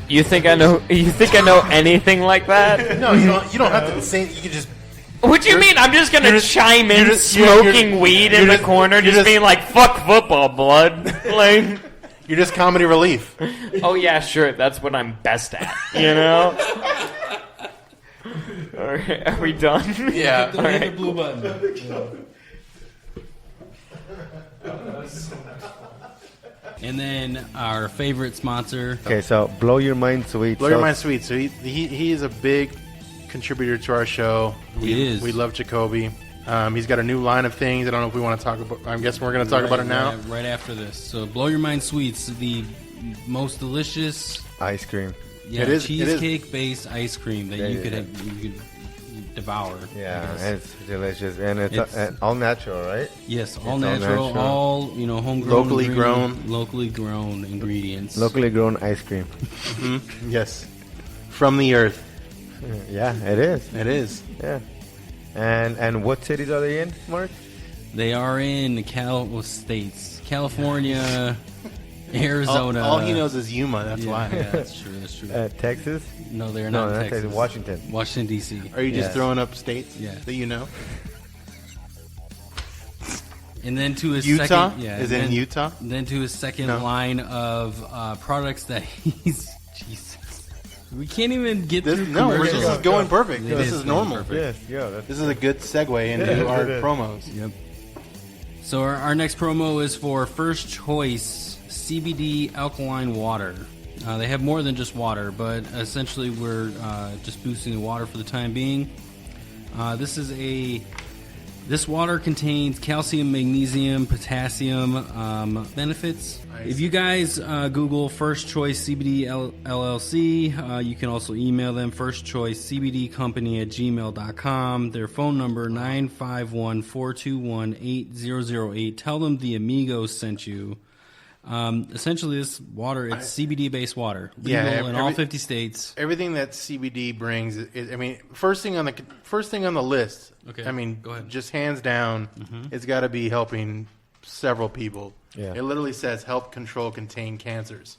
You think I know anything like that? No, you don't have to say. You can just. What do you mean? I'm just gonna chime in, smoking weed in the corner, just being like, "Fuck football, blood." Like, you're just comedy relief. oh yeah, sure. That's what I'm best at. You know. All right, are we done? Yeah. All right. The blue button. And then our favorite sponsor. Okay, so Blow Your Mind Sweet. Blow Your Mind Sweet. So he is a big contributor to our show. He is. We love Jacoby. He's got a new line of things. I don't know if we want to talk about. I'm guessing we're going to talk about it now. Right after this. So Blow Your Mind Sweets, the most delicious Ice cream. cheesecake-based ice cream that you could devour. Yeah, it's delicious, and it's all natural, right? Yes, all It's natural, all homegrown, locally grown ingredients. Locally grown ice cream. Yes. From the earth. Yeah, it is. It is. Yeah. And what cities are they in, Mark? They are in states: California, Arizona. All he knows is Yuma. That's why. Yeah, that's true. That's true. Texas? No, they're not in Texas. Washington. Washington D.C. Are you just Yes. throwing up states Yeah. that you know? And then to his Utah? second, Is it in Utah? Then to his second No. line of products that he's. Jesus. We can't even get through This commercials. is going perfect. It This is is going normal. perfect. Yes, yeah. This is a good segue into our promos. Yep. So our next promo is for First Choice CBD Alkaline Water. They have more than just water, but essentially we're just boosting the water for the time being. This water contains calcium, magnesium, potassium benefits. Nice. If you guys Google First Choice CBD LLC, you can also email them firstchoicecbdcompany@gmail.com. Their phone number 951-421-8008. Tell them the Amigos sent you. Essentially, this water, it's CBD-based water. Legal in all 50 states. Everything that CBD brings, first thing on the list. Okay, go ahead. Just hands down, it's got to be helping several people. Yeah. It literally says help control contain cancers.